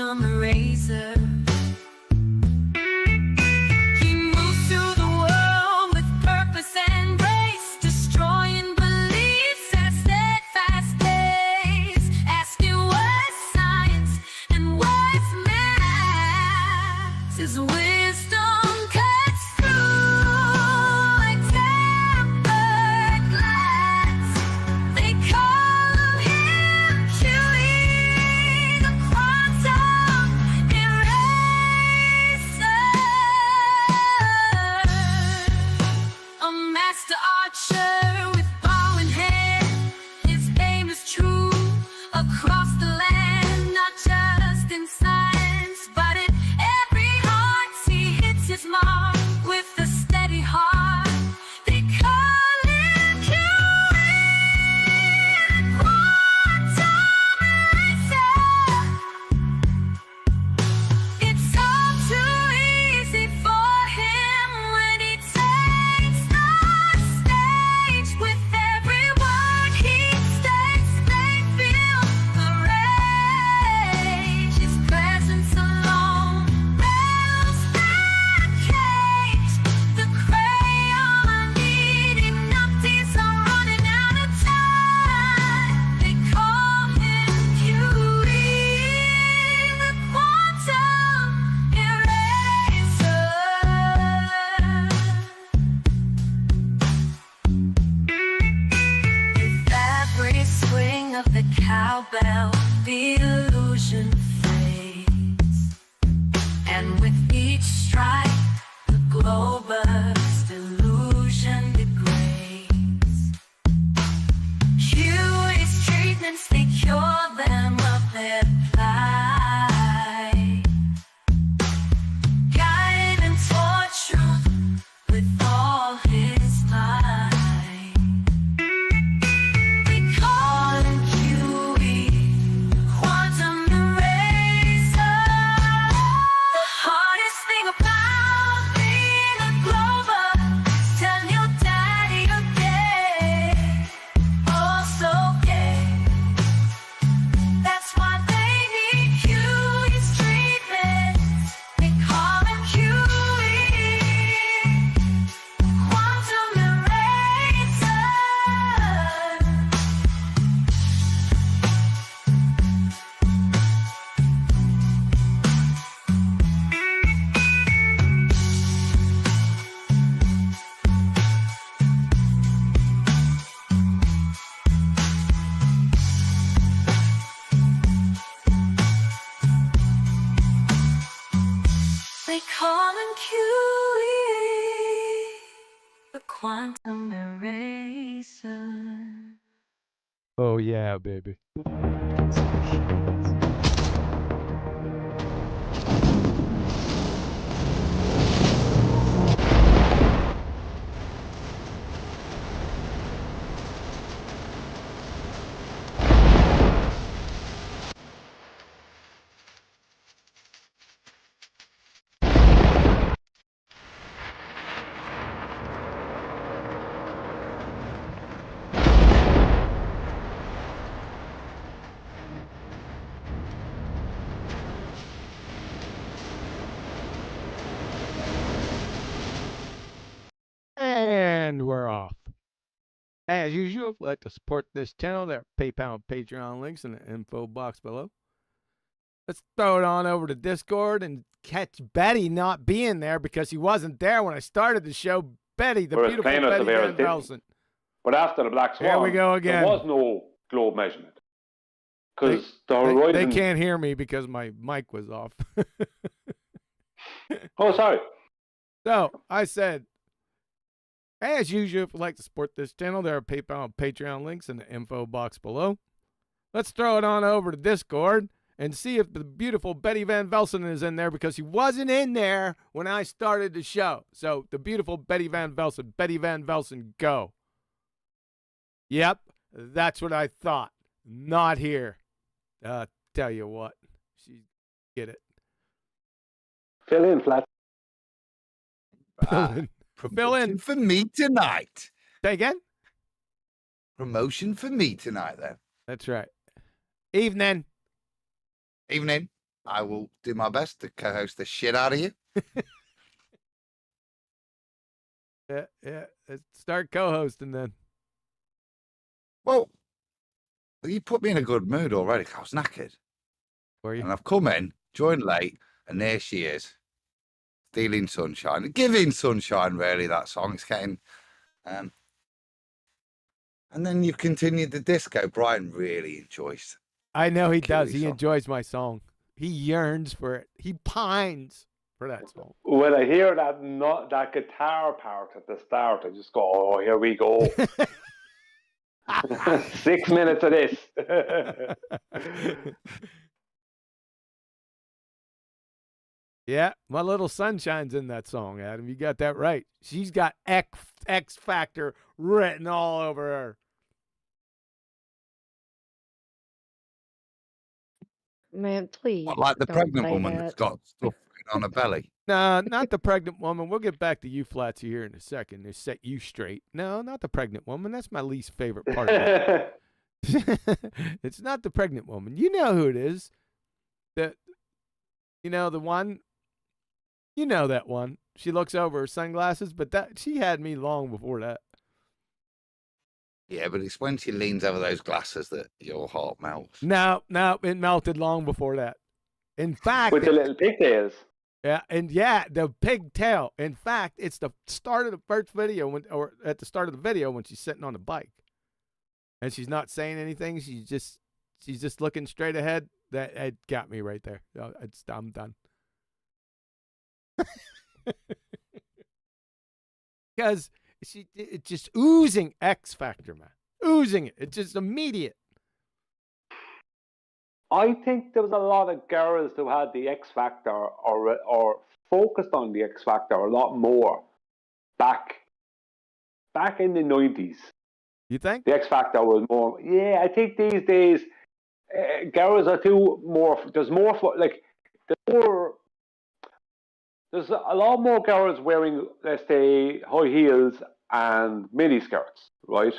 quantum eraser. He moves through the world with purpose and grace, destroying beliefs at steadfast pace, asking what's science and what's math. His wisdom cuts through like tempered glass. They call him Huey, the quantum eraser. A master archer with bow in hand, his aim is true across the land, not just in science, but in every heart. He hits his mark with a steady heart. They call him Huey, the quantum eraser. It's all too easy for him when he takes the stage. With every word he states, they feel the rage. His presence alone rattles that cage. The crayon eating numpties are running out of time. They call him Huey, the quantum eraser. With every swing of the cowbell, the illusion fades, and with each strike, the glow burst, illusion degrades. Huey's treatments, they cure them of their plight, guide them toward truth with all his might. They call him Huey, quantum eraser. The hardest thing about being a glober, tell your daddy you're gay, oh so gay. That's why they need Huey's treatment. They call him Huey, quantum eraser. They call him Huey, the quantum eraser. Oh yeah, baby. And we're off. As usual, if you'd like to support this channel, there are PayPal and Patreon links in the info box below. Let's throw it on over to Discord and catch Betty not being there because he wasn't there when I started the show. Betty, the Whereas beautiful claiming Betty severe Van as did. Velsen. But after the Black Swan, Here we go again. there was no globe measurement. Because the They horizon... can't hear me because my mic was off. Oh, sorry. So I said, as usual, if you'd like to support this channel, there are PayPal and Patreon links in the info box below. Let's throw it on over to Discord and see if the beautiful Betty Van Velsen is in there because he wasn't in there when I started the show. So the beautiful Betty Van Velsen, go. Yep, that's what I thought. Not here. Tell you what, she get it. Fill in, Flat. Fill in. Promotion for me tonight. Say again? Promotion for me tonight, then. That's right. Evening. Evening. I will do my best to co-host the shit out of you. Yeah. Start co-hosting then. Well, you put me in a good mood already. I was knackered. For you. And I've come in, joined late, and there she is. Stealing sunshine. Giving sunshine, really, that song. It's getting... and then you continued the disco. Brian really enjoys. I know he does. He song. enjoys my song. He yearns for it. He pines for that song. When I hear that guitar part at the start, I just go, "Oh, here we go." 6 minutes of this. Yeah, my little sunshine's in that song, Adam. You got that right. She's got X Factor written all over her. Man, please. What, like the don't pregnant say woman that. that's got stuff on her belly? No, not the pregnant woman. We'll get back to you, Flatsy, here in a second to set you straight. No, not the pregnant woman. That's my least favorite part of it. It's not the pregnant woman. You know who it is. The one. You know that one. She looks over her sunglasses, but she had me long before that. Yeah, but it's when she leans over those glasses that your heart melts. No, it melted long before that. In fact, With the little pigtails. The pigtail. In fact, it's the start of the first video or at the start of the video when she's sitting on the bike, and she's not saying anything. She's just looking straight ahead. That got me right there. I'm done. Because it's just oozing X Factor, man. Oozing it. It's just immediate. I think there was a lot of girls who had the X Factor or focused on the X Factor a lot more back in the 90s. You think? The X Factor was more. Yeah, I think these days girls are there's a lot more girls wearing, let's say, high heels and mini skirts, right?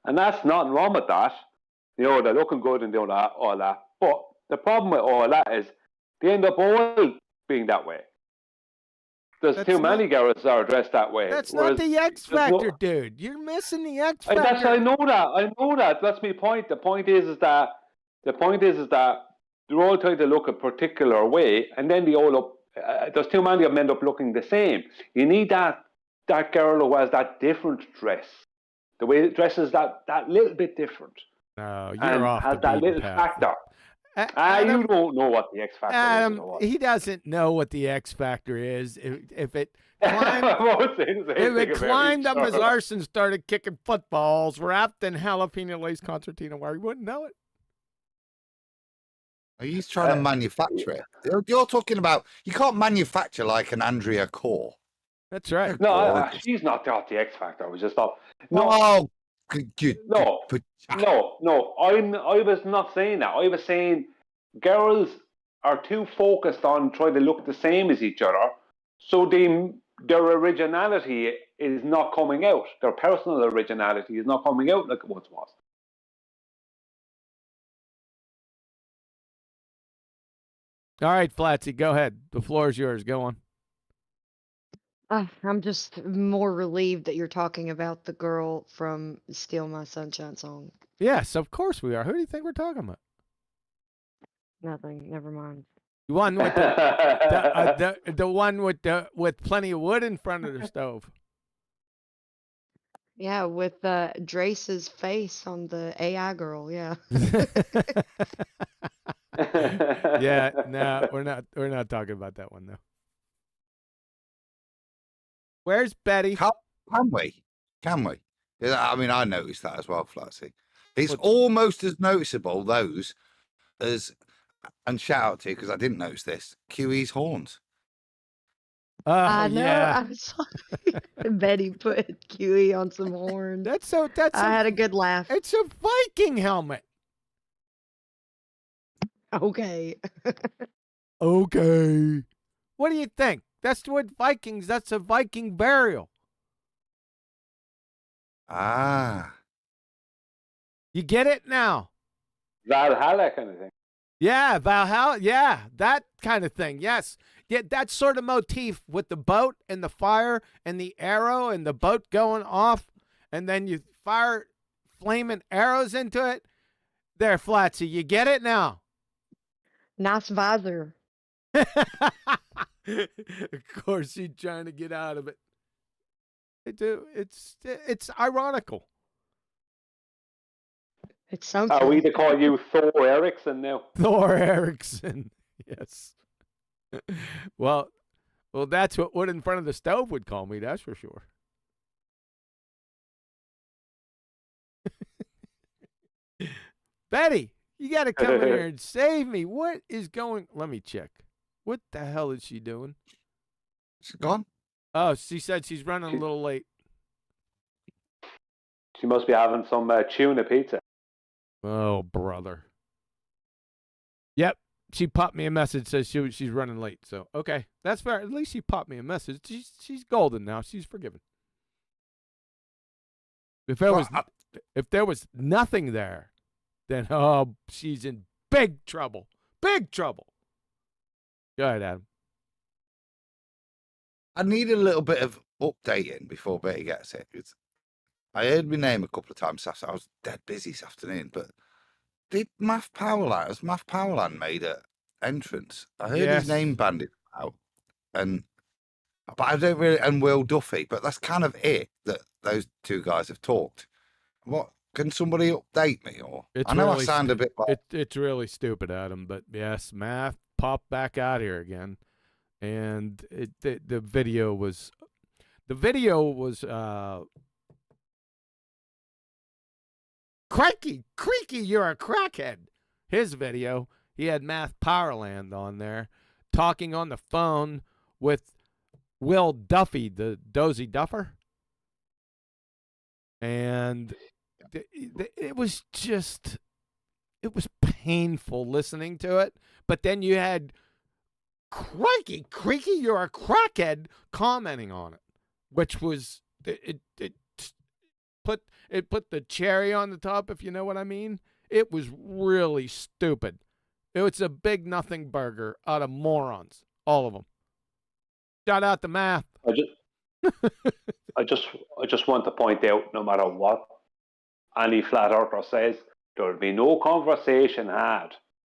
And that's nothing wrong with that. They're looking good and doing all that. But the problem with all that is they end up all being that way. There's too many girls that are dressed that way. That's not the X Factor, dude. You're missing the X Factor. I know that. That's my point. The point is that they're all trying to look a particular way, and then they all look. There's too many of them end up looking the same. You need that girl who has that different dress. The way it dresses that little bit different. No, you're off has the that beaten little path. factor. Adam, you don't know what the X Factor is. Adam, he doesn't know what the X Factor is. If it climbed up his arse and started kicking footballs wrapped in jalapeno lace concertina wire, he wouldn't know it. He's trying to manufacture it. You're talking about, you can't manufacture like an Andrea Core. That's right. No, she's not got the X Factor. I was just thought. No, I was not saying that. I was saying girls are too focused on trying to look the same as each other, so their originality is not coming out. Their personal originality is not coming out like it once was. All right, Flatsy, go ahead. The floor is yours. Go on. I'm just more relieved that you're talking about the girl from Steal My Sunshine song. Yes, of course we are. Who do you think we're talking about? Nothing. Never mind. The one with the one with plenty of wood in front of the stove. Yeah, with Drace's face on the AI girl. Yeah. Yeah, no, we're not talking about that one though. Where's Betty? Can we? I mean, I noticed that as well, Flatsy. It's almost as noticeable, those, and shout out to you, because I didn't notice this, QE's horns. I know. Yeah. I'm sorry. Betty put QE on some horns. I had a good laugh. It's a Viking helmet. Okay. Okay. What do you think? That's a Viking burial. Ah. You get it now? Valhalla kind of thing. Yeah, Valhalla. Yeah, that kind of thing. Yes. Yeah, that sort of motif with the boat and the fire and the arrow and the boat going off, and then you fire flaming arrows into it. There, Flatsy, you get it now. Nice visor. Of course, he's trying to get out of it. It's ironical. It's something. Are we to call you Thor Erickson now? Thor Erickson. Yes. Well, that's what wood in front of the stove would call me. That's for sure. Betty, you got to come here and save me. What is going? Let me check. What the hell is she doing? She's gone. Oh, she said she's running a little late. She must be having some tuna pizza. Oh, brother. Yep. She popped me a message, says she's running late. So, okay. That's fair. At least she popped me a message. She's golden now. She's forgiven. If there was nothing there, then, oh, she's in big trouble. Big trouble. Go ahead, Adam. I need a little bit of updating before Betty gets it. I heard my name a couple of times. I was dead busy this afternoon, but has Math Powerland made an entrance? I heard his name banded out, but I don't really, and Will Duffy, but that's kind of it that those two guys have talked. What can somebody update me? Or I know really I sound a bit like it's really stupid, Adam, but yes, Math popped back out here again, and the video was Creaky, you're a crackhead. His video, he had Math Powerland on there, talking on the phone with Will Duffy, the dozy duffer. And it was painful listening to it. But then you had Creaky, you're a crackhead commenting on it, which was, it put the cherry on the top, if you know what I mean. It was really stupid. It was a big nothing burger out of morons, all of them. Shout out to Math. I just want to point out, no matter what any flat earther says, there will be no conversation had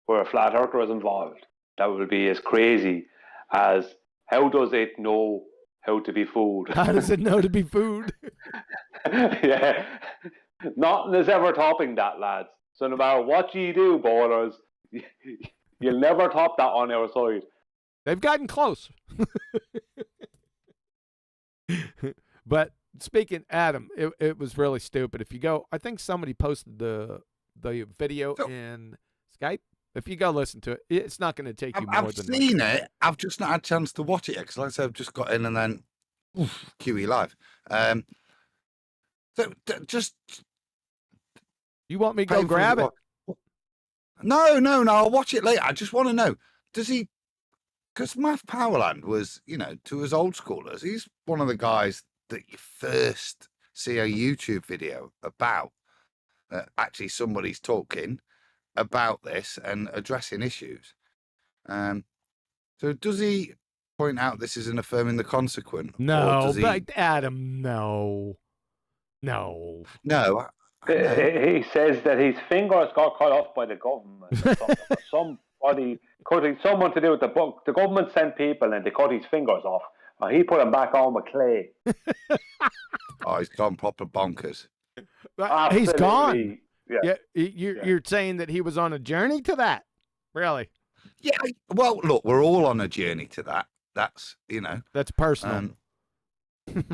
where a flat earther is involved that will be as crazy as how does it know how to be food? How does it know to be food? Yeah. Nothing is ever topping that, lads. So no matter what you do, ballers, you'll never top that on our side. They've gotten close. But speaking, Adam, it was really stupid. If you go, I think somebody posted the video in Skype. If you go listen to it, it's not going to take you more than... I've seen it. I've just not had a chance to watch it yet, because like I said, I've just got in and then QE live. So just... You want me to go grab it? No, I'll watch it later. I just want to know, does he... Because Math Powerland was, to us old schoolers, he's one of the guys that you first see a YouTube video about. Actually, somebody's talking about this and addressing issues. So does he point out this isn't affirming the consequent? No, but Adam, no. He says that his fingers got cut off by the government. Someone to do with the book. The government sent people and they cut his fingers off. And he put them back on with clay. Oh, he's gone proper bonkers. He's gone. Yeah. You're saying that he was on a journey to that? Really? Yeah. Well, look, we're all on a journey to that. That's, That's personal.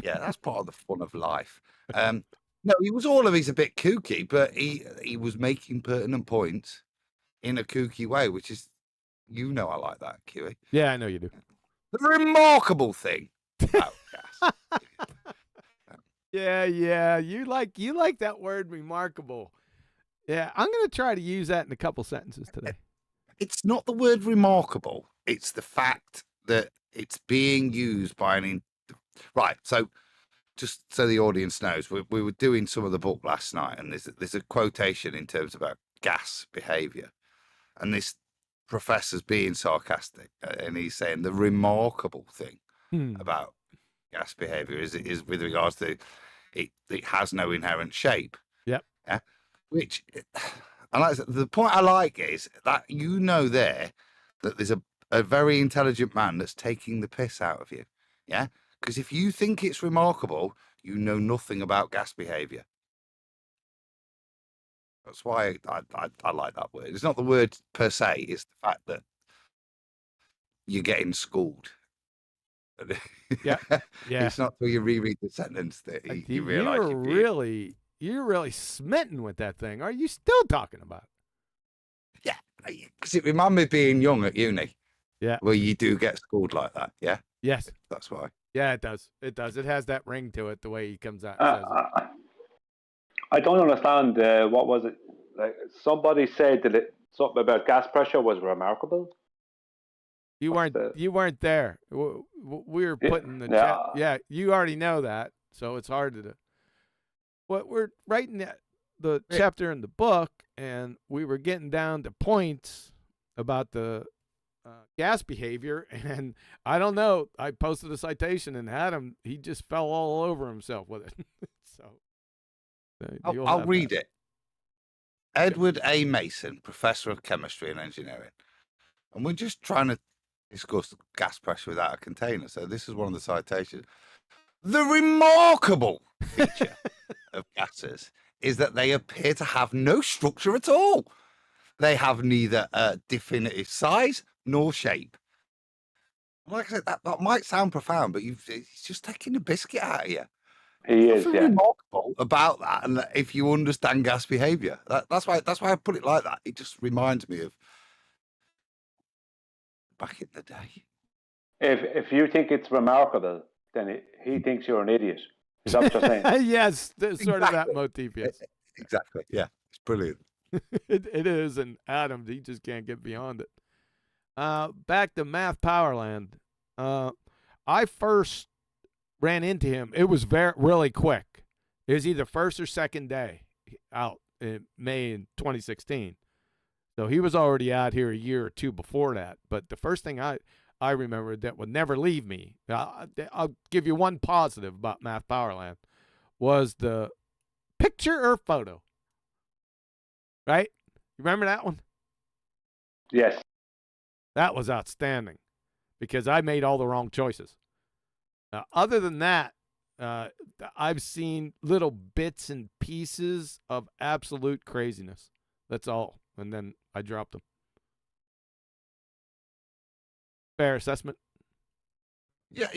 Yeah, that's part of the fun of life. No, he was always a bit kooky, but he was making pertinent points in a kooky way, which is, I like that, QE. Yeah, I know you do. The remarkable thing about gas. Yeah. You like that word remarkable. Yeah, I'm going to try to use that in a couple sentences today. It's not the word remarkable. It's the fact that it's being used by right. So just so the audience knows, we were doing some of the book last night, and there's a quotation in terms about gas behavior. And this professor's being sarcastic, and he's saying the remarkable thing about gas behavior is with regards to it has no inherent shape. Yep. Yeah. Which, and like, the point I like is that there that there's a very intelligent man that's taking the piss out of you. Yeah. Because if you think it's remarkable, you know nothing about gas behavior. That's why I like that word. It's not the word per se, it's the fact that you're getting schooled. Yeah. Yeah. It's not till you reread the sentence that you realize you're really smitten with that thing. Are you still talking about it? Yeah. Because it reminded me of being young at uni. Yeah. Where you do get schooled like that. Yeah. Yes. That's why. Yeah, it does. It does. It has that ring to it, the way he comes out and says it. I don't understand. What was it? Like, somebody said that something about gas pressure was remarkable. You weren't there. We were putting the chat. Yeah, you already know that, so it's hard to. What we're writing the chapter in the book, and we were getting down to points about the gas behavior, and I don't know. I posted a citation and Adam, he just fell all over himself with it. So I'll read it. Edward A. Mason, Professor of Chemistry and Engineering. And we're just trying to discuss gas pressure without a container. So this is one of the citations. The remarkable feature of gases is that they appear to have no structure at all. They have neither a definitive size nor shape. Like I said, that might sound profound, but he's just taking the biscuit out of you. He is, yeah. Remarkable about that, and if you understand gas behavior, that's why I put it like that. It just reminds me of back in the day. If you think it's remarkable, then he thinks you're an idiot. Is that what you're saying? Yes, sort of that motif. Yes, exactly. Yeah, it's brilliant. it is, and Adam, he just can't get beyond it. Back to Math Powerland. I first ran into him. It was really quick. It was either first or second day out in May in 2016. So he was already out here a year or two before that. But the first thing I remember that would never leave me, I'll give you one positive about Math Powerland, was the picture or photo. Right? You remember that one? Yes. That was outstanding because I made all the wrong choices. Other than that, I've seen little bits and pieces of absolute craziness. That's all. And then I dropped them. Fair assessment? Yeah.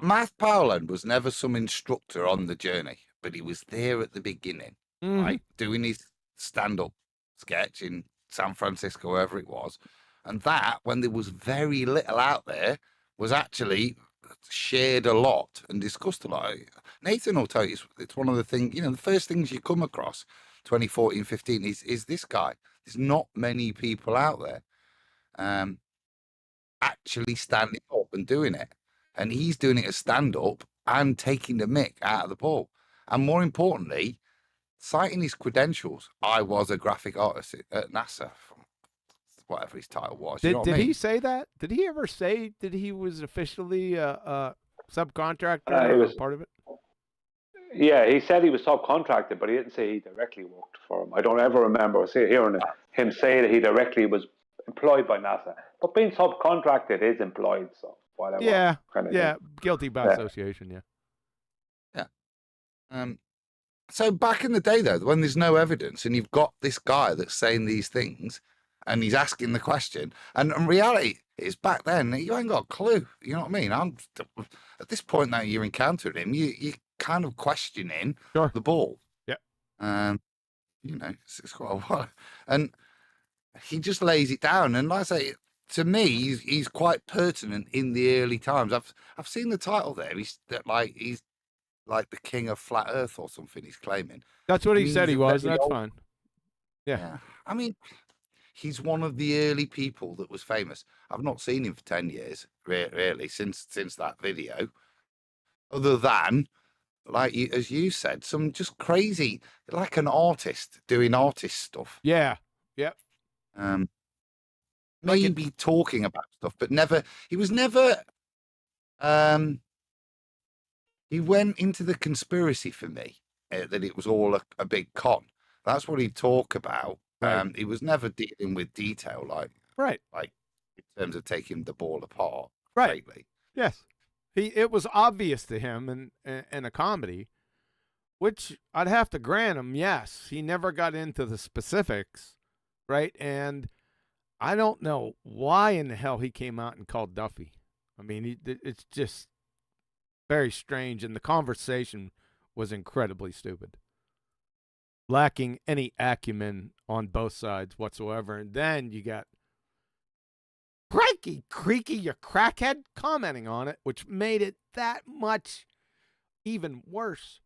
Math Powerland was never some instructor on the journey, but he was there at the beginning, right? Doing his stand-up sketch in San Francisco, wherever it was. And that, when there was very little out there, was actually shared a lot and discussed a lot. Nathan will tell you it's one of the things, the first things you come across 2014, 15 is this guy. There's not many people out there actually standing up and doing it. And he's doing it as stand-up and taking the mick out of the ball. And more importantly, citing his credentials. I was a graphic artist at NASA, whatever his title was. Did he say that? Did he ever say that he was officially a subcontractor or part of it? Yeah, he said he was subcontracted, but he didn't say he directly worked for him. I don't ever remember hearing him say that he directly was employed by NASA. But being subcontracted is employed, so whatever. Yeah, kind of yeah, guilty by association, yeah. So back in the day, though, when there's no evidence and you've got this guy that's saying these things and he's asking the question, and in reality is back then, you ain't got a clue. You know what I mean? At this point now you're encountering him, you're kind of questioning the ball. Yeah. It's quite a while. And he just lays it down. And like I say, to me, he's quite pertinent in the early times. I've seen the title there. He's like the king of flat earth or something he's claiming. That's what he said he was. That's fine. Yeah. I mean, he's one of the early people that was famous. I've not seen him for 10 years, really, since that video. Other than, as you said, some just crazy, like an artist doing artist stuff. Yeah. Yep. Maybe talking about stuff, but never. He was never. He went into the conspiracy for me that it was all a big con. That's what he'd talk about. Right. He was never dealing with detail, like in terms of taking the ball apart. Right. Greatly. Yes. It was obvious to him in a comedy, which I'd have to grant him. Yes, he never got into the specifics, right? And I don't know why in the hell he came out and called Duffy. I mean, it's just very strange, and the conversation was incredibly stupid, lacking any acumen on both sides whatsoever. And then you got Crikey, creaky, you crackhead, commenting on it, which made it that much even worse.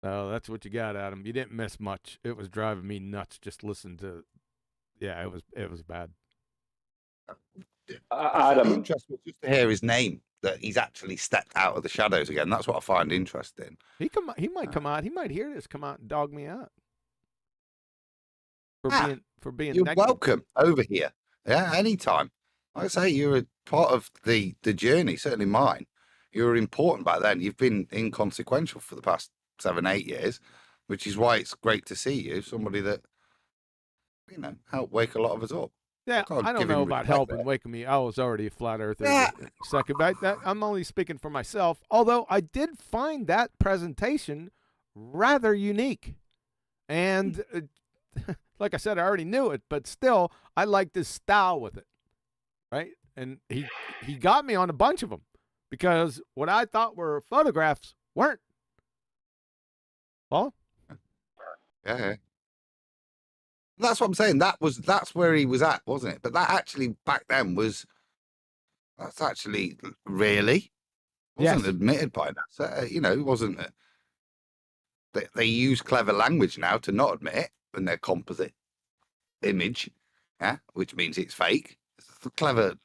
So that's what you got, Adam. You didn't miss much. It was driving me nuts just listening to. Yeah, it was bad. Adam, interesting just to hear his name, that he's actually stepped out of the shadows again. That's what I find interesting. He might come out. He might hear this, come out and dog me out for being. You're negative. welcome over here. Yeah, anytime. Like I say, you're a part of the journey. Certainly mine. You were important back then. You've been inconsequential for the past 7-8 years, which is why it's great to see you. Somebody that helped wake a lot of us up. Yeah, I don't know about helping waking me. I was already a flat earther. Yeah. Second, but I'm only speaking for myself. Although I did find that presentation rather unique, and like I said, I already knew it, but still, I liked his style with it, right? And he got me on a bunch of them because what I thought were photographs weren't. Paul? Yeah. That's what I'm saying. That's where he was at, wasn't it? But that actually back then that's actually really wasn't admitted by that. So, it wasn't. They use clever language now to not admit it in their composite image, which means it's fake. It's clever,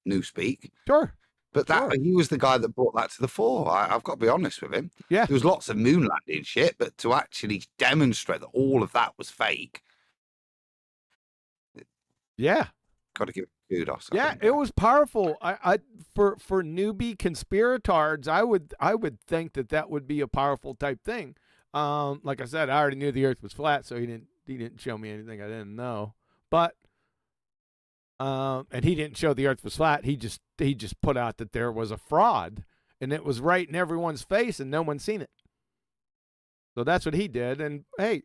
newspeak. Sure. But he was the guy that brought that to the fore. I've got to be honest with him. Yeah. There was lots of moon landing shit, but to actually demonstrate that all of that was fake. Yeah. Got to give it kudos. Yeah, it was powerful. I for newbie conspiratards, I would think that would be a powerful type thing. Like I said, I already knew the Earth was flat, so he didn't show me anything I didn't know. But and he didn't show the Earth was flat. He just put out that there was a fraud, and it was right in everyone's face, and no one's seen it. So that's what he did. And hey,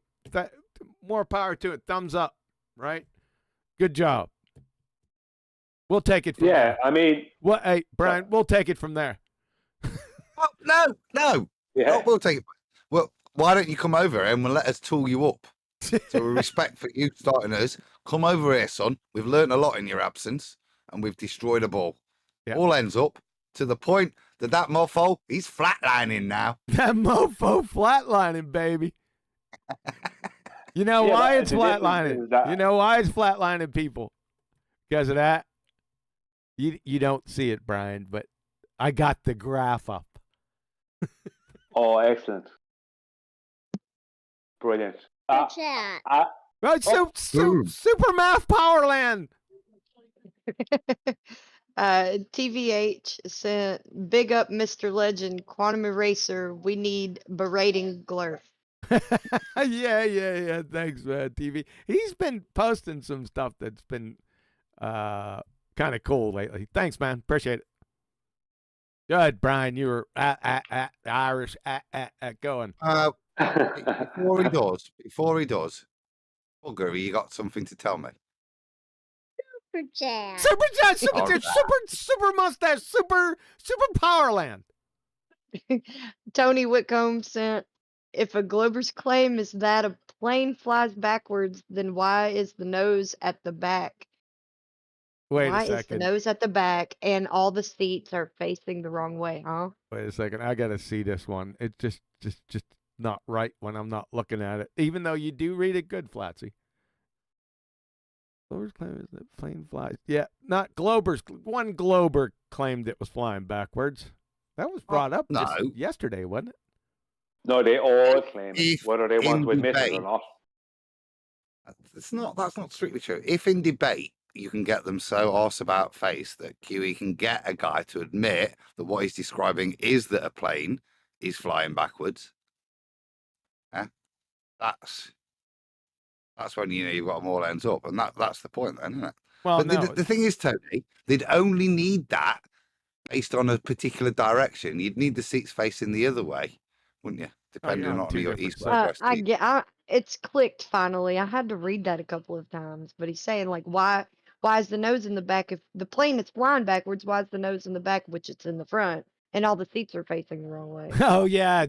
more power to it. Thumbs up, right? Good job. We'll take it from there. I mean... Well, hey, Brian, we'll take it from there. Oh, no. Yeah. We'll take it. Well, why don't you come over and we'll let us tool you up? So with respect for you starting us, come over here, son. We've learned a lot in your absence, and we've destroyed a ball. Yep. All ends up to the point that mofo, he's flatlining now. That mofo flatlining, baby. You know why it's flatlining? You know why it's flatlining, people? Because of that. You don't see it, Brian, but I got the graph up. Oh, excellent. Brilliant. Right, Super Math Powerland. TVH sent big up Mr. Legend, Quantum Eraser. We need berating glurf. Yeah. Thanks, man. TV. He's been posting some stuff that's been kind of cool lately. Thanks, man. Appreciate it. Good, Brian. You were Irish going. Before he does, Bugger, you got something to tell me? Superchat, super mustache, super Powerland. Tony Whitcomb sent, if a Glober's claim is that a plane flies backwards, then why is the nose at the back? Wait why a second. Is the nose at the back and all the seats are facing the wrong way, huh? Wait a second. I gotta see this one. It's just not right when I'm not looking at it. Even though you do read it good, Flatsy. Glober's claim is that plane flies. Yeah, not Glober's. One Glober claimed it was flying backwards. That was brought up yesterday, wasn't it? No, they all claim it, whether they want to admit it or not. It's not. That's not strictly true. If in debate you can get them so arse about face that QE can get a guy to admit that what he's describing is that a plane is flying backwards, that's when you've got them all ends up, and that's the point, then, isn't it? Well, But no, the thing is, Tony, they'd only need that based on a particular direction. You'd need the seats facing the other way, wouldn't you? Depending on on two your different east, sides. west, west, I east. get. It's clicked finally. I had to read that a couple of times, but he's saying like, why is the nose in the back if the plane is flying backwards? Why is the nose in the back, which it's in the front, and all the seats are facing the wrong way? Oh yeah,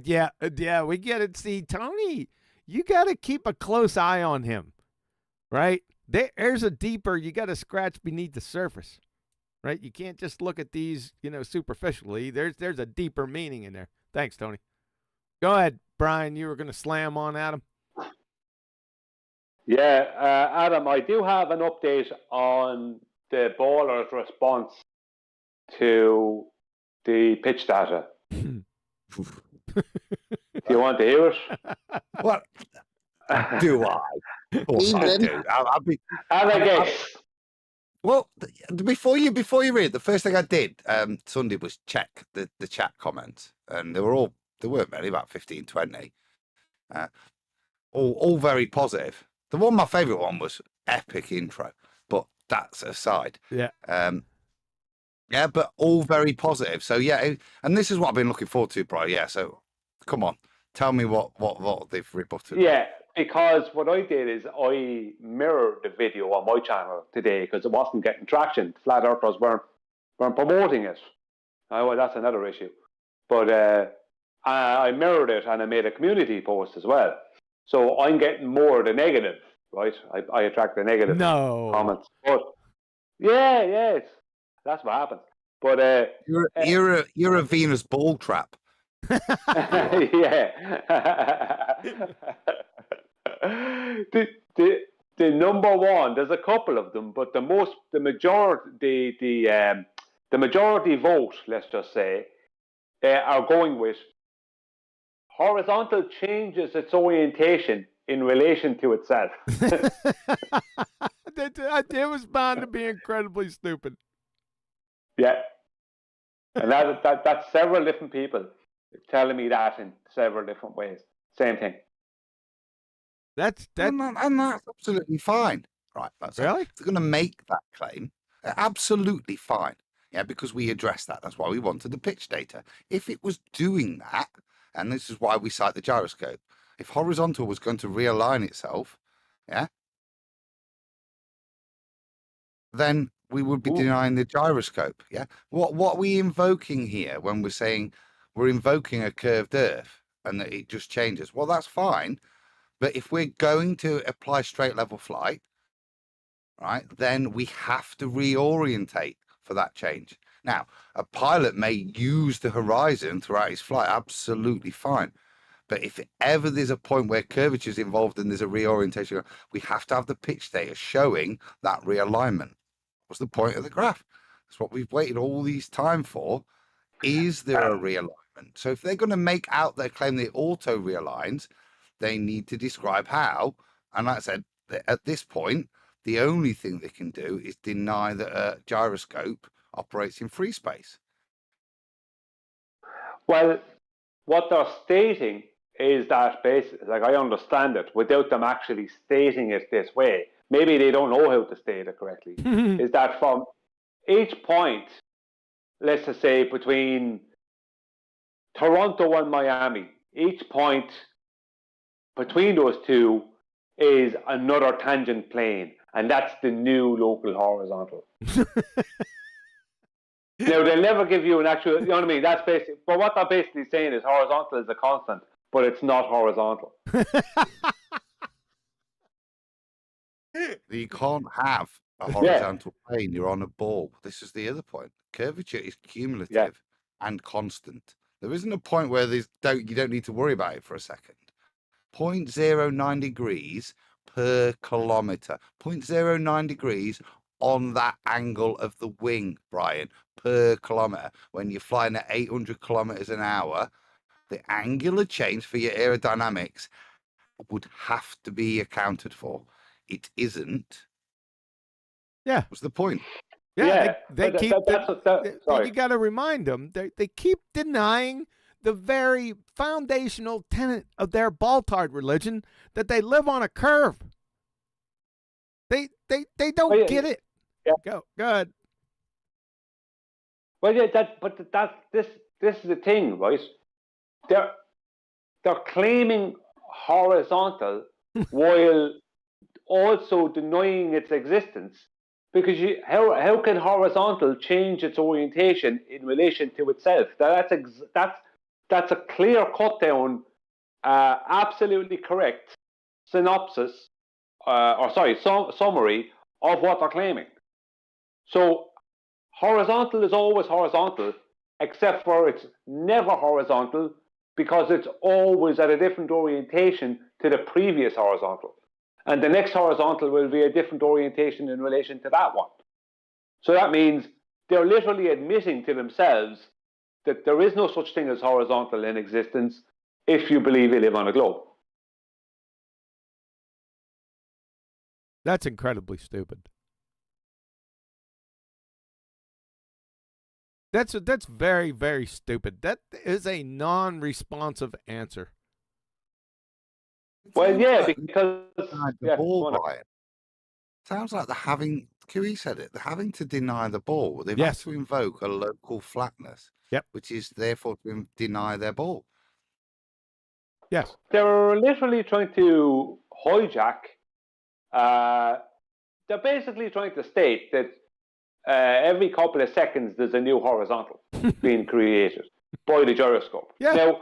we get it. See, Tony, you got to keep a close eye on him, right? There's a deeper. You got to scratch beneath the surface, right? You can't just look at these, superficially. There's a deeper meaning in there. Thanks, Tony. Go ahead, Brian. You were going to slam on Adam. Yeah, Adam, I do have an update on the ballers' response to the pitch data. Do you want to hear it? What do I? Of course I do. I'll be. Have a guess. Well, before you read, the first thing I did Sunday was check the chat comments, and there weren't many, about 15, 20. All very positive. My favourite one was epic intro, but that's aside. Yeah. Yeah, but all very positive. So yeah, and this is what I've been looking forward to, bro. Yeah. So come on, tell me what they've rebutted. Yeah, because what I did is I mirrored the video on my channel today because it wasn't getting traction. Flat Earthers weren't promoting it. Well, that's another issue. But I mirrored it and I made a community post as well. So I'm getting more of the negative, right? I attract the negative comments. But yeah, that's what happens. But you're a Venus ball trap. Yeah. The number one, there's a couple of them, but the majority vote, let's just say, are going with horizontal changes its orientation in relation to itself. It was bound to be incredibly stupid. Yeah. And that's several different people telling me that in several different ways. Same thing. That's absolutely fine. Right. Really? If they're going to make that claim, absolutely fine. Yeah, because we addressed that. That's why we wanted the pitch data. If it was doing that, and this is why we cite the gyroscope, if horizontal was going to realign itself, yeah, then we would be denying the gyroscope. Yeah. What are we invoking here when we're saying we're invoking a curved Earth and that it just changes? Well, that's fine. But if we're going to apply straight level flight, right, then we have to reorientate for that change. Now, a pilot may use the horizon throughout his flight, absolutely fine. But if ever there's a point where curvature is involved and there's a reorientation, we have to have the pitch data showing that realignment. What's the point of the graph? That's what we've waited all these time for. Is there a realignment? So if they're going to make out their claim that it auto realigns, they need to describe how. And like I said, at this point, the only thing they can do is deny that a gyroscope operates in free space. Well, what they're stating is that, basically, like I understand it, without them actually stating it this way, maybe they don't know how to state it correctly, is that from each point, let's just say between Toronto and Miami, each point between those two is another tangent plane, and that's the new local horizontal. Now, they'll never give you an actual, you know what I mean? That's basically, but what they're basically saying is horizontal is a constant, but it's not horizontal. You can't have a horizontal plane. You're on a ball. This is the other point. Curvature is cumulative and constant. There isn't a point where you don't need to worry about it for a second. 0.09 degrees per kilometer. 0.09 degrees on that angle of the wing, Brian, per kilometer. When you're flying at 800 kilometers an hour, the angular change for your aerodynamics would have to be accounted for. it isn't. Yeah. What's the point? Yeah, they but keep. sorry. You got to remind them. They keep denying the very foundational tenet of their Baltard religion, that they live on a curve. They don't get it. Yeah. Go ahead. Well, yeah, this is the thing, right? They're claiming horizontal while also denying its existence, because how can horizontal change its orientation in relation to itself? That's a clear cut down, absolutely correct synopsis, summary of what they're claiming. So horizontal is always horizontal, except for it's never horizontal because it's always at a different orientation to the previous horizontal. And the next horizontal will be a different orientation in relation to that one. So that means they're literally admitting to themselves that there is no such thing as horizontal in existence if you believe you live on a globe. That's incredibly stupid. That's very, very stupid. That is a non-responsive answer. Well, yeah, Like because the ball by it. Sounds like they're having. QE said it. They're having to deny the ball. They've Yes. had to invoke a local flatness. Yep. Which is therefore to deny their ball. Yes. they're literally trying to hijack. They're basically trying to state that every couple of seconds there's a new horizontal being created by the gyroscope. Yeah. Now,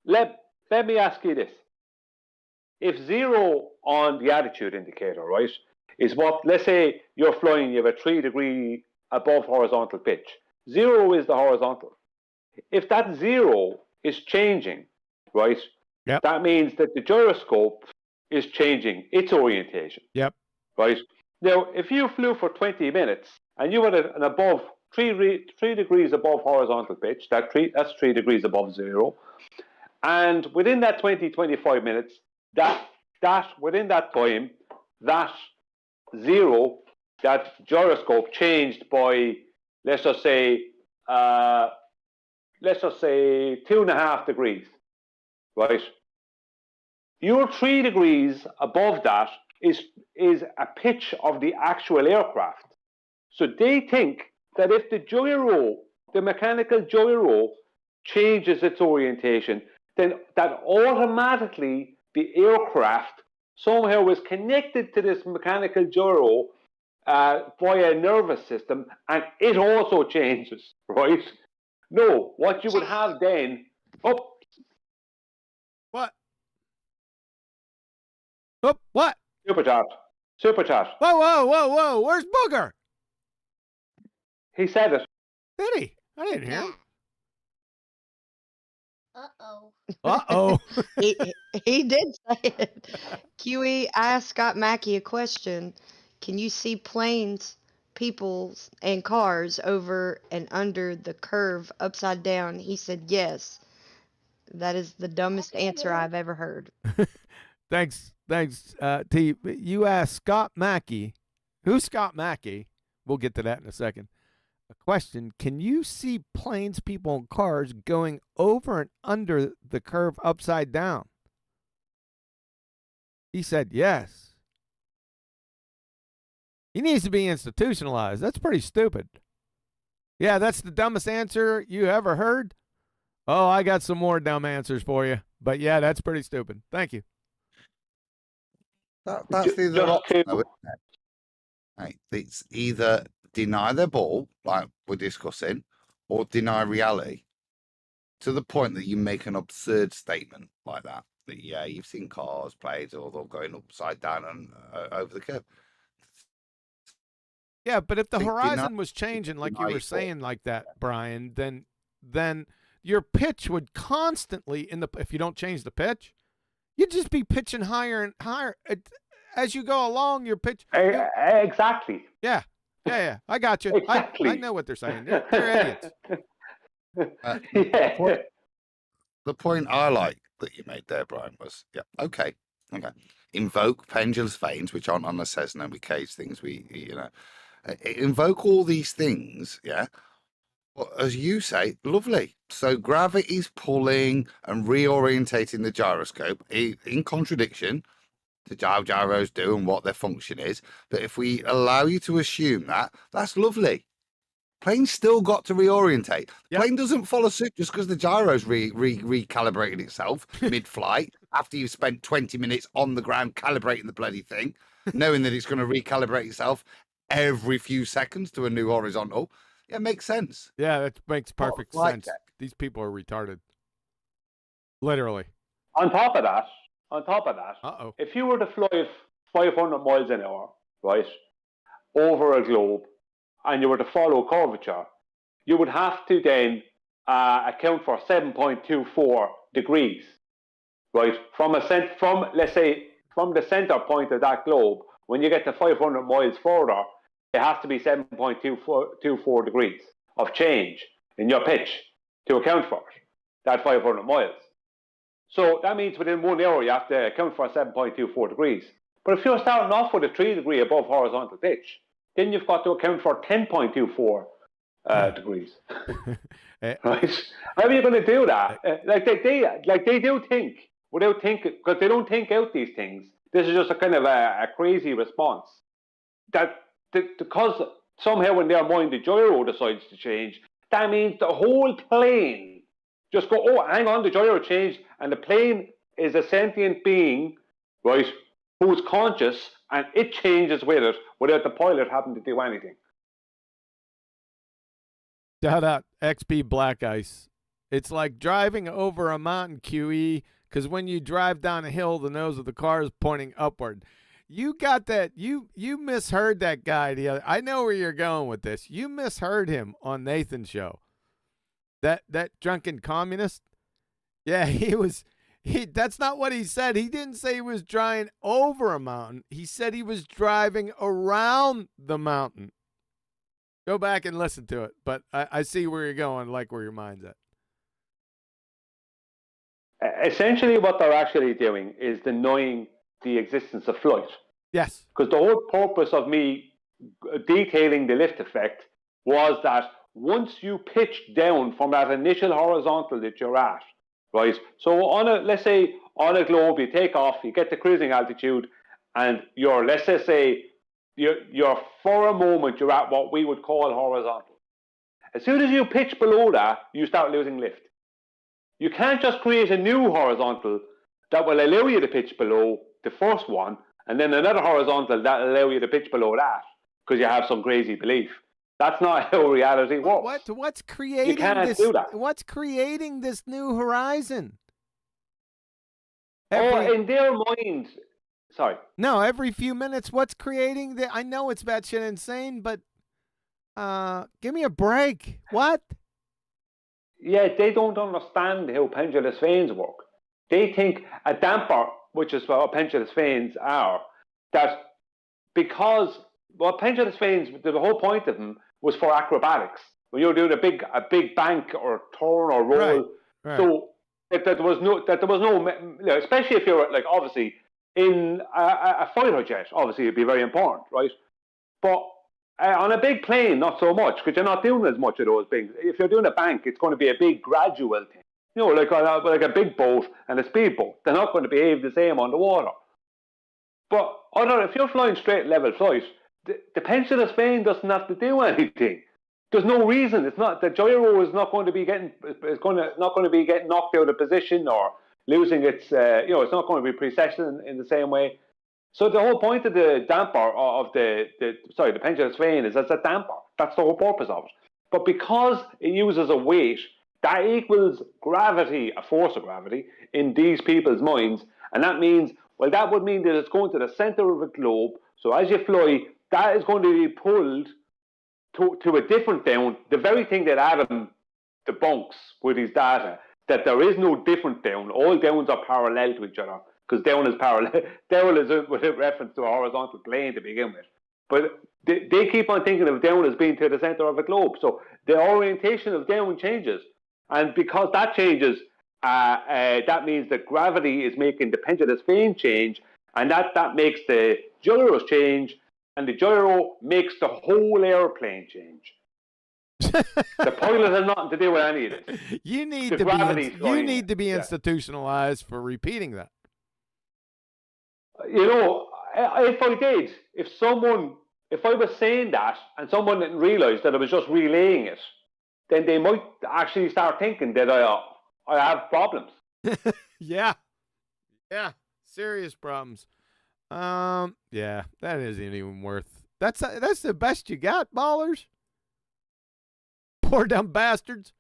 let me ask you this. If 0 on the attitude indicator, right, is what, let's say you're flying, you have a 3 degree above horizontal pitch. 0 is the horizontal. If that 0 is changing, right, Yep. that means that the gyroscope is changing its orientation. Yep. Right. Now, if you flew for 20 minutes and you had an above 3 degrees above horizontal pitch, that's 3 degrees above 0, and within that 25 minutes, within that time, that 0, that gyroscope changed by, let's just say 2.5 degrees, right? Your 3 degrees above that is a pitch of the actual aircraft. So they think that if the mechanical gyro changes its orientation, then that automatically the aircraft somehow is connected to this mechanical gyro via a nervous system, and it also changes, right? No, what you would have then, What? Oh, what? Superchat. Whoa. Where's Booger? He said it. Did he? I didn't hear him. Uh-oh. Uh-oh. He did say it. QE asked Scott Mackey a question. Can you see planes, people, and cars over and under the curve upside down? He said yes. That is the dumbest answer I've ever heard. Thanks, T. You asked Scott Mackey. Who's Scott Mackey? We'll get to that in a second. A question: can you see planes, people, and cars going over and under the curve upside down? He said yes. He needs to be institutionalized. That's pretty stupid. Yeah, that's the dumbest answer you ever heard. Oh, I got some more dumb answers for you. But yeah, that's pretty stupid. Thank you. That's the other option, though, isn't it? Right. It's either deny their ball, like we're discussing, or deny reality to the point that you make an absurd statement like that. That, yeah, you've seen cars, planes, all going upside down and over the curve. Yeah, but if the They horizon was changing like you were saying like that, Brian, then your pitch would constantly if you don't change the pitch, you'd just be pitching higher and higher as you go along. Your pitch. Exactly. Yeah. I got you. Exactly. I know what they're saying. They're idiots. Yeah. The point I like that you made there, Brian, was okay. invoke pendulous vanes, which aren't on the Cessna, we cage things, invoke all these things, yeah. Well, as you say, lovely. So gravity's pulling and reorientating the gyroscope in contradiction to how gyros do and what their function is. But if we allow you to assume that, that's lovely. Plane's still got to reorientate. Yep. Plane doesn't follow suit just because the gyro's recalibrated itself mid-flight after you've spent 20 minutes on the ground calibrating the bloody thing, knowing that it's going to recalibrate itself every few seconds to a new horizontal. Yeah, it makes sense. Yeah, that makes perfect Flight sense. deck. These people are retarded. Literally. On top of that, Uh-oh. if you were to fly 500 miles an hour, right, over a globe, and you were to follow curvature, you would have to then account for 7.24 degrees, right? From let's say from the center point of that globe, when you get to 500 miles further, it has to be 7.24 degrees of change in your pitch to account for it, that 500 miles. So that means within 1 hour you have to account for 7.24 degrees. But if you're starting off with a 3 degree above horizontal pitch, then you've got to account for 10.24 degrees. Right? How are you going to do that? They do think without thinking, because they don't think out these things. This is just a kind of a crazy response. Because somehow in their mind the gyro decides to change, that means the whole plane just go, oh, hang on, the gyro changed, and the plane is a sentient being, right, who's conscious, and it changes with it without the pilot having to do anything. Shout out XP Black Ice. It's like driving over a mountain, QE, because when you drive down a hill, the nose of the car is pointing upward. You got that. You misheard that guy the other. I know where you're going with this. You misheard him on Nathan's show. That drunken communist. Yeah, that's not what he said. He didn't say he was driving over a mountain. He said he was driving around the mountain. Go back and listen to it. But I see where you're going, like where your mind's at. Essentially, what they're actually doing is denying the existence of flight. Yes. Because the whole purpose of me detailing the lift effect was that once you pitch down from that initial horizontal that you're at, right? So let's say on a globe, you take off, you get the cruising altitude, and let's just say you're for a moment, you're at what we would call horizontal. As soon as you pitch below that, you start losing lift. You can't just create a new horizontal that will allow you to pitch below the first one, and then another horizontal that will allow you to pitch below that, because you have some crazy belief. That's not how reality works. What's creating you can't this? Do that. What's creating this new horizon? In their mind, sorry. No, every few minutes, what's creating I know it's batshit insane, but give me a break. What? Yeah, they don't understand how pendulous vanes work. They think a damper, which is what pendulous vanes are, that because pendulous vanes, the whole point of them was for acrobatics. When you're doing a big bank or turn or roll, right. So that there was no, especially if you're like obviously in a fighter jet, obviously it'd be very important, right? But on a big plane, not so much, because you're not doing as much of those things. If you're doing a bank, it's going to be a big gradual thing. You know, like a big boat and a speedboat. They're not going to behave the same on the water. But if you're flying straight level flight, the pendulous vane doesn't have to do anything. There's no reason. It's not the gyro is not going to be getting knocked out of position or losing its. It's not going to be precession in the same way. So the whole point of the damper of the pendulous vane is as a damper. That's the whole purpose of it. But because it uses a weight, that equals gravity, a force of gravity, in these people's minds. And that means, that would mean that it's going to the center of a globe. So as you fly, that is going to be pulled to a different down. The very thing that Adam debunks with his data, that there is no different down. All downs are parallel to each other. Because down is parallel. Down is with reference to a horizontal plane to begin with. But they keep on thinking of down as being to the center of a globe. So the orientation of down changes. And because that changes, that means that gravity is making the pendulous vane change. And that makes the gyros change, and the gyro makes the whole airplane change. The pilot has nothing to do with any of this. You need The to gravity's be going in. institutionalized for repeating that. You know, if I did, if I was saying that and someone didn't realise that I was just relaying it, then they might actually start thinking that I have problems. Yeah. Serious problems. Yeah, that isn't even worth. That's the best you got, ballers. Poor dumb bastards.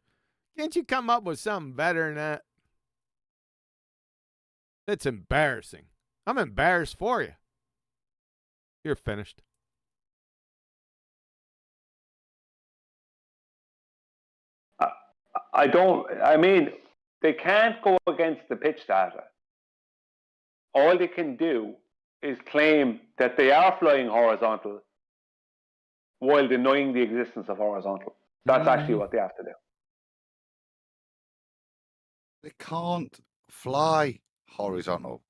Can't you come up with something better than that? It's embarrassing. I'm embarrassed for you. You're finished. I mean, they can't go against the pitch data. All they can do is claim that they are flying horizontal while denying the existence of horizontal. That's actually what they have to do. They can't fly horizontal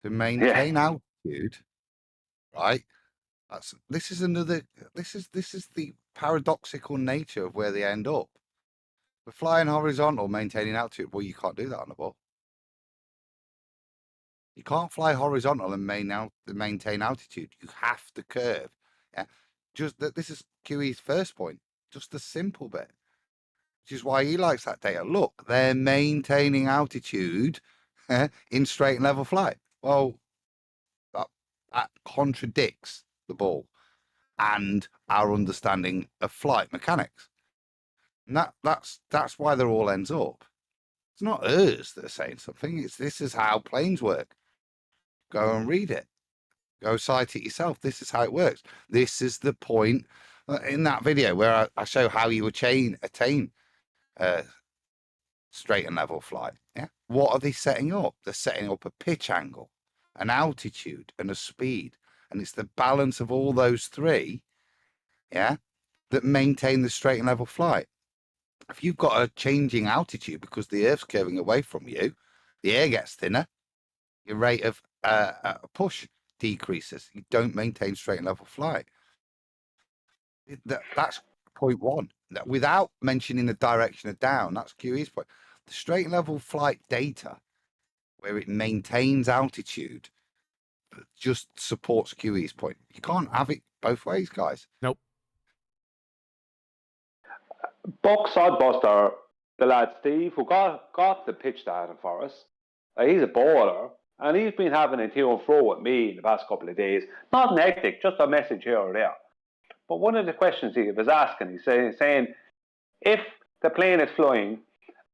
to maintain altitude, right? This is the paradoxical nature of where they end up. We're flying horizontal, maintaining altitude. Well, you can't do that on a ball. You can't fly horizontal and maintain altitude. You have to curve. Yeah, this is QE's first point. Just the simple bit, which is why he likes that data. Look, they're maintaining altitude in straight and level flight. Well, that contradicts the ball and our understanding of flight mechanics. And that's why they're all ends up. It's not us that are saying something. This is how planes work. Go and read it. Go cite it yourself. This is how it works. This is the point in that video where I show how you attain straight and level flight. Yeah. What are they setting up? They're setting up a pitch angle, an altitude, and a speed. And it's the balance of all those three, yeah, that maintain the straight and level flight. If you've got a changing altitude because the Earth's curving away from you, the air gets thinner, your rate of push decreases. You don't maintain straight and level flight. That's point one. Without mentioning the direction of down, that's QE's point. The straight and level flight data, where it maintains altitude, just supports QE's point. You can't have it both ways, guys. Nope. Buck Sodbuster, the lad Steve, who got the pitch data for us, he's a baller, and he's been having a to and fro with me in the past couple of days. Not hectic, just a message here or there. But one of the questions he was asking, he's saying, if the plane is flying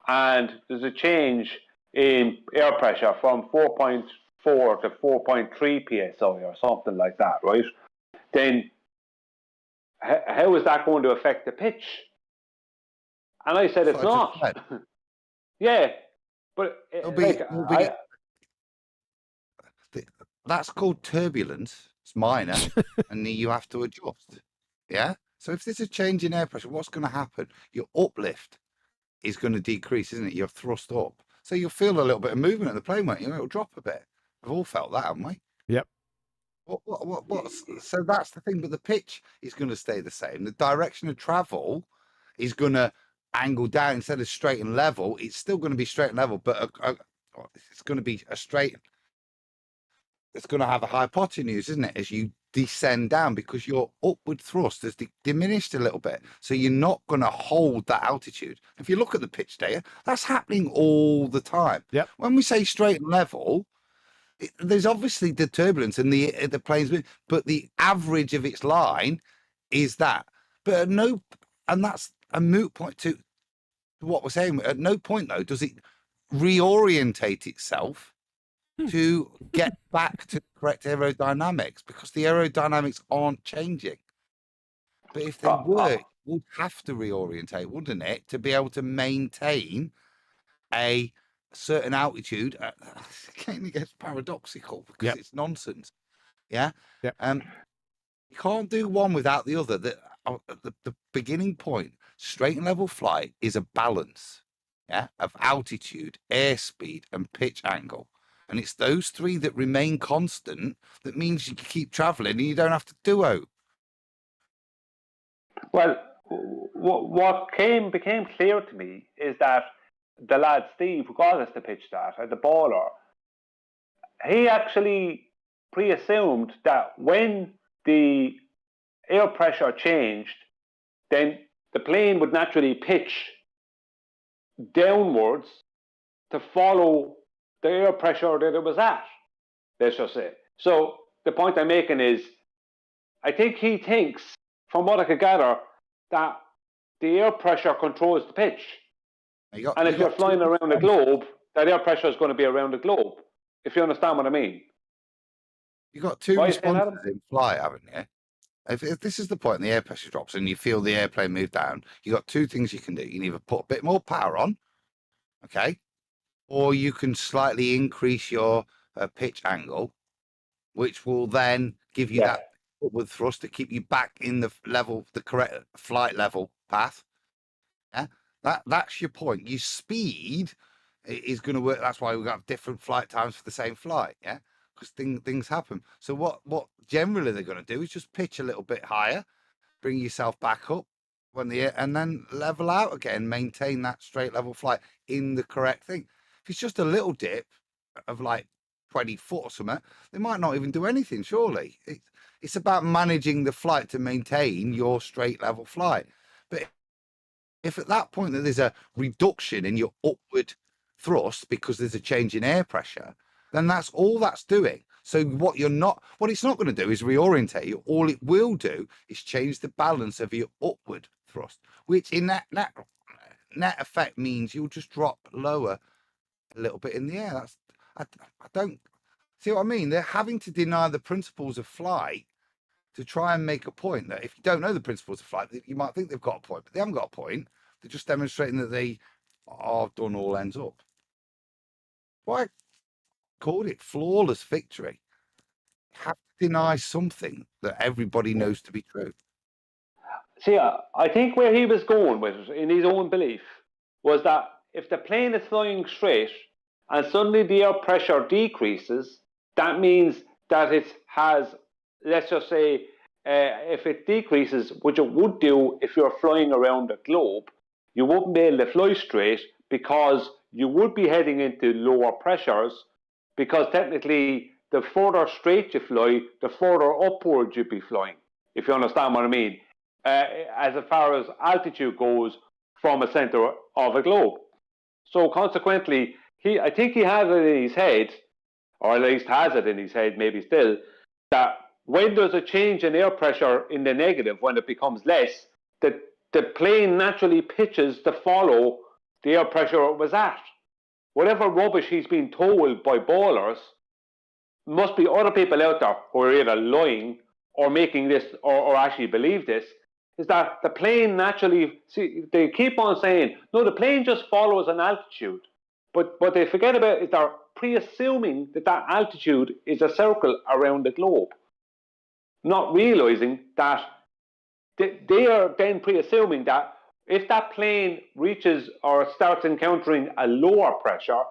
and there's a change in air pressure from 4.4 to 4.3 psi or something like that, right? Then how is that going to affect the pitch? And I said, it's not. Yeah, but that's called turbulence. It's minor, and you have to adjust. Yeah. So if there's a change in air pressure, what's going to happen? Your uplift is going to decrease, isn't it? You're thrust up, so you'll feel a little bit of movement in the plane, won't you? It'll drop a bit. We've all felt that, haven't we? Yep. So that's the thing. But the pitch is going to stay the same. The direction of travel is going to angle down instead of straight and level. It's still going to be straight and level, but it's going to be a straight. It's going to have a hypotenuse, isn't it, as you descend down, because your upward thrust has diminished a little bit. So you're not going to hold that altitude. If you look at the pitch data, that's happening all the time. Yep. When we say straight and level, there's obviously the turbulence and the planes, but the average of its line is that. But and that's a moot point to what we're saying. At no point, though, does it reorientate itself to get back to correct aerodynamics, because the aerodynamics aren't changing. But if they were, it would have to reorientate, wouldn't it, to be able to maintain a certain altitude? Again, it gets paradoxical because it's nonsense. Yeah. You can't do one without the other. The beginning point, straight and level flight, is a balance, of altitude, airspeed, and pitch angle. And it's those three that remain constant that means you can keep traveling and you don't have to duo. Well, what became clear to me is that the lad Steve, who got us to pitch that, the baller, he actually pre-assumed that when the air pressure changed, then the plane would naturally pitch downwards to follow the air pressure that it was at, let's just say. So the point I'm making is, I think he thinks, from what I could gather, that the air pressure controls the pitch. And if you're flying around the globe, that air pressure is going to be around the globe, if you understand what I mean. You've got two responses in flight, haven't you? If this is the point and the air pressure drops and you feel the airplane move down, you've got two things you can do. You can either put a bit more power on, okay, or you can slightly increase your pitch angle, which will then give you that upward thrust to keep you back in the level, the correct flight level path. Yeah, that's your point. Your speed is going to work. That's why we got different flight times for the same flight. Yeah, because things happen. So what generally they're going to do is just pitch a little bit higher, bring yourself back up and then level out again, maintain that straight level flight in the correct thing. If it's just a little dip of like 20 foot or something, they might not even do anything, surely. It's about managing the flight to maintain your straight level flight. But if at that point that there's a reduction in your upward thrust because there's a change in air pressure, then that's all that's doing. So what it's not going to do is reorientate you. All it will do is change the balance of your upward thrust, which in that net effect means you'll just drop lower a little bit in the air. I don't see what I mean. They're having to deny the principles of flight to try and make a point that if you don't know the principles of flight, you might think they've got a point, but they haven't got a point. They're just demonstrating that they are done all ends up. Why called it flawless victory? You have to deny something that everybody knows to be true. See, I think where he was going with it, in his own belief, was that if the plane is flying straight and suddenly the air pressure decreases, that means that it has, let's just say, if it decreases, which it would do if you're flying around the globe, you wouldn't be able to fly straight because you would be heading into lower pressures, because technically the further straight you fly, the further upwards you'd be flying, if you understand what I mean, as far as altitude goes from a center of a globe. So consequently, I think he has it in his head, or at least has it in his head, maybe still, that when there's a change in air pressure in the negative, when it becomes less, that the plane naturally pitches to follow the air pressure it was at. Whatever rubbish he's been told by ballers, must be other people out there who are either lying or making this, or actually believe this, is that the plane naturally, see, they keep on saying, no, the plane just follows an altitude. But what they forget about is they're pre-assuming that that altitude is a circle around the globe, not realizing that they are then pre-assuming that if that plane reaches or starts encountering a lower pressure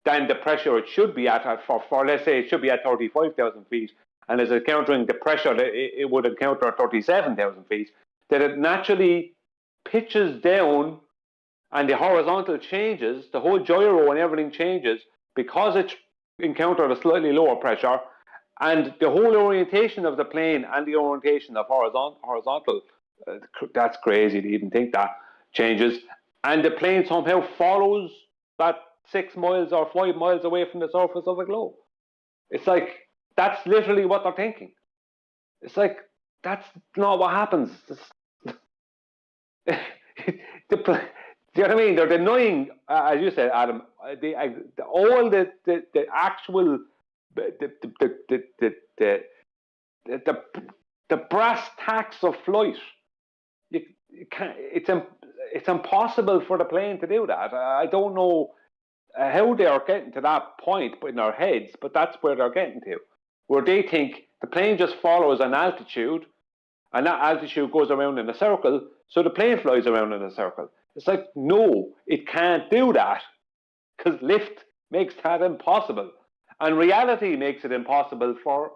than the pressure it should be at for let's say it should be at 35,000 feet, and is encountering the pressure that it would encounter at 37,000 feet, that it naturally pitches down and the horizontal changes, the whole gyro and everything changes because it encountered a slightly lower pressure, and the whole orientation of the plane and the orientation of horizontal, that's crazy to even think that changes, and the plane somehow follows that 6 miles or 5 miles away from the surface of the globe. It's like, that's literally what they're thinking. It's like, that's not what happens. Do you know what I mean? They're denying, as you said, Adam, all the actual the brass tacks of flight. You can't, it's impossible for the plane to do that. I don't know how they are getting to that point in their heads, but that's where they're getting to, where they think the plane just follows an altitude, and that altitude goes around in a circle, so the plane flies around in a circle. It's like, no, it can't do that, because lift makes that impossible. And reality makes it impossible for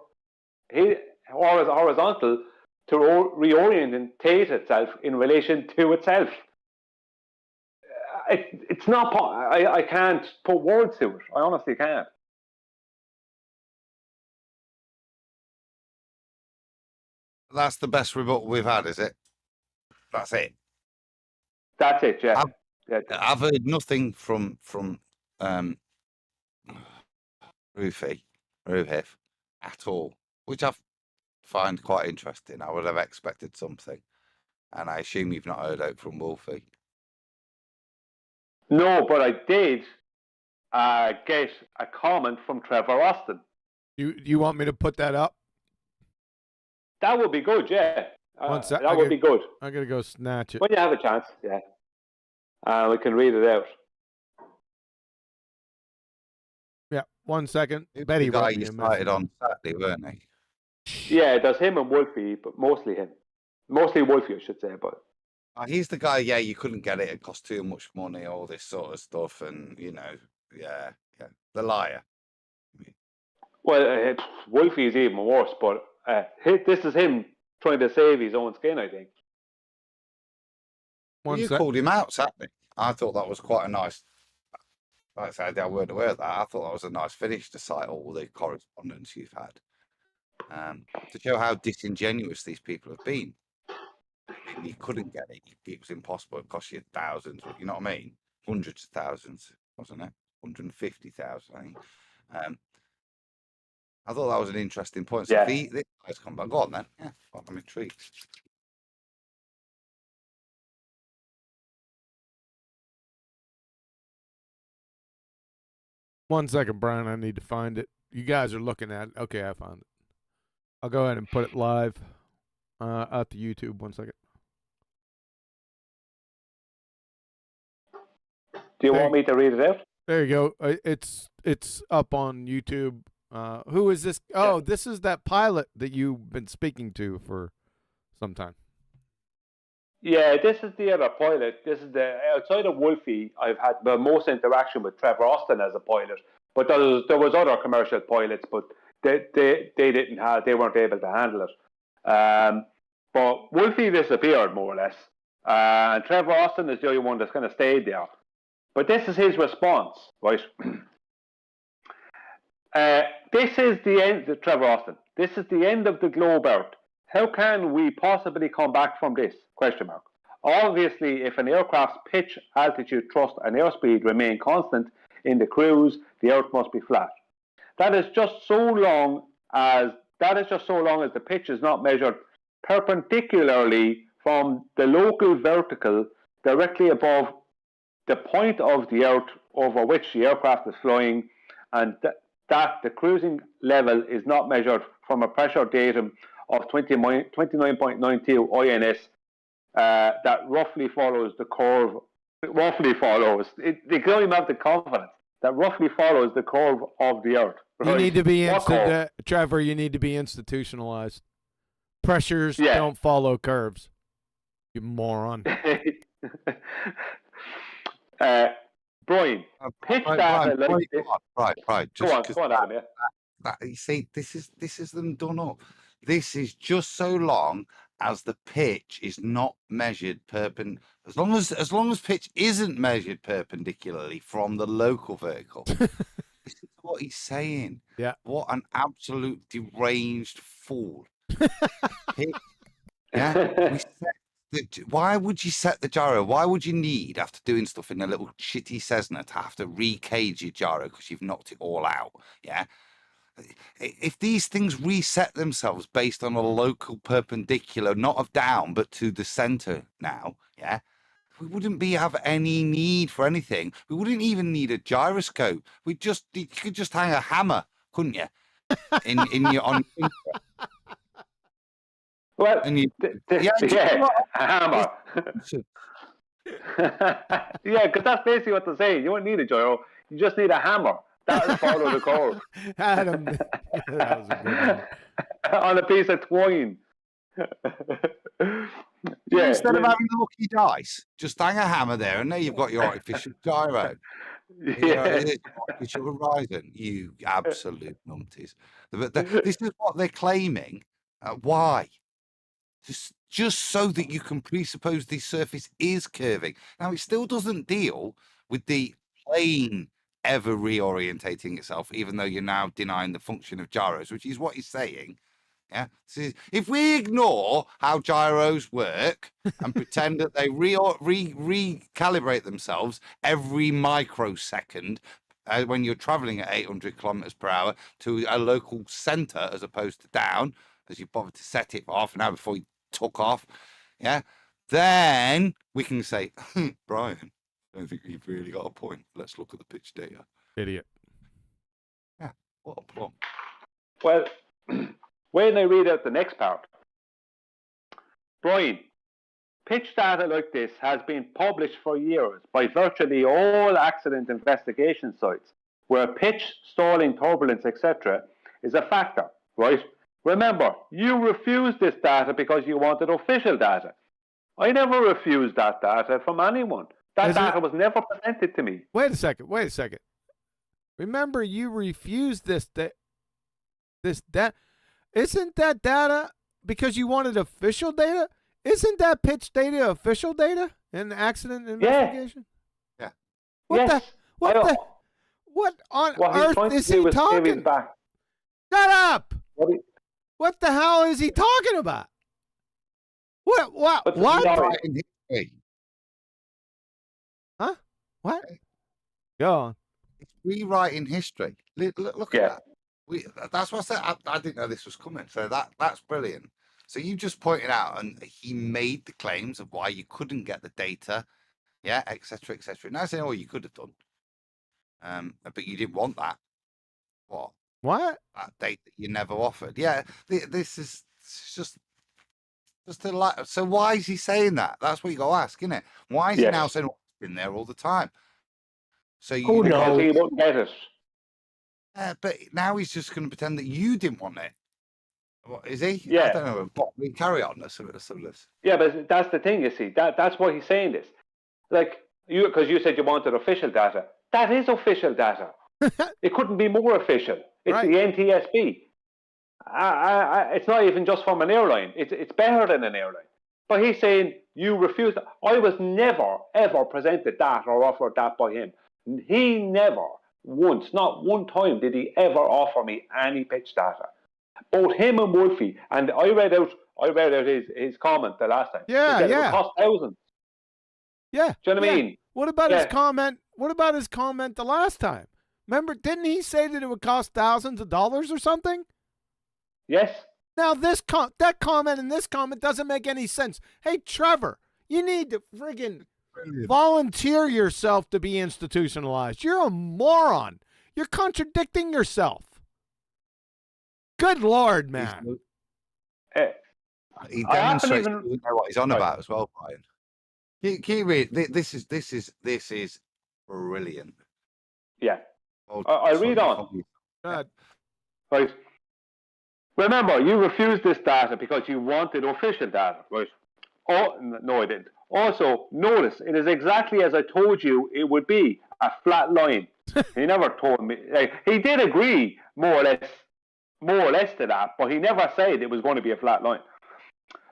horizontal to reorientate itself in relation to itself. It's not. I can't put words to it. I honestly can't. That's the best rebuttal we've had, is it? That's it. That's it, yeah. I've heard nothing from Rufif at all, which I find quite interesting. I would have expected something, and I assume you've not heard out from Wolfie. No, but I did get a comment from Trevor Austin. You want me to put that up? That would be good, yeah. That would be good. I gotta go snatch it. When you have a chance, yeah. We can read it out. Yeah, 1 second. Who's Betty the guy wrote me you a started message. on Saturday, weren't he? Yeah, it does him and Wolfie, but mostly him. Mostly Wolfie, I should say, but He's the guy, yeah, you couldn't get it, it cost too much money, all this sort of stuff, and, you know, yeah, the liar. well, Wolfie is even worse, but this is him trying to save his own skin, I think. You called him out Saturday. I thought that was quite a nice, like I said, I weren't aware of that. I thought that was a nice finish to cite all the correspondence you've had. To show how disingenuous these people have been. You couldn't get it. It was impossible. It cost you thousands. You know what I mean? Hundreds of thousands, wasn't it? 150,000. I think. I thought that was an interesting point. So Yeah. if this guy's come back, go on then. Yeah, well, I'm intrigued. One second, Brian. I need to find it. You guys are looking at it. Okay, I found it. I'll go ahead and put it live out to YouTube. 1 second. Do you want me to read it out? There you go. It's up on YouTube. Who is this? Oh, this is that pilot that you've been speaking to for some time. Yeah, this is the other pilot. This is the outside of Wolfie. I've had the most interaction with Trevor Austin as a pilot, but there was other commercial pilots, but they didn't have, they weren't able to handle it. But Wolfie disappeared more or less, and Trevor Austin is the only one that's kind of stayed there. But this is his response, right? This is the end, Trevor Austin. This is the end of the globe Earth. How can we possibly come back from this? Question mark. Obviously, if an aircraft's pitch, altitude, thrust, and airspeed remain constant in the cruise, the Earth must be flat. That is just so long as the pitch is not measured perpendicularly from the local vertical directly above the point of the Earth over which the aircraft is flying, and that the cruising level is not measured from a pressure datum of 29.92 INS that roughly follows the curve. Roughly follows. They don't even have the confidence that roughly follows the curve of the Earth. Right? You need to be Trevor. You need to be institutionalized. Pressures don't follow curves. You moron. Brian, pitch data like this. Right. Go on, Adam. Yeah. You see, this is them done up. This is just so long as the pitch is not measured as long as pitch isn't measured perpendicularly from the local vertical. This is what he's saying. Yeah. What an absolute deranged fool. Yeah. Why would you set the gyro? Why would you need, after doing stuff in a little shitty Cessna, to have to recage your gyro because you've knocked it all out? Yeah. If these things reset themselves based on a local perpendicular, not of down, but to the center now, yeah, we wouldn't have any need for anything. We wouldn't even need a gyroscope. You could just hang a hammer, couldn't you? In your on. Well, and you, a hammer. Yeah, because that's basically what they're saying. You don't need a gyro. You just need a hammer. That will follow the curve. Adam, that was a good one. On a piece of twine. Instead of having lucky dice, just hang a hammer there, and there you've got your artificial gyro. Yeah, it is. It's your horizon, you absolute numpties. This is what they're claiming. Why? Just so that you can presuppose the surface is curving. Now, it still doesn't deal with the plane ever reorientating itself, even though you're now denying the function of gyros, which is what he's saying. Yeah. So if we ignore how gyros work and pretend that they recalibrate themselves every microsecond when you're traveling at 800 kilometers per hour to a local center as opposed to down, as you bothered to set it for half an hour before you took off, yeah, then we can say, Brian, I don't think you've really got a point. Let's look at the pitch data. Idiot. Yeah, what a plum. Well, when I read out the next part, Brian, pitch data like this has been published for years by virtually all accident investigation sites where pitch, stalling, turbulence, etc. is a factor, right? Remember, you refused this data because you wanted official data. I never refused that data from anyone. That data was never presented to me. Wait a second. Remember, you refused this isn't that data because you wanted official data? Isn't that pitch data official data in accident investigation? Yeah. What on earth is he talking? Back. Shut up! What the hell is he talking about? What? Rewriting history. Huh? What? Go on. It's rewriting history. Look at that. That's what I said. I didn't know this was coming. So that's brilliant. So you just pointed out, and he made the claims of why you couldn't get the data, yeah, etc., etc. Now saying, oh, you could have done, but you didn't want that. What? That date that you never offered. Yeah, this is just a lot. So why is he saying that? That's what you got to ask, isn't it? Why is he now saying, oh, it's been there all the time? So you because he wouldn't get it. But now he's just going to pretend that you didn't want it. What is he? Yeah. I don't know. But we carry on. Some of this. Yeah, but that's the thing. You see, that's why he's saying this. Like because you said you wanted official data. That is official data. It couldn't be more official. It's the NTSB. It's not even just from an airline. It's better than an airline. But he's saying you refused. I was never ever presented that or offered that by him. He never once, not one time, did he ever offer me any pitch data. Both him and Wolfie, and I read out his comment the last time. Yeah, It would cost thousands. Yeah. Do you know what I mean? What about his comment? What about his comment the last time? Remember, didn't he say that it would cost thousands of dollars or something? Yes. Now that comment and this comment doesn't make any sense. Hey, Trevor, you need to friggin' volunteer yourself to be institutionalized. You're a moron. You're contradicting yourself. Good Lord, man. He demonstrates he doesn't know what he's on about as well, Brian. Can you read? This is brilliant. Yeah. I'll read on. Right. Remember, you refused this data because you wanted official data, right? Oh, no, I didn't. Also, notice, it is exactly as I told you it would be, a flat line. He never told me. He did agree, more or less to that, but he never said it was going to be a flat line.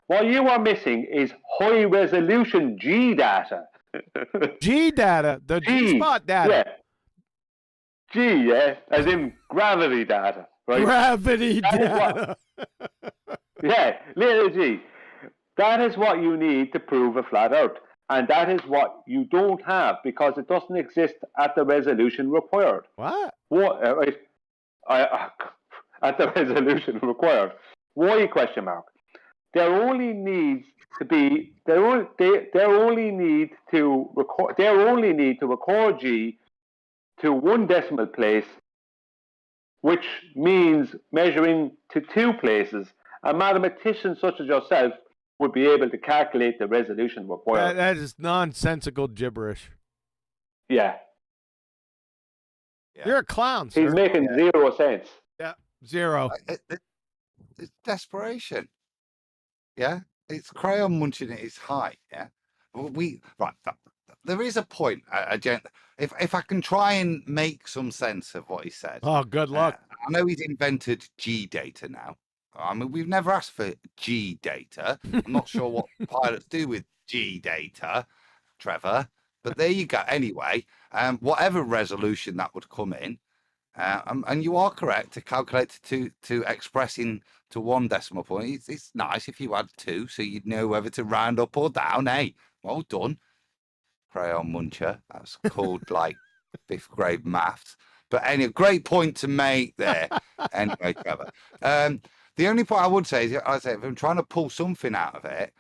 What you are missing is high-resolution G data. G data? The G-spot data? Yeah. G, yeah, as in gravity data, right? Gravity data. Yeah, little g. That is what you need to prove a flat Earth. And that is what you don't have because it doesn't exist at the resolution required. What? Right. At the resolution required. Why? Question mark. There only needs to be. They only need to record G to 1 decimal place, which means measuring to 2 places. A mathematician such as yourself would be able to calculate the resolution required. That is nonsensical gibberish. Yeah. You're a clown, sir. He's making 0 sense. Yeah, 0. It's desperation. Yeah, it's crayon munching at its height. Yeah, there is a point. If I can try and make some sense of what he said. Oh, good luck. I know he's invented G data now. I mean, we've never asked for G data. I'm not sure what pilots do with G data, Trevor, but there you go. Anyway, whatever resolution that would come in, and you are correct to calculate to expressing to 1 decimal point. It's nice if you had 2, so you'd know whether to round up or down. Hey, well done, crayon muncher. That's called like 5th grade maths. But anyway, great point to make there. Anyway, Trevor. The only point I would say is, I say, if I'm trying to pull something out of it,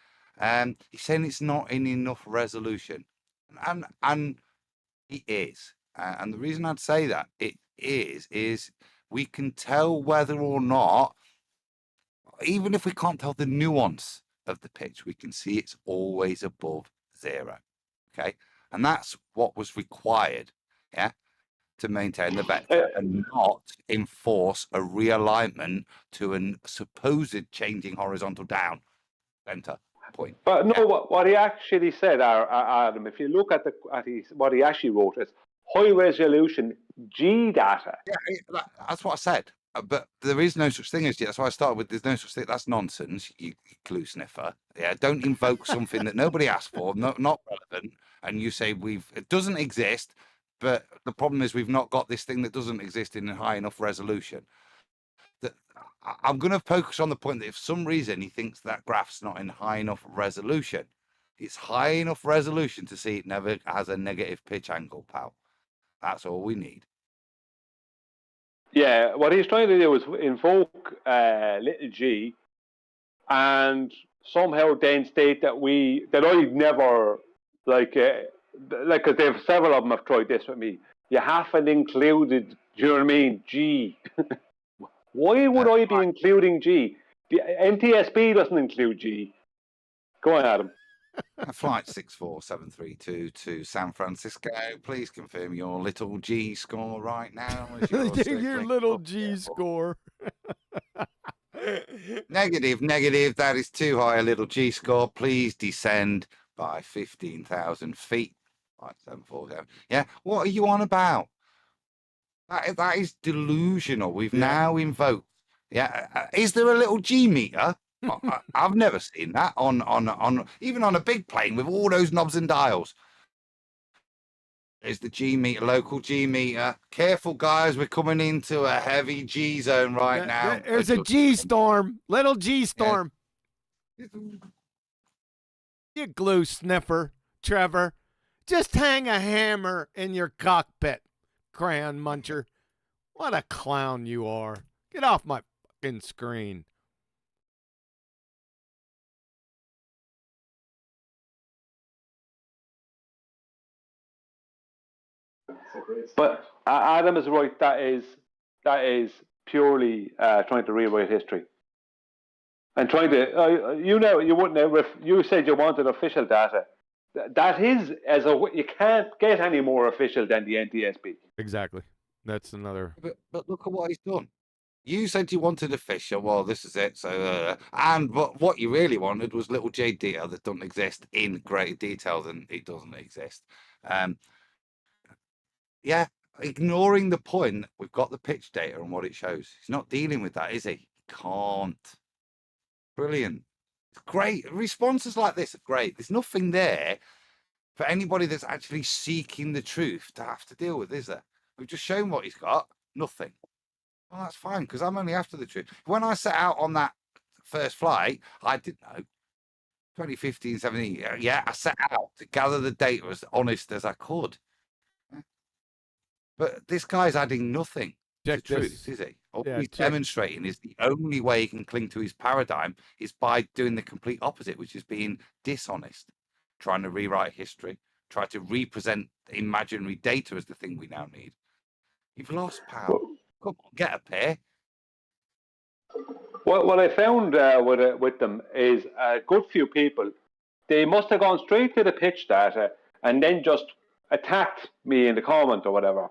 he's saying it's not in enough resolution, and it is. And the reason I'd say that it is we can tell whether or not, even if we can't tell the nuance of the pitch, we can see it's always above 0. Okay, and that's what was required. Yeah. To maintain the vector and not enforce a realignment to a supposed changing horizontal down center point. But no, what he actually said, Adam, if you look at what he actually wrote, is high resolution G data. Yeah, that's what I said. But there is no such thing as G. That's why I started with. There's no such thing. That's nonsense. You clue sniffer. Yeah, don't invoke something that nobody asked for, not relevant, and you say it doesn't exist. But the problem is we've not got this thing that doesn't exist in a high enough resolution. I'm going to focus on the point that if for some reason he thinks that graph's not in high enough resolution, it's high enough resolution to see it never has a negative pitch angle, pal. That's all we need. Yeah, what he's trying to do is invoke little g, and somehow then state that I've never because they've several of them have tried this with me. You haven't included, do you know what I mean? G. Why would I be including G? The NTSB doesn't include G. Go on, Adam. Flight 64732 to San Francisco. Please confirm your little G score right now. Your little G score. Negative. That is too high a little G score. Please descend by 15,000 feet. 5747. Yeah, what are you on about? That is delusional. We've now invoked. Yeah, is there a little G meter? I've never seen that on even on a big plane with all those knobs and dials. Is the G meter, local G meter? Careful, guys, we're coming into a heavy G zone right now. There's a G storm, little G storm. Yeah. You glue sniffer, Trevor. Just hang a hammer in your cockpit, crayon muncher. What a clown you are. Get off my fucking screen. But Adam is right. That is purely trying to rewrite history and trying to. You wouldn't have. You said you wanted official data. That is you can't get any more official than the NTSB. Exactly. That's another. But look at what he's done. You said you wanted official. Well, this is it. So, but what you really wanted was little J data that doesn't exist in greater detail than it doesn't exist. Yeah, ignoring the point, we've got the pitch data and what it shows. He's not dealing with that, is he? He can't. Brilliant. It's great. Responses like this are great. There's nothing there for anybody that's actually seeking the truth to have to deal with, is there? We've just shown what he's got. Nothing. Well, that's fine, because I'm only after the truth. When I set out on that first flight, I didn't know. 2015, 17, yeah, I set out to gather the data as honest as I could. But this guy's adding nothing to truth, is he? All he's demonstrating is the only way he can cling to his paradigm is by doing the complete opposite, which is being dishonest, trying to rewrite history, try to represent imaginary data as the thing we now need. You've lost power. Come on, get a pair. What I found with them is a good few people, they must have gone straight to the pitch data and then just attacked me in the comment or whatever,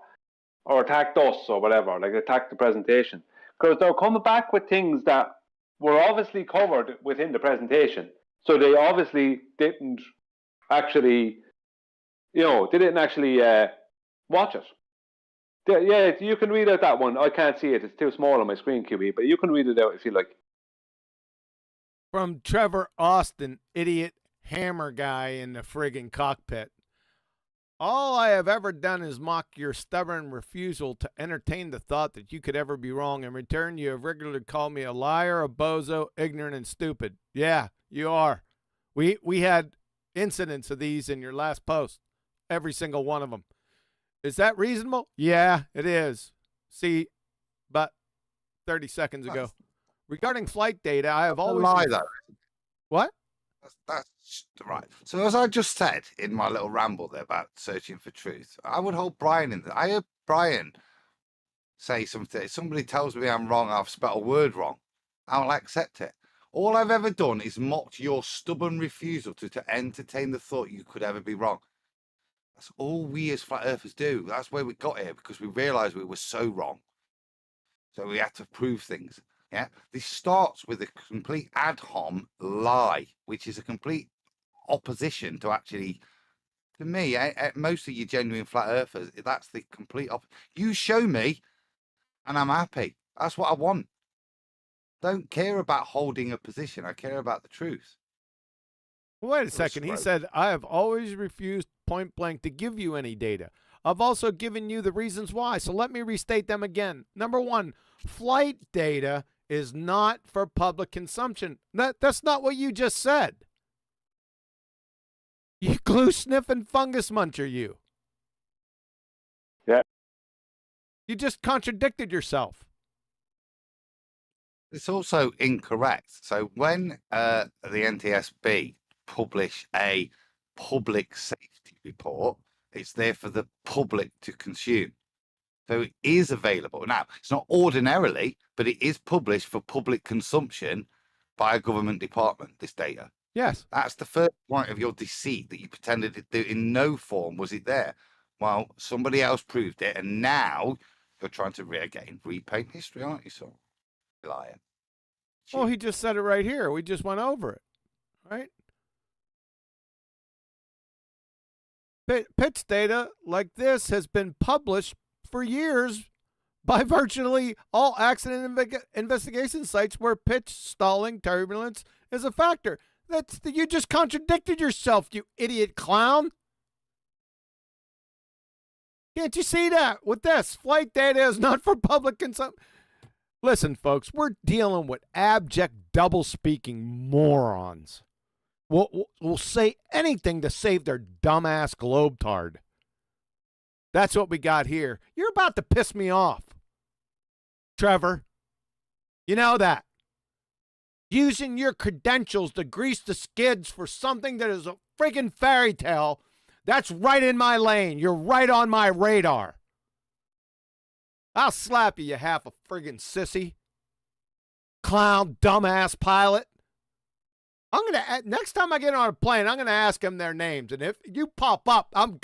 or attacked us or whatever, like attacked the presentation. Because they're coming back with things that were obviously covered within the presentation. So they obviously didn't actually You know, they didn't actually watch it. Yeah, you can read out that one. I can't see it. It's too small on my screen, QB, but you can read it out if you like. From Trevor Austin, idiot hammer guy in the friggin' cockpit. All I have ever done is mock your stubborn refusal to entertain the thought that you could ever be wrong. In return, you have regularly called me a liar, a bozo, ignorant, and stupid. Yeah, you are. We had incidents of these in your last post. Every single one of them. Is that reasonable? Yeah, it is. See, about 30 seconds ago. Regarding flight data, I have always... lie, though. What? That's right. So as I just said in my little ramble there about searching for truth, I would hold Brian in there. I heard Brian say something. Somebody tells me I'm wrong, I've spelled a word wrong. I'll accept it. All I've ever done is mocked your stubborn refusal to entertain the thought you could ever be wrong. That's all we as flat earthers do. That's where we got here, because we realized we were so wrong. So we had to prove things. Yeah, this starts with a complete ad hom lie, which is a complete opposition to actually, to me, most of you genuine flat earthers, that's the complete opposite. You show me and I'm happy. That's what I want. Don't care about holding a position. I care about the truth. Wait a second. He said, I have always refused point blank to give you any data. I've also given you the reasons why. So let me restate them again. Number one, flight data is not for public consumption. That's not what you just said. You glue sniffing fungus muncher, you. Yeah. You just contradicted yourself. It's also incorrect. So when the NTSB publish a public safety report, it's there for the public to consume. So it is available. Now, it's not ordinarily, but it is published for public consumption by a government department, this data. Yes. That's the first point of your deceit, that you pretended to do. In no form was it there. Well, somebody else proved it, and now you're trying to repaint history, aren't you, son? Liar. Well, he just said it right here. We just went over it, right? Pitts data like this has been published for years by virtually all accident investigation sites where pitch, stalling, turbulence is a factor. You just contradicted yourself, you idiot clown. Can't you see that? With this, flight data is not for public consumption. Listen, folks, we're dealing with abject, double-speaking morons. We'll say anything to save their dumbass globetard. That's what we got here. You're about to piss me off, Trevor. You know that. Using your credentials to grease the skids for something that is a friggin' fairy tale, that's right in my lane. You're right on my radar. I'll slap you, you half a friggin' sissy. Clown, dumbass pilot. Next time I get on a plane, I'm gonna ask them their names, and if you pop up, I'm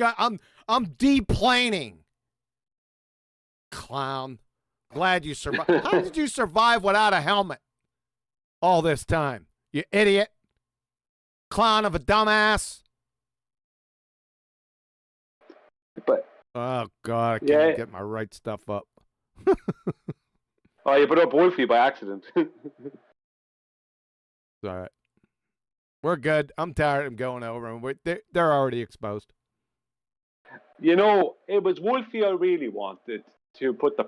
deplaning. Clown. Glad you survived. How did you survive without a helmet all this time? You idiot. Clown of a dumbass. But oh God, I can't get my right stuff up. Oh, you put up Wolfie by accident. It's all right. We're good. I'm tired of going over them. They're already exposed. You know, it was Wolfie I really wanted to put the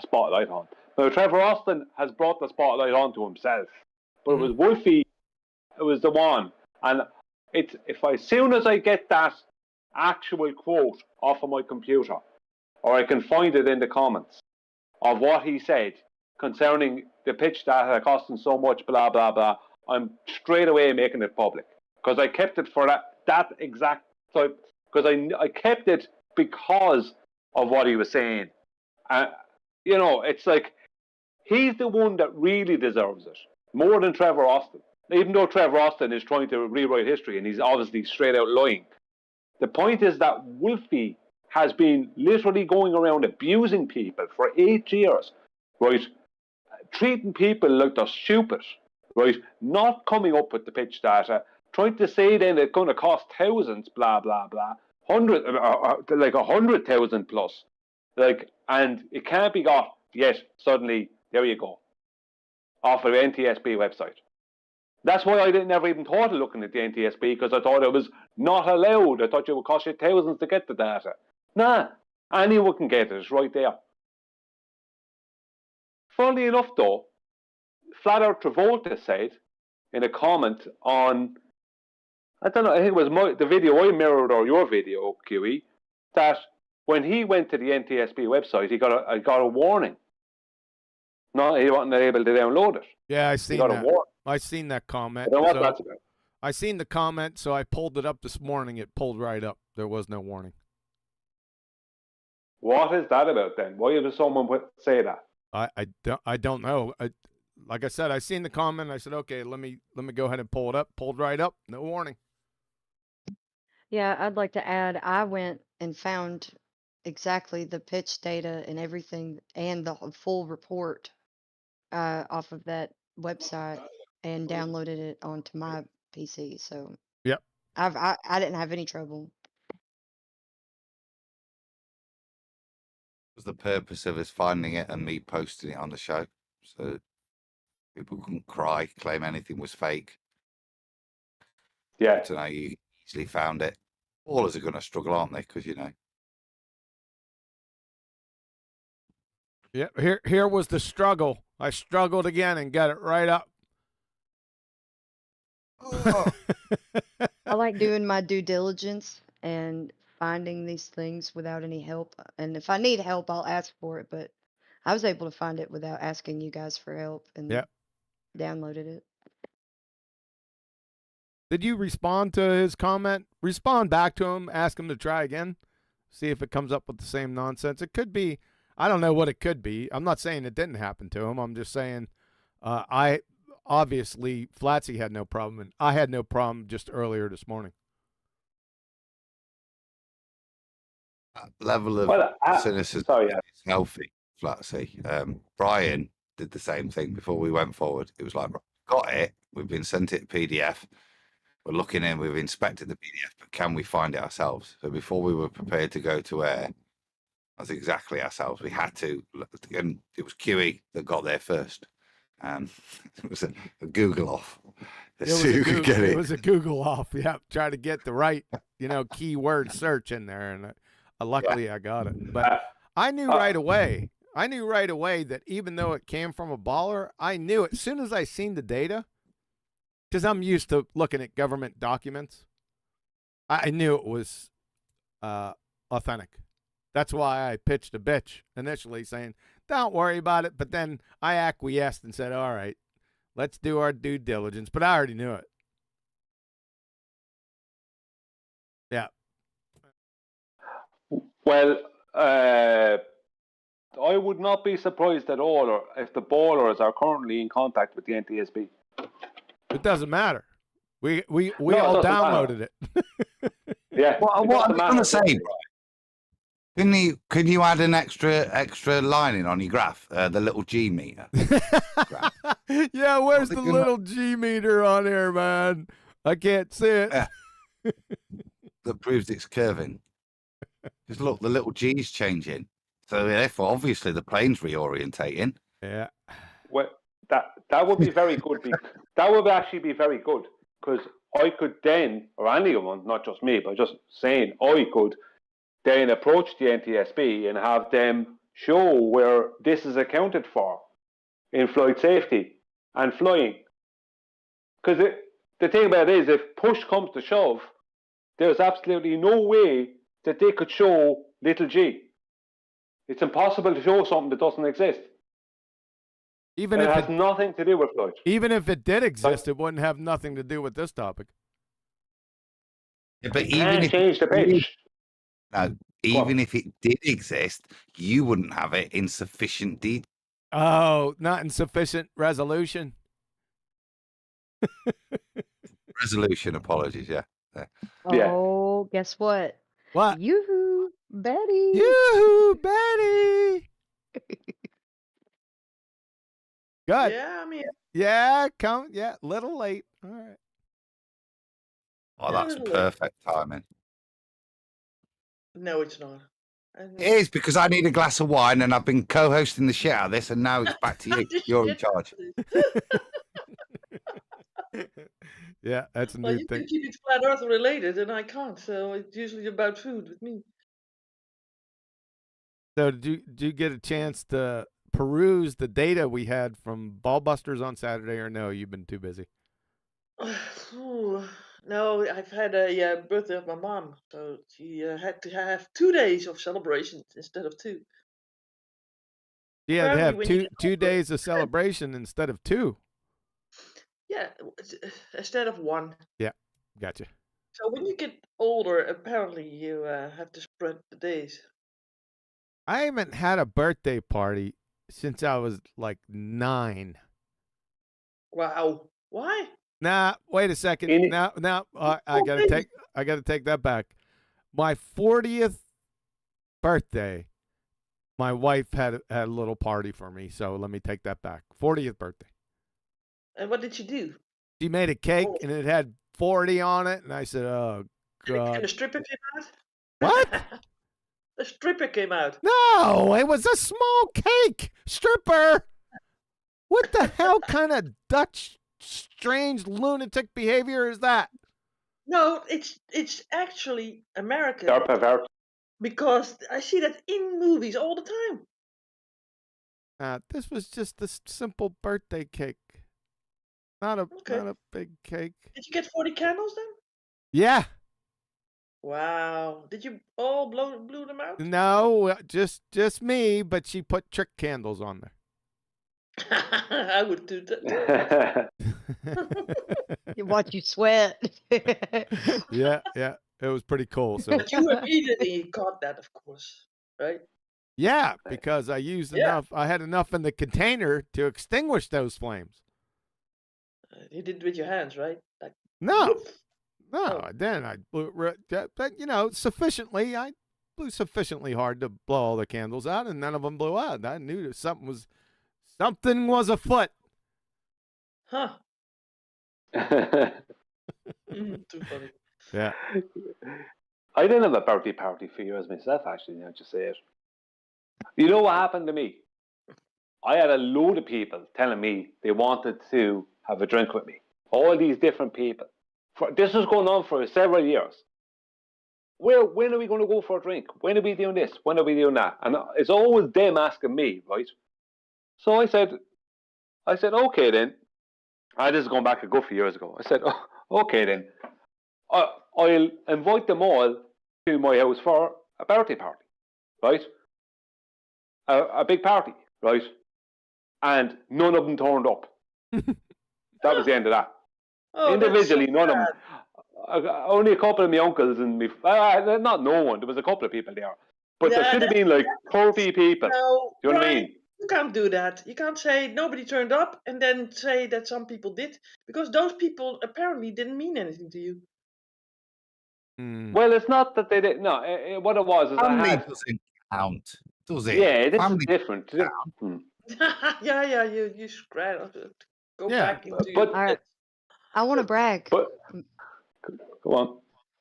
spotlight on. Now, Trevor Austin has brought the spotlight onto himself. But it was Wolfie, it was the one. And as soon as I get that actual quote off of my computer, or I can find it in the comments of what he said concerning the pitch data costing so much, blah, blah, blah, I'm straight away making it public. Because I kept it for that exact type, because I kept it because of what he was saying. You know, it's like, he's the one that really deserves it, more than Trevor Austin. Even though Trevor Austin is trying to rewrite history, and he's obviously straight out lying. The point is that Wolfie has been literally going around abusing people for 8 years, right? Treating people like they're stupid, right? Not coming up with the pitch data, trying to say then it's going to cost thousands, blah, blah, blah. like 100,000 plus, like, and it can't be got yet. Suddenly, there you go, off of the NTSB website. That's why I never even thought of looking at the NTSB, because I thought it was not allowed. I thought it would cost you thousands to get the data. Nah, anyone can get it. It's right there. Funnily enough, though, Flat Out Travolta said in a comment on, I don't know, I think it was the video I mirrored or your video, QE, that when he went to the NTSB website, he got a warning. No, he wasn't able to download it. Yeah, I He seen got a that. warning. I seen that comment. I don't know what So that's about. I seen the comment, so I pulled it up this morning. It pulled right up. There was no warning. What is that about then? Why would someone say that? I don't know. Like I said, I seen the comment. I said, okay, let me go ahead and pull it up. Pulled right up. No warning. Yeah, I'd like to add, I went and found exactly the pitch data and everything and the full report off of that website and downloaded it onto my PC. So Yep. I didn't have any trouble. Was the purpose of us finding it and me posting it on the show, so people couldn't cry, claim anything was fake. Yeah. To know you easily found it. Ballers are going to struggle, aren't they? Because Yeah. Here was the struggle. I struggled again and got it right up. Oh. I like doing my due diligence and finding these things without any help. And if I need help, I'll ask for it. But I was able to find it without asking you guys for help and Yep. downloaded it. Did you respond to his comment? Respond back to him. Ask him to try again. See if it comes up with the same nonsense. It could be. I don't know what it could be. I'm not saying it didn't happen to him. I'm just saying I obviously Flatsy had no problem, and I had no problem just earlier this morning. Level of cynicism is healthy, Flatsy. Brian did the same thing before we went forward. It was like, got it. We've been sent it PDF. We're looking in. We've inspected the PDF, but can we find it ourselves? So before we were prepared to go to air, that's exactly ourselves. We had to, and it was QE that got there first. It was a Google off. It was a Google off. Yeah, try to get the right, keyword search in there, and luckily I got it. But I knew right away. I knew right away that even though it came from a baller, I knew it as soon as I seen the data, because I'm used to looking at government documents. I knew it was authentic. That's why I pitched a bitch initially, saying, don't worry about it. But then I acquiesced and said, all right, let's do our due diligence. But I already knew it. Yeah. Well, I would not be surprised at all or if the ballers are currently in contact with the NTSB. It doesn't matter. We all downloaded it. Yeah. What I'm going to say, right? Can you add an extra line in on your graph? The little G meter. Yeah, where's the little G meter on here, man? I can't see it. Yeah. That proves it's curving. Just look, the little G's changing. So therefore, obviously, the plane's reorientating. Yeah. Well, that would be very good. That would actually be very good because I could then, or anyone, not just me, but just saying, I could then approach the NTSB and have them show where this is accounted for in flight safety and flying. Because the thing about it is, if push comes to shove, there's absolutely no way that they could show little g. It's impossible to show something that doesn't exist. Even if it has nothing to do with flight. Even if it did exist, it wouldn't have nothing to do with this topic. Yeah, but you even can't if change the pitch. No, even if it did exist, you wouldn't have it in sufficient detail. Oh, not in sufficient resolution. Resolution, apologies, yeah. Oh, guess what? What? Yoo-hoo, Betty. Yoo-hoo, Betty. Good. Yeah, I mean, Yeah, little late. All right. Oh, that's perfect timing. No, it's not. It is because I need a glass of wine and I've been co-hosting the shit out of this, and now it's back to you. You're in charge. Yeah, that's a Well, new you thing. can keep it flat Earth related, and I can't. So it's usually about food with me. So did you get a chance to peruse the data we had from BALLBUSTERS on Saturday, or no? You've been too busy. Ooh, no, I've had a birthday of my mom, so she had to have 2 days of celebrations instead of 2. You had to Apparently, have when you two get two older, days of celebration instead of 2. yeah, instead of 1. Yeah, gotcha. So when you get older, apparently you have to spread the days. I haven't had a birthday party since I was like 9. Wow, why? Nah, wait a second. In- Now, I Oh, gotta baby. take that back. My 40th birthday, my wife had a little party for me, so let me take that back. 40th birthday. And what did you do? She made a cake Oh, and it had 40 on it, and I said, "Oh and God, the stripper came out? what? The stripper came out. No, it was a small cake, stripper. What the hell kind of Dutch strange lunatic behavior is that?" No, it's actually American They're perverted. because I see that in movies all the time. This was just a simple birthday cake, not Okay. a big cake. Did you get 40 candles then? Yeah, Wow. Did you all blew them out? no, just me, but she put trick candles on there. I would do that too. You watch you sweat. Yeah, it was pretty cool. So But you immediately caught that, of course, right? yeah, because I used Yeah. enough. I had enough in the container to extinguish those flames. You did it with your hands, right? Like, No, woof. no. Oh. Then I blew, but you know, sufficiently. I blew sufficiently hard to blow all the candles out, and none of them blew out. I knew that something was afoot. Huh. Too funny. Yeah. I didn't have a birthday party for years myself, actually, now to say it. You know what happened to me? I had a load of people telling me they wanted to have a drink with me. All these different people. This was going on for several years. When are we going to go for a drink? When are we doing this? When are we doing that? And it's always them asking me, right? So I said, okay then. This is going back a good few years ago. I said, okay then. I'll invite them all to my house for a birthday party, right? A big party, right? And none of them turned up. That was the end of that. Oh, Individually, that's so none of them. Only a couple of my uncles and me. Not no one. There was a couple of people there, but there Yeah, should have been like 30 people. No, Do you know what I Brian, mean? you can't do that. You can't say nobody turned up and then say that some people did, because those people apparently didn't mean anything to you. Well, it's not that they did. No, what it was is I Family had. doesn't count, does it? Yeah, this Family is different. Yeah, you go Yeah. back into But- your All right. I want to brag. But go on.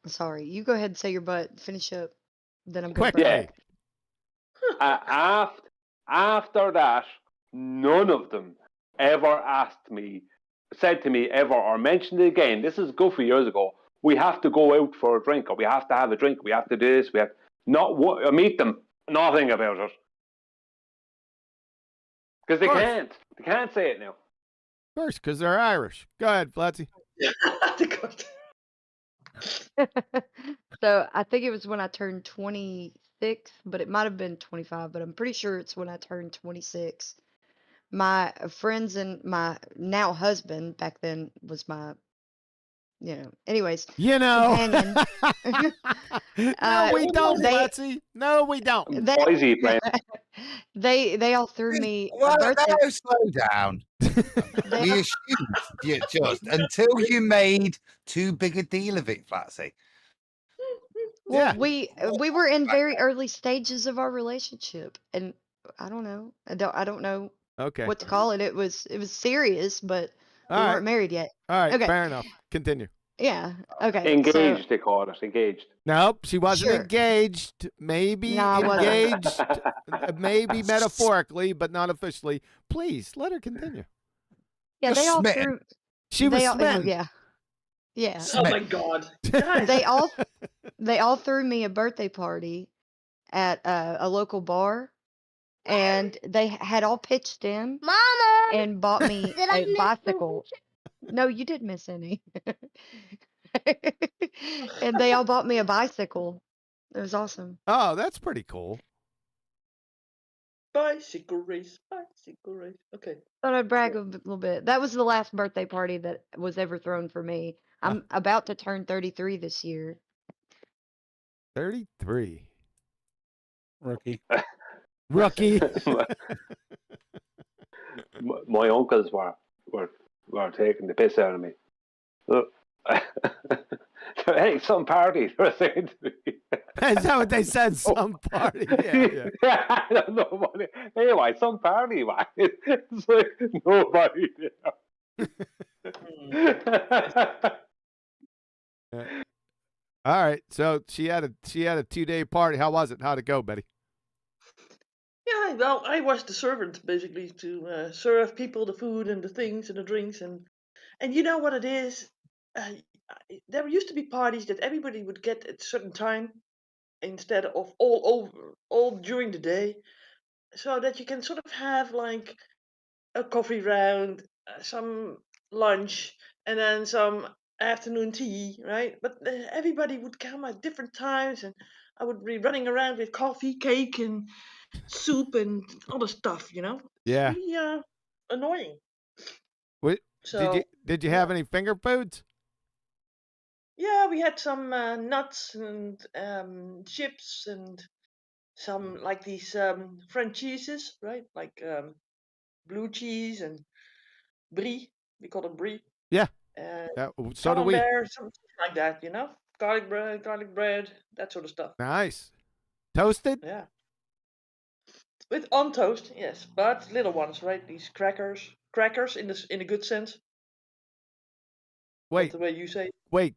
Sorry, you go ahead and say your butt. Finish up. Then I'm Quick, going to Yeah. After that, none of them ever said to me ever, or mentioned it again. This is a good few years ago. We have to go out for a drink, or we have to have a drink. We have to do this. We have not meet them. Nothing about it because they Of course. can't. They can't say it now. Of course, because they're Irish. Go ahead, Flatsy. So I think it was when I turned 26, but it might have been 25, but I'm pretty sure it's when I turned 26. My friends and my now husband, back then was my, anyways, You know. companion. No, we don't, they- Flatsy. No, we don't. They- Noisy playing. They all threw me a Well, birthday. no, slow down. We assumed you just until you made too big a deal of it, Flatsy. Well, Yeah. we were in very early stages of our relationship, and I don't know. I don't know Okay. what to call it. It was serious, but we All weren't right. married yet. All right. Okay. Fair enough. Continue. Yeah. Okay. Engaged, they call it. Engaged. Nope, she wasn't Sure. engaged. Maybe No, I wasn't. engaged, maybe metaphorically, but not officially. Please let her continue. Yeah, Just they all smitten. threw. She was They all. Oh, smitten. yeah. Yeah. Oh my God, guys. They all threw me a birthday party at a local bar, and they had all pitched in Mama, and bought me did I a miss bicycle. No, you didn't miss any. And they all bought me a bicycle. It was awesome. Oh, that's pretty cool. Bicycle race, bicycle race. Okay. Thought I'd brag a little bit. That was the last birthday party that was ever thrown for me. I'm about to turn 33 this year. 33. Rookie. Rookie. My uncles were taking the piss out of me. Look. Hey, some party, they were saying to me. Is that what they said? Some party. Yeah. I don't know what it, anyway, some party, man. It's like nobody there. All right. So she had a 2-day party. How was it? How'd it go, Betty? Yeah, well, I was the servant basically to serve people the food and the things and the drinks and you know what it is. There used to be parties that everybody would get at a certain time instead of all during the day, so that you can sort of have like a coffee round, some lunch, and then some afternoon tea, right? But everybody would come at different times, and I would be running around with coffee, cake, and soup and other stuff, you know? Yeah. It's really annoying. What, So, did you have any finger foods? yeah, we had some nuts and chips and some like these French cheeses, right? Like blue cheese and brie. We call them brie. Yeah. Uh, So do we. Camembert, something like that, you know? Garlic bread, that sort of stuff. Nice. Toasted? Yeah. With on toast, yes, but little ones, right? These crackers in a good sense. Not Wait, the way you say.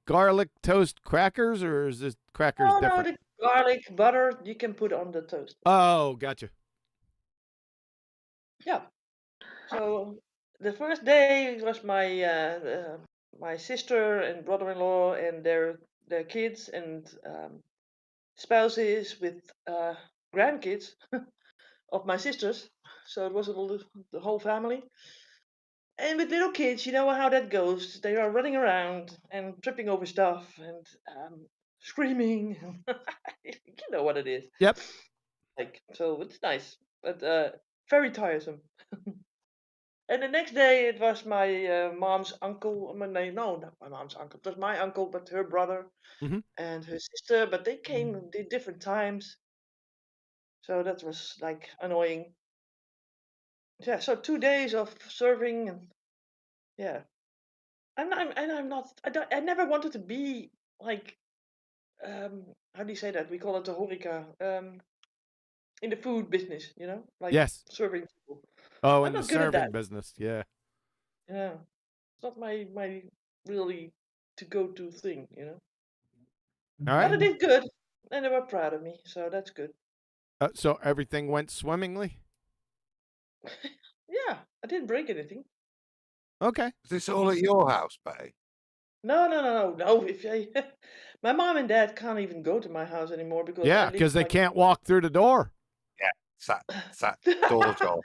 garlic toast crackers, or is this crackers No, different? the garlic butter you can put on the toast. Oh, gotcha. Yeah. So the first day was my sister and brother-in-law and their kids and spouses with grandkids of my sisters. So it was the whole family. And with little kids, you know how that goes. They are running around and tripping over stuff and screaming. You know what it is. Yep. Like, so it's nice, but very tiresome. And the next day it was my mom's uncle. No, not my mom's uncle. It was my uncle, but her brother Mhm. and her sister. But they came at different times, so that was like annoying. Yeah, so 2 days of serving and yeah. I'm not. I never wanted to be like how do you say that? We call it the horeca. In the food business, you know, like Yes. serving people. Oh, I'm in the not good at serving that. business. Yeah. Yeah, it's not my really to go to thing, you know. All But I right. did good, and they were proud of me, so that's good. So everything went swimmingly? Yeah, I didn't break anything. Okay. Is this all at your house, Betty? No. If my mom and dad can't even go to my house anymore because I Yeah, live because they like can't walk through the door. It's that door job.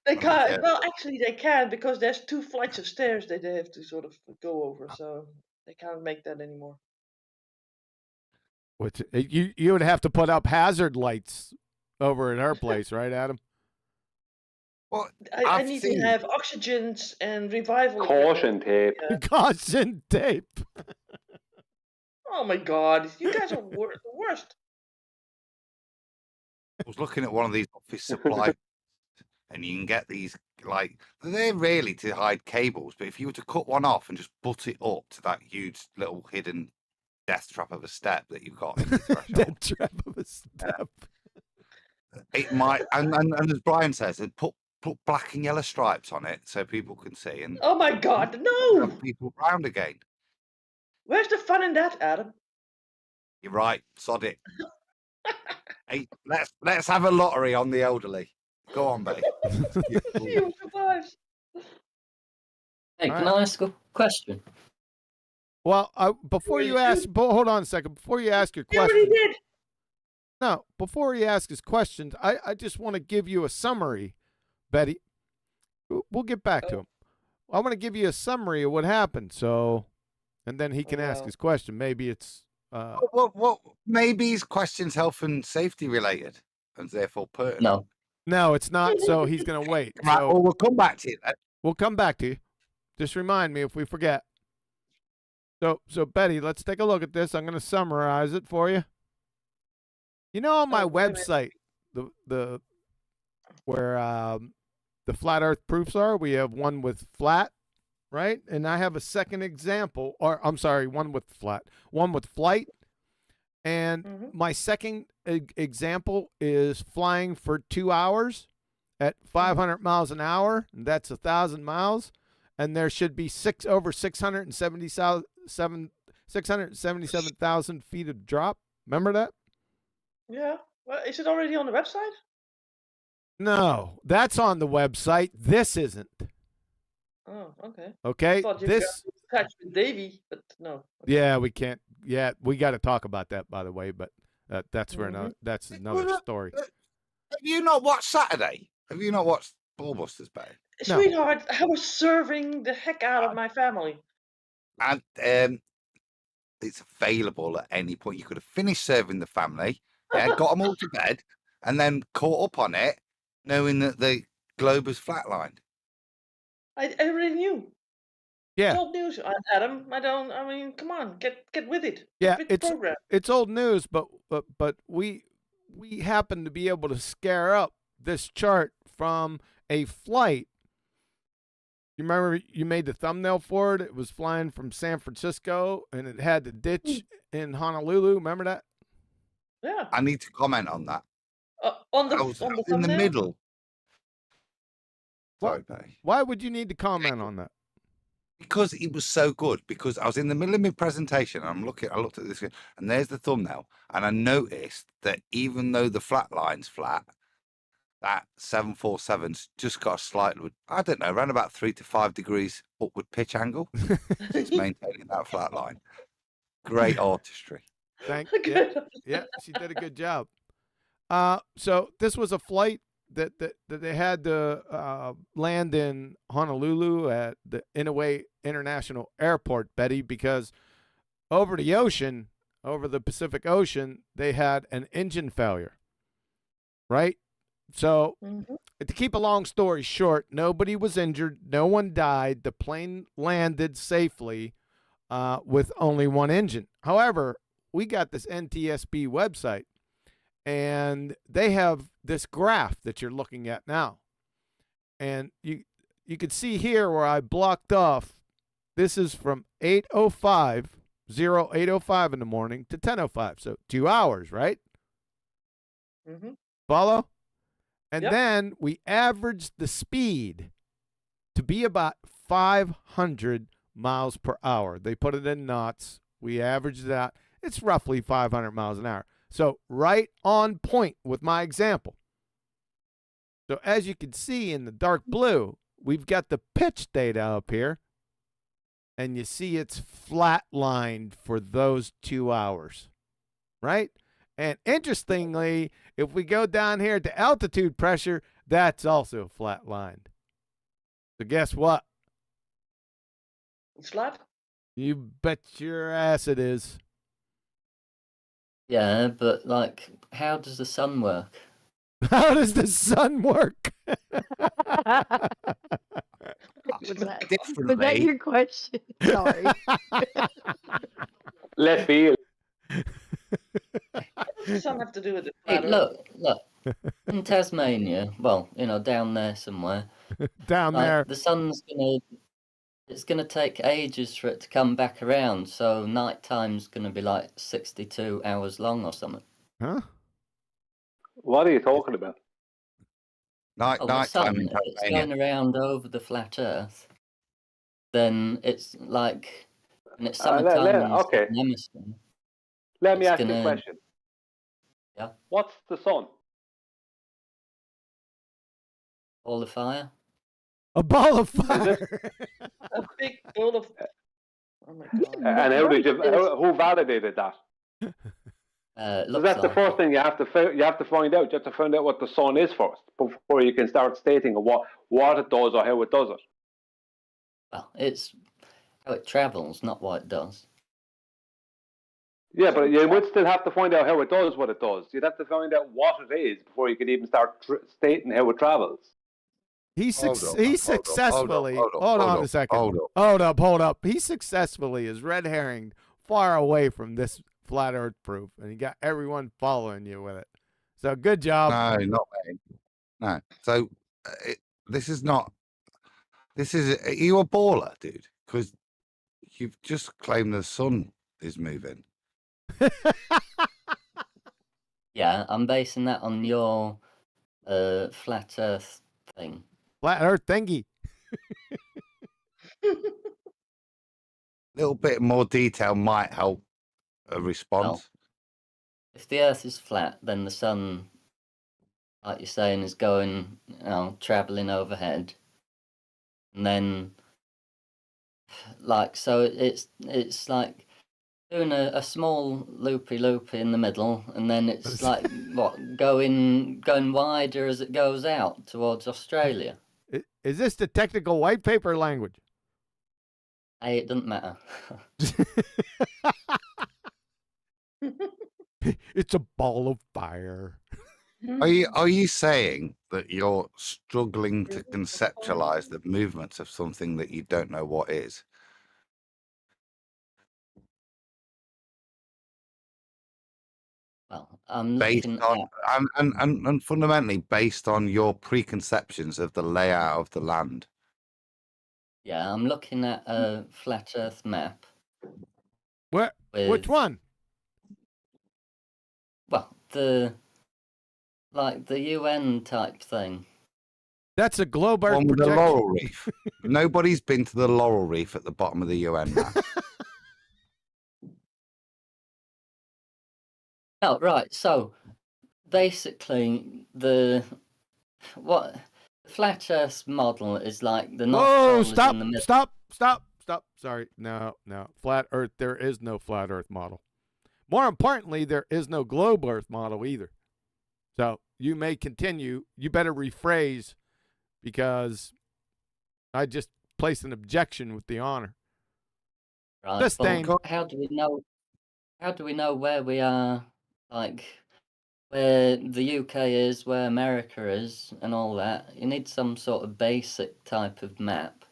they Oh, can't. yeah. Well, actually, they can because there's 2 flights of stairs that they have to sort of go over, so they can't make that anymore. Which you would have to put up hazard lights over at her place, right, Adam? Well, I I've need seen to have oxygens and revival Caution equipment. tape. Yeah. Caution tape. Oh my God, you guys are the worst. I was looking at one of these office supply, and you can get these like they're really to hide cables. But if you were to cut one off and just butt it up to that huge little hidden death trap of a step that you've got in the threshold, That trap of a step. it might. And as Brian says, it put black and yellow stripes on it so people can see and Oh my God, no! have people round again. Where's the fun in that, Adam? You're right. Sod it. Hey, let's have a lottery on the elderly. Go on, Betty. See who survives. Hey, All can right. I ask a question? Well, before you ask, hold on a second. Before you ask your You already question, did. no, before he asks his questions, I just want to give you a summary, Betty. We'll get back to him. I want to give you a summary of what happened, so, and then he can ask his question. Maybe it's Well, maybe his question's health and safety related, and therefore pertinent. No. no, it's not. So he's gonna wait. Right, So well, we'll come back to it then. we'll come back to you. Just remind me if we forget. So Betty, let's take a look at this. I'm gonna summarize it for you. You know, on my website, the where the flat Earth proofs are, we have one with flat, right? And I have a second example, or I'm sorry, one with flat, one with flight. And my second example is flying for 2 hours at 500 miles an hour. And that's 1,000 miles. And there should be over 677,000 feet of drop. Remember that? Yeah. Well, is it already on the website? No, that's on the website. This isn't. Oh, okay. Okay. I thought you This. got touch with Davey, but no. Yeah, we can't. Yeah, we got to talk about that, by the way. But that's for another. That's another story. Have you not watched Saturday? Have you not watched Ballbusters, Betty? No. Sweetheart, I was serving the heck out of my family. And it's available at any point. You could have finished serving the family, got them all to bed, and then caught up on it, knowing that the globe was flatlined. I already knew. Yeah. It's old news, Adam. I mean, come on, get with it. Yeah, With the program. it's old news, but we happen to be able to scare up this chart from a flight. You remember you made the thumbnail for it? It was flying from San Francisco, and it had the ditch in Honolulu. Remember that? Yeah. I need to comment on that. On the I was on the in the thumbnail? middle. What? Sorry, Betty. Why would you need to comment on that? Because it was so good. Because I was in the middle of my presentation. And I looked at this, and there's the thumbnail, and I noticed that even though the flat line's flat, that 747's just got a slight, I don't know, around about 3 to 5 degrees upward pitch angle. It's maintaining that flat line. Great artistry. Yeah, she did a good job. So this was a flight that they had to land in Honolulu at the Inouye International Airport, Betty, because over the ocean, over the Pacific Ocean, they had an engine failure, right? So to keep a long story short, nobody was injured, no one died. The plane landed safely with only one engine. However, we got this NTSB website, and they have this graph that you're looking at now. And you can see here where I blocked off, this is from 8:05 in the morning to 10:05. So 2 hours, right? Follow? And then we averaged the speed to be about 500 miles per hour. They put it in knots. We averaged it out. It's roughly 500 miles an hour. So right on point with my example. So as you can see in the dark blue, we've got the pitch data up here. And you see it's flatlined for those 2 hours, right? And interestingly, if we go down here to altitude pressure, that's also flatlined. So guess what? It's flat? You bet your ass it is. Yeah, but like, how does the sun work? How does the sun work? Was that Differently. your question? Sorry. Left field. What does the sun have to do with it? Hey, look. In Tasmania, well, down there somewhere. Down like, there. The sun's it's gonna take ages for it to come back around, so night time's gonna be like 62 hours long or something. Huh? What are you talking about? The Night sun, time in it's going around over the flat Earth. Then it's like And it's summertime in the okay. southern hemisphere. Let me It's ask you a gonna- question. Yeah. What's the sun? Ball of fire. A ball of it? fire. A big ball of. Oh my god. And how did you? Who validated that? It So looks that's the like first it. thing you have to find out. You have to find out what the sun is first before you can start stating what it does or how it does it. Well, it's how it travels, not what it does. Yeah, but you would still have to find out how it does what it does. You'd have to find out what it is before you could even start stating how it travels. He successfully. hold Hold on up, a second. hold up. Hold up. He successfully is red herring far away from this flat Earth proof, and he got everyone following you with it. So good job. No, not me. No. So this is not. This is. Are you a baller, dude? Because you've just claimed the sun is moving. Yeah, I'm basing that on your flat Earth thing. Flat Earth thingy. Little bit more detail might help a response. Well, if the Earth is flat, then the sun, like you're saying, is going, traveling overhead, and then, so it's like doing a small loopy in the middle, and then it's like going wider as it goes out towards Australia. Is this the technical white paper language? Hey, it doesn't matter. It's a ball of fire. Are you saying that you're struggling to conceptualize the movements of something that you don't know what is? Well, I'm Based looking on at and fundamentally based on your preconceptions of the layout of the land. I'm looking at a flat Earth map. Which with- one? Well, the UN type thing. That's a globe Earth One with the projection. laurel reef. Nobody's been to the laurel reef at the bottom of the UN map. Oh, right. So basically, the flat Earth model is like the North Pole Whoa! is Stop! in the middle. Stop! Sorry. No. Flat Earth. There is no flat Earth model. More importantly, there is no globe Earth model either. So you may continue. You better rephrase, because I just placed an objection with the honor. Right. This Well, thing. how do we know? How do we know where we are? Like where the UK is, where America is, and all that. You need some sort of basic type of map.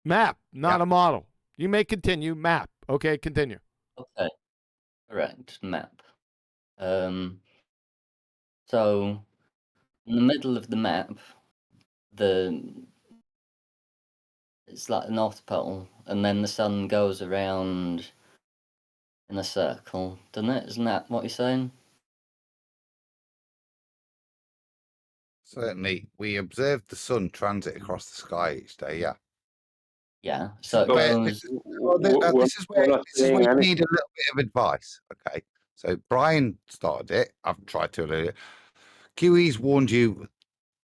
Map, not Yeah. a model. You may continue. Map. Okay, continue. Okay. Correct. Map. So in the middle of the map, it's like the North Pole, and then the sun goes around in a circle, doesn't it? Isn't that what you're saying? Certainly, we observe the sun transit across the sky each day. Yeah. Yeah. So it Where- goes. this is where not you saying need a anything. little bit of advice. Okay. So Brian started it. I've tried to alert it. QE's warned you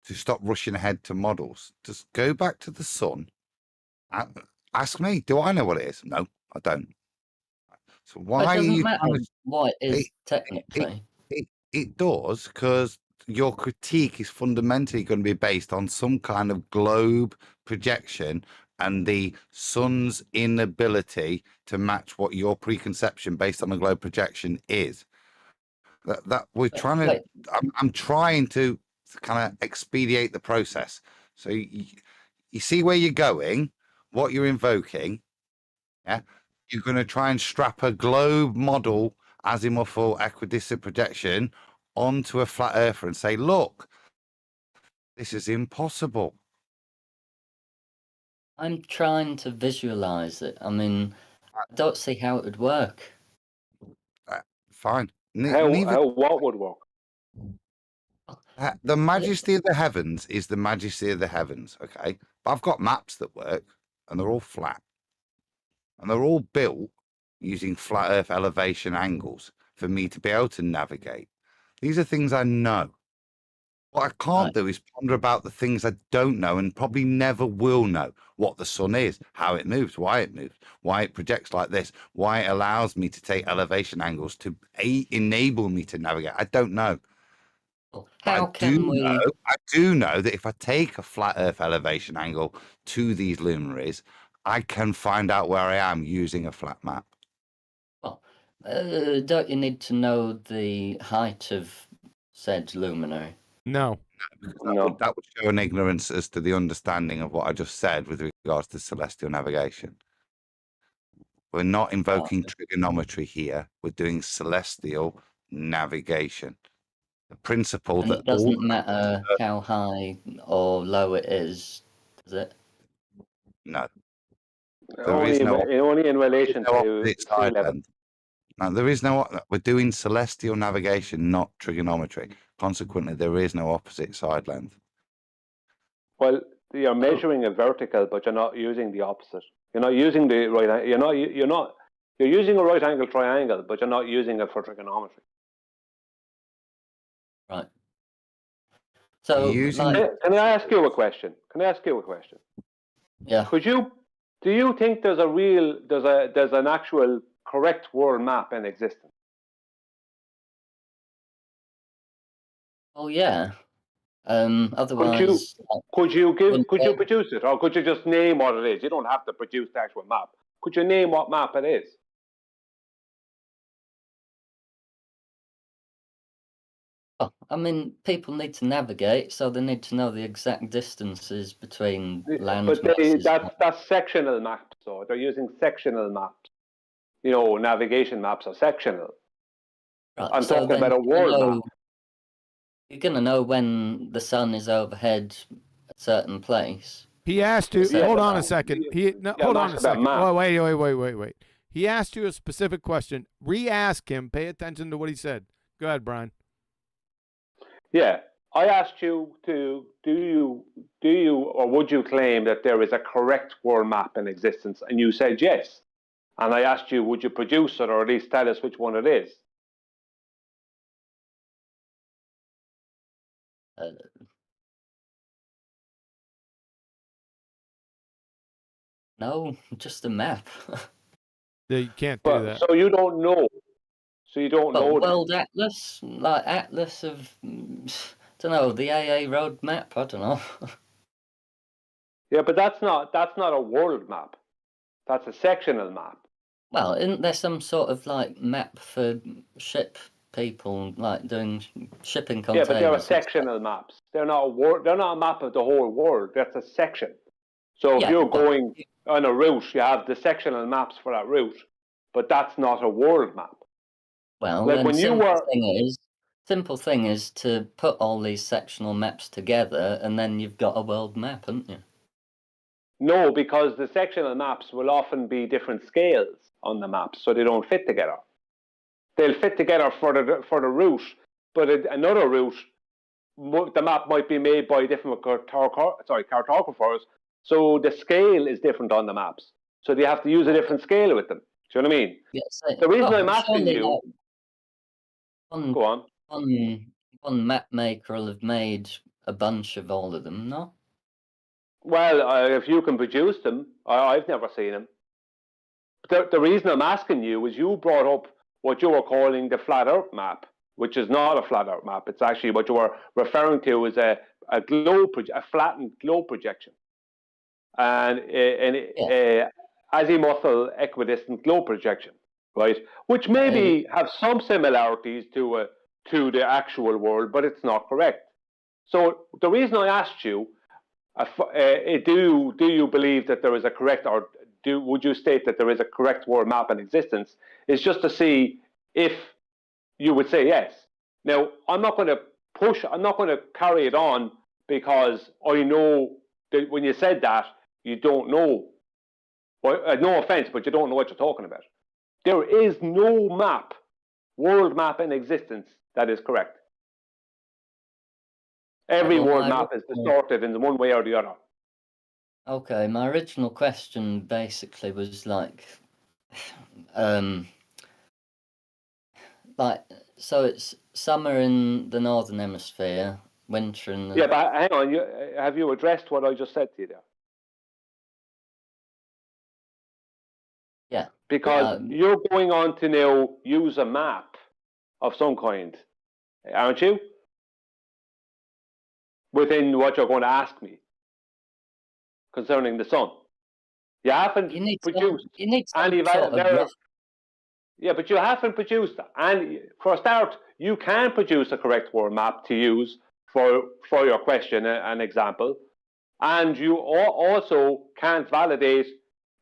to stop rushing ahead to models. Just go back to the sun. Ask me, do I know what it is? No, I don't. So why It are doesn't you matter trying to what it is technically. It does, because your critique is fundamentally going to be based on some kind of globe projection and the sun's inability to match what your preconception based on a globe projection is. That we're trying to. Wait. I'm trying to kind of expedite the process. So you see where you're going, what you're invoking. Yeah, you're going to try and strap a globe model azimuthal equidistant projection onto a flat earther and say, look, this is impossible. I'm trying to visualize it. I mean, I don't see how it would work. Fine. What would work? The majesty of the heavens is the majesty of the heavens. Okay. But I've got maps that work, and they're all flat, and they're all built using flat Earth elevation angles for me to be able to navigate. These are things I know. What I can't do is ponder about the things I don't know and probably never will know. What the sun is, how it moves, why it projects like this, why it allows me to take elevation angles to enable me to navigate. I don't know. How can we? I do know that if I take a flat Earth elevation angle to these luminaries, I can find out where I am using a flat map. Well, don't you need to know the height of said luminary? No. No. That would show an ignorance as to the understanding of what I just said with regards to celestial navigation. We're not invoking trigonometry here. We're doing celestial navigation. The principle And that it doesn't matter how high or low it is, does it? no, Only in relation to sea level. No, there is no. We're doing celestial navigation, not trigonometry. Consequently, there is no opposite side length. Well, you're measuring a vertical, but you're not using the opposite. You're not using the right. You're using a right angle triangle, but you're not using it for trigonometry. Right. So, can I ask you a question? Yeah. Do you think there's an actual correct world map in existence? Oh yeah. Otherwise, could you produce it, or could you just name what it is? You don't have to produce the actual map. Could you name what map it is? Oh, I mean, people need to navigate, so they need to know the exact distances between land masses. That's sectional maps, so they're using sectional maps. Navigation maps are sectional. Right, I'm talking about a world map. You're going to know when the sun is overhead a certain place. He asked you. Hold on a second. Hold on a second. Oh, wait. He asked you a specific question. Re-ask him. Pay attention to what he said. Go ahead, Brian. Yeah, I asked you do you or would you claim that there is a correct world map in existence? And you said yes. And I asked you, would you produce it, or at least tell us which one it is? No, just a map. You can't do that. So you don't know. World Atlas, like Atlas of, don't know, the AA road map. I don't know. Yeah, but that's not a world map. That's a sectional map. Well, isn't there some sort of like map for ship people, like doing shipping containers? Yeah, but there are sectional maps. They're not a map of the whole world. That's a section. So if you're going on a route, you have the sectional maps for that route, but that's not a world map. Well, like when simple thing is to put all these sectional maps together, and then you've got a world map, haven't you? No, because the sectional maps will often be different scales on the maps, so they don't fit together. They'll fit together for the route, but another route, the map might be made by different cartographers, so the scale is different on the maps. So they have to use a different scale with them. Do you know what I mean? Yes. The reason I'm asking you... Go on. One map maker will have made a bunch of all of them, no? Well, if you can produce them, I've never seen them. The reason I'm asking you is you brought up what you were calling the flat Earth map, which is not a flat Earth map. It's actually what you were referring to as a flattened globe projection, and azimuthal equidistant globe projection, right? Which maybe have some similarities to the actual world, but it's not correct. So the reason I asked you, do you believe that there is a correct, or would you state that there is a correct world map in existence, is just to see if you would say yes. Now, I'm not going to carry it on, because I know that when you said that, you don't know. Well, no offense, but you don't know what you're talking about. There is no world map in existence that is correct. Every world map is distorted in one way or the other. Okay, my original question basically was like, like, so it's summer in the northern hemisphere, winter in the... Yeah, but hang on. Have you addressed what I just said to you there? Yeah. Because you're going on to now use a map of some kind, aren't you? Within what you're going to ask me concerning the sun. You haven't produced any Yeah, but you haven't produced, and for a start, you can produce a correct world map to use for your question and example, and you also can't validate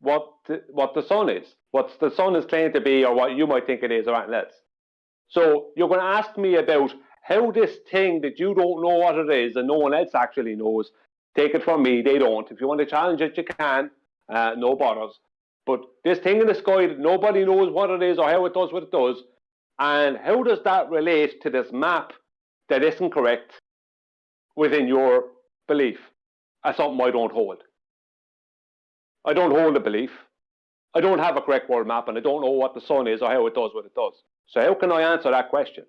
what the sun is, what the sun is claimed to be, or what you might think it is, or anything else. So you're going to ask me about how this thing that you don't know what it is and no one else actually knows. Take it from me, they don't. If you want to challenge it, you can. No bothers. But this thing in the sky that nobody knows what it is or how it does what it does, and how does that relate to this map that isn't correct within your belief as something I don't hold? I don't hold a belief. I don't have a correct world map, and I don't know what the sun is or how it does what it does. So how can I answer that question?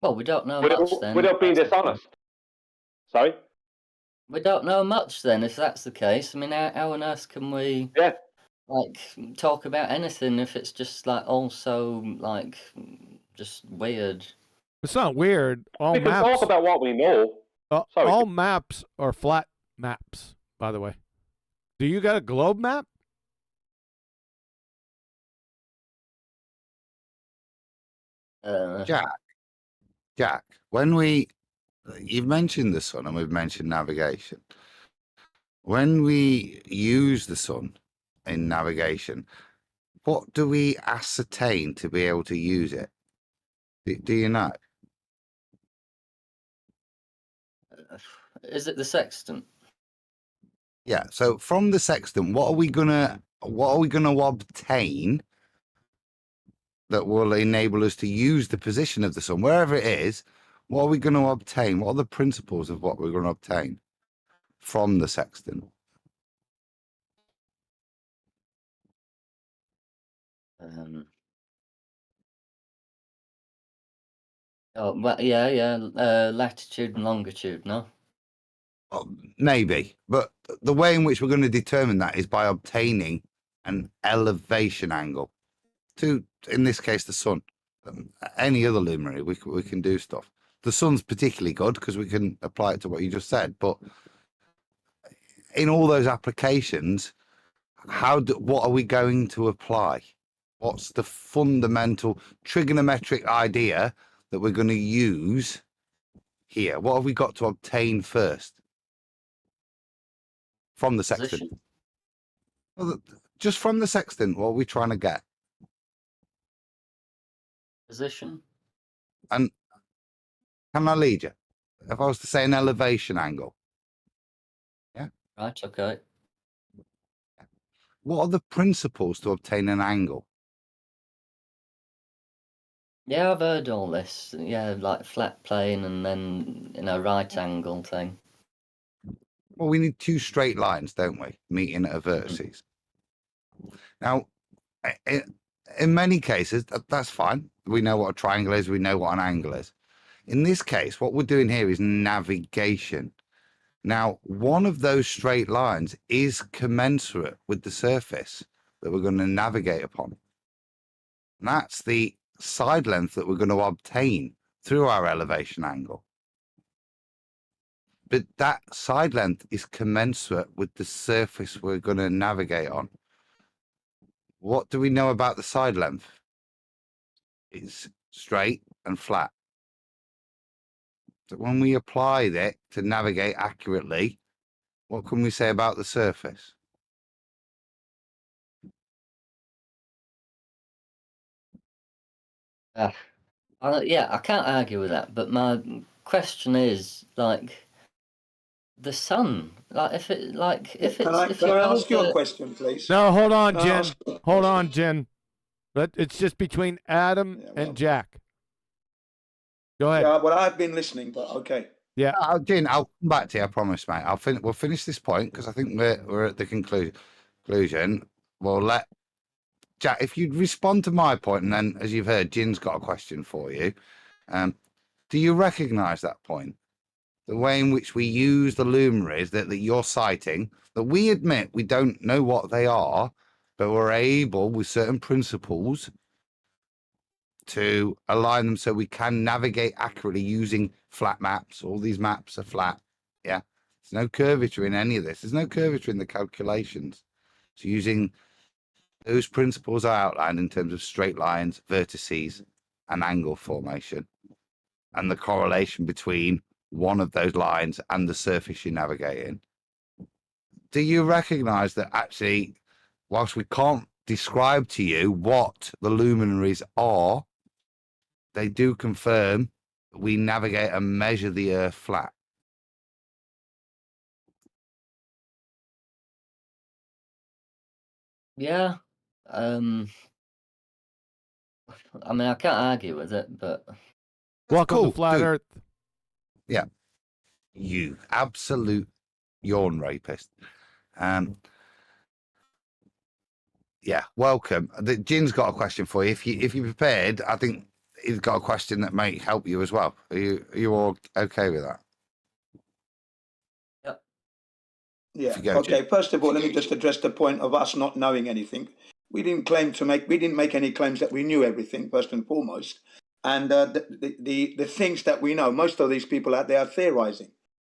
Well, we don't know much then. Without being dishonest. Sorry? We don't know much then, if that's the case. I mean, how on earth can we like talk about anything if it's just like also like just weird? It's not weird. All we can maps talk about what we know. all maps are flat maps, by the way. Do you got a globe map? Jack, when you've mentioned the sun and we've mentioned navigation. When we use the sun in navigation, what do we ascertain to be able to use it? Do you know? Is it the sextant? Yeah. So from the sextant, what are we gonna obtain that will enable us to use the position of the sun, wherever it is? What are we going to obtain? What are the principles of what we're going to obtain from the sextant? Oh, well, yeah, latitude and longitude, no? Maybe, but the way in which we're going to determine that is by obtaining an elevation angle to, in this case, the sun. Any other luminary, we can do stuff. The sun's particularly good because we can apply it to what you just said. But in all those applications, what are we going to apply? What's the fundamental trigonometric idea that we're going to use here? What have we got to obtain first from the sextant? Well, just from the sextant, what are we trying to get? Position. And can I lead you? If I was to say an elevation angle. Yeah. Right, okay. What are the principles to obtain an angle? Yeah, I've heard all this. Yeah, like flat plane and then, right angle thing. Well, we need two straight lines, don't we? Meeting at a vertices. Now, in many cases, that's fine. We know what a triangle is. We know what an angle is. In this case, what we're doing here is navigation. Now, one of those straight lines is commensurate with the surface that we're going to navigate upon. And that's the side length that we're going to obtain through our elevation angle. But that side length is commensurate with the surface we're going to navigate on. What do we know about the side length? It's straight and flat. So when we apply it to navigate accurately, what can we say about the surface? Yeah, I can't argue with that. But my question is, like, the sun. Like, if it's Can I ask you a question, please? No, hold on, Jen. Hold on, Jen. But it's just between Adam and Jack. Go ahead. Yeah, well, I've been listening, but okay. Yeah, Jen, I'll come back to you. I promise, mate. We'll finish this point because I think we're at the conclusion. We'll let Jack, if you'd respond to my point, and then, as you've heard, Jin's got a question for you. Do you recognise that point? The way in which we use the luminaries that you're citing, that we admit we don't know what they are, but we're able, with certain principles, to align them so we can navigate accurately using flat maps. All these maps are flat. Yeah. There's no curvature in any of this. There's no curvature in the calculations. So using those principles I outlined in terms of straight lines, vertices, and angle formation, and the correlation between one of those lines and the surface you're navigating. Do you recognize that actually, whilst we can't describe to you what the luminaries are, they do confirm that we navigate and measure the Earth flat? Yeah. I mean, I can't argue with it, but Welcome cool, to Flat dude. Earth. Yeah. You absolute yawn rapist. Yeah, welcome. Jin's got a question for you. If you're prepared, I think he's got a question that may help you as well. Are you all okay with that? Yep. Yeah. Go, Okay. Jim. First of all, let me just address the point of us not knowing anything. We didn't make any claims that we knew everything, first and foremost. And the things that we know, most of these people out there are theorizing.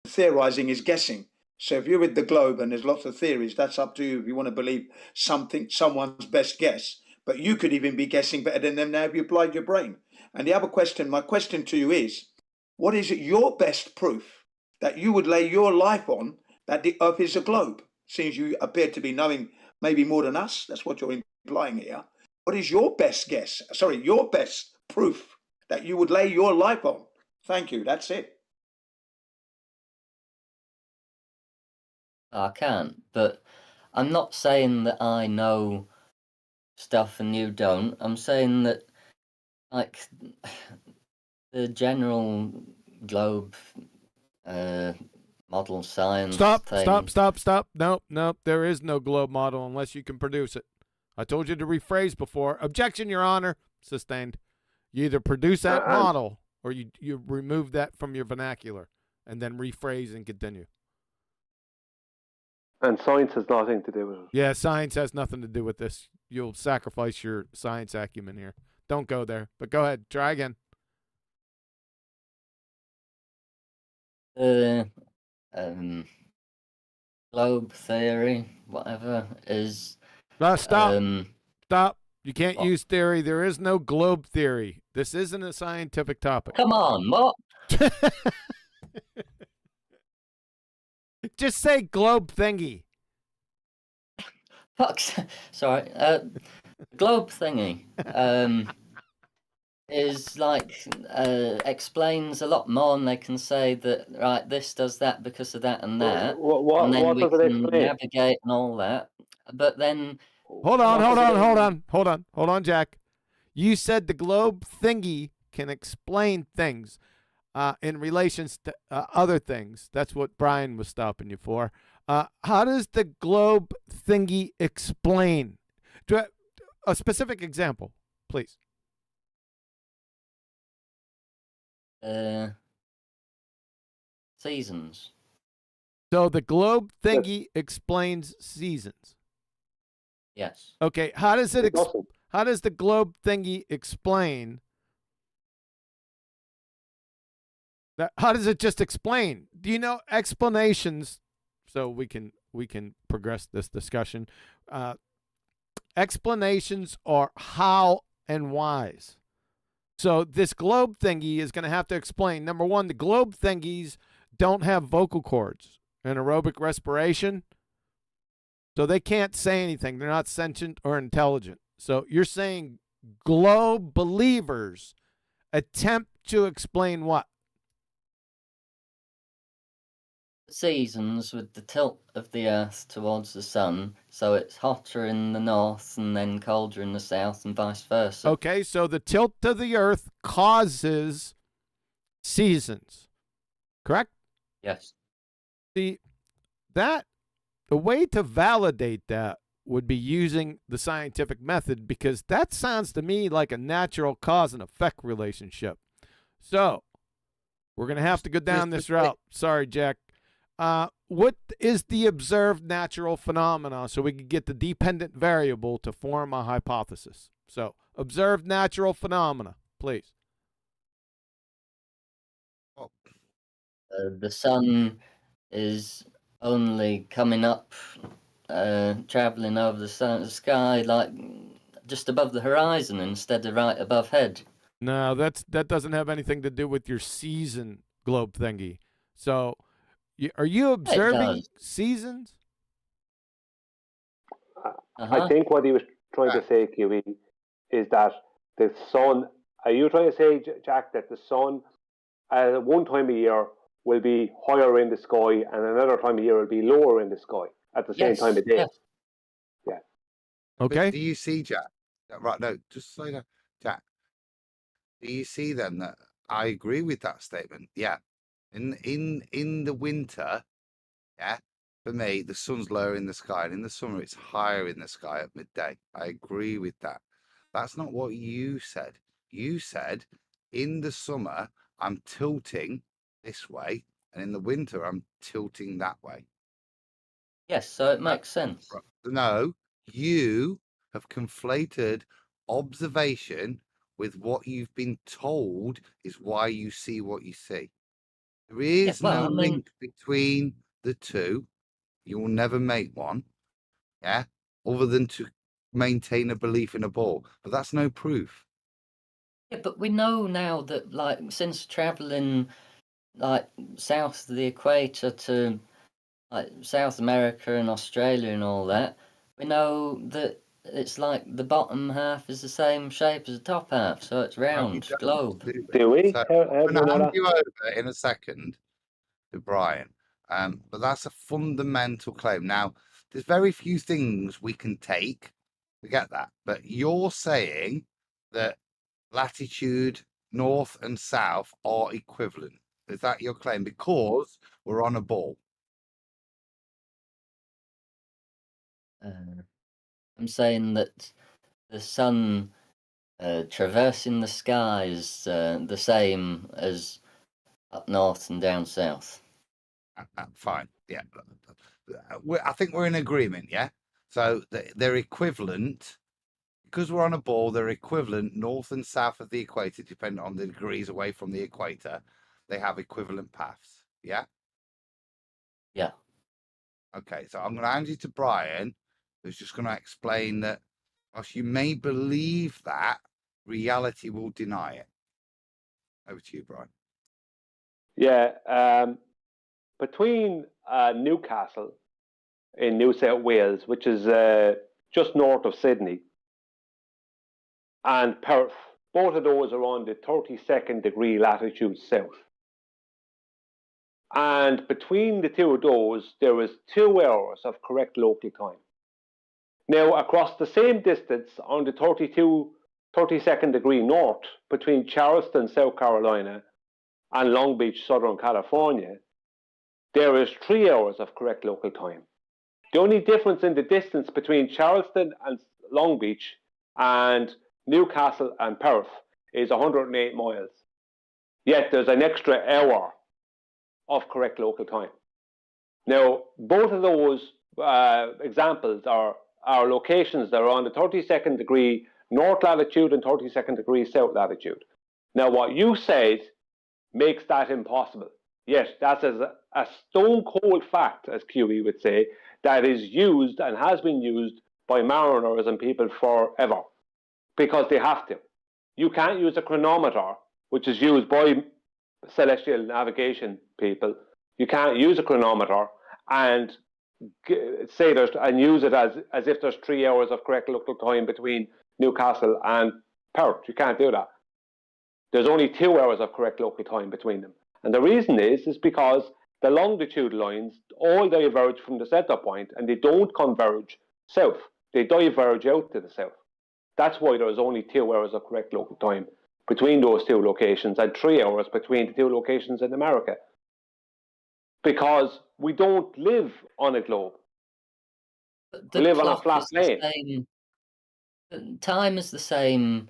Theorizing is guessing. So if you're with the globe and there's lots of theories, that's up to you if you want to believe someone's best guess. But you could even be guessing better than them now if you applied your brain. And the other question, my question to you is, what is your best proof that you would lay your life on that the Earth is a globe? Since you appear to be knowing maybe more than us, that's what you're implying here. What is your best guess? Sorry, your best proof that you would lay your life on? Thank you. That's it. I can't. But I'm not saying that I know stuff and you don't. I'm saying that, like, the general globe model science Stop, thing. stop. Nope. There is no globe model unless you can produce it. I told you to rephrase before. Objection, Your Honor. Sustained. You either produce that model or you remove that from your vernacular and then rephrase and continue. And science has nothing to do with it. Yeah, science has nothing to do with this. You'll sacrifice your science acumen here. Don't go there. But go ahead. Try again. Globe theory, whatever, is... Stop. Stop. You can't What? use theory. There is no globe theory. This isn't a scientific topic. Come on, what? Just say globe thingy. Fuck's... Sorry. Globe thingy is like explains a lot more, and they can say that, right, this does that because of that and that, and then What we does it can explain? navigate and all that. But then Hold on, Jack. You said the globe thingy can explain things in relations to other things. That's what Brian was stopping you for. How does the globe thingy explain? A specific example, please. Seasons. So the globe thingy explains seasons. Yes. Okay, how does it? doesn't. How does the globe thingy explain? How does it just explain? Do you know explanations? So we can progress this discussion. Explanations are how and whys. So this globe thingy is going to have to explain. Number one, the globe thingies don't have vocal cords and aerobic respiration, so they can't say anything. They're not sentient or intelligent. So you're saying globe believers attempt to explain what? Seasons with the tilt of the Earth towards the sun, so it's hotter in the north and then colder in the south and vice versa. Okay, so the tilt of the Earth causes seasons, correct? Yes. The way to validate that would be using the scientific method, because that sounds to me like a natural cause and effect relationship. So we're going to have to go down this route. Sorry, Jack. What is the observed natural phenomena so we can get the dependent variable to form a hypothesis? So observed natural phenomena, please. The sun is only coming up, traveling over the sky, like just above the horizon instead of right above head. No, that doesn't have anything to do with your season globe thingy. So, are you observing seasons? I think what he was trying to say, QE, is that the sun. Are you trying to say, Jack, that the sun at one time of year will be higher in the sky, and another time of year will be lower in the sky at the same time of day? Yes. Yeah. Okay. But do you see, Jack? Right, no, just say that, Jack. Do you see then that I agree with that statement? Yeah. In the winter, yeah, for me, the sun's lower in the sky, and in the summer, it's higher in the sky at midday. I agree with that. That's not what you said. You said in the summer, I'm tilting this way, and in the winter, I'm tilting that way. Yes, so it makes sense. No, you have conflated observation with what you've been told is why you see what you see. There is no link between the two. You will never make one, yeah, other than to maintain a belief in a ball. But that's no proof. Yeah, but we know now that, like, since traveling, like, south of the equator to, like, South America and Australia and all that, we know that it's like the bottom half is the same shape as the top half, so it's round, globe. Do we? So How I'm do going we to know hand that? you over in a second to Brian. But that's a fundamental claim. Now, there's very few things we can take to get that, but you're saying that latitude, north and south are equivalent. Is that your claim? Because we're on a ball. I'm saying that the sun traversing the sky is the same as up north and down south. Fine. Yeah. I think we're in agreement. Yeah. So they're equivalent. Because we're on a ball, they're equivalent north and south of the equator, depending on the degrees away from the equator. They have equivalent paths. Yeah. Yeah. Okay. So I'm going to hand you to Brian, who's just going to explain that whilst you may believe that, reality will deny it. Over to you, Brian. Yeah. Between Newcastle in New South Wales, which is just north of Sydney, and Perth, both of those are on the 32nd degree latitude south. And between the two of those, there is 2 hours of correct local time. Now, across the same distance on the 32nd degree north, between Charleston, South Carolina, and Long Beach, Southern California, there is 3 hours of correct local time. The only difference in the distance between Charleston and Long Beach and Newcastle and Perth is 108 miles. Yet there's an extra hour of correct local time. Now, both of those examples are locations that are on the 32nd degree north latitude and 32nd degree south latitude. Now, what you said makes that impossible. Yes, that's a stone cold fact, as QE would say, that is used and has been used by mariners and people forever, because they have to. You can't use a chronometer, which is used by celestial navigation people. You can't use a chronometer and say there's, and use it as if there's 3 hours of correct local time between Newcastle and Perth. You can't do that. There's only 2 hours of correct local time between them. And the reason is because the longitude lines all diverge from the center point, and they don't converge south. They diverge out to the south. That's why there is only 2 hours of correct local time between those two locations and 3 hours between the two locations in America. Because we don't live on a globe. But We the live on a clock flat is the plane. same. Time is the same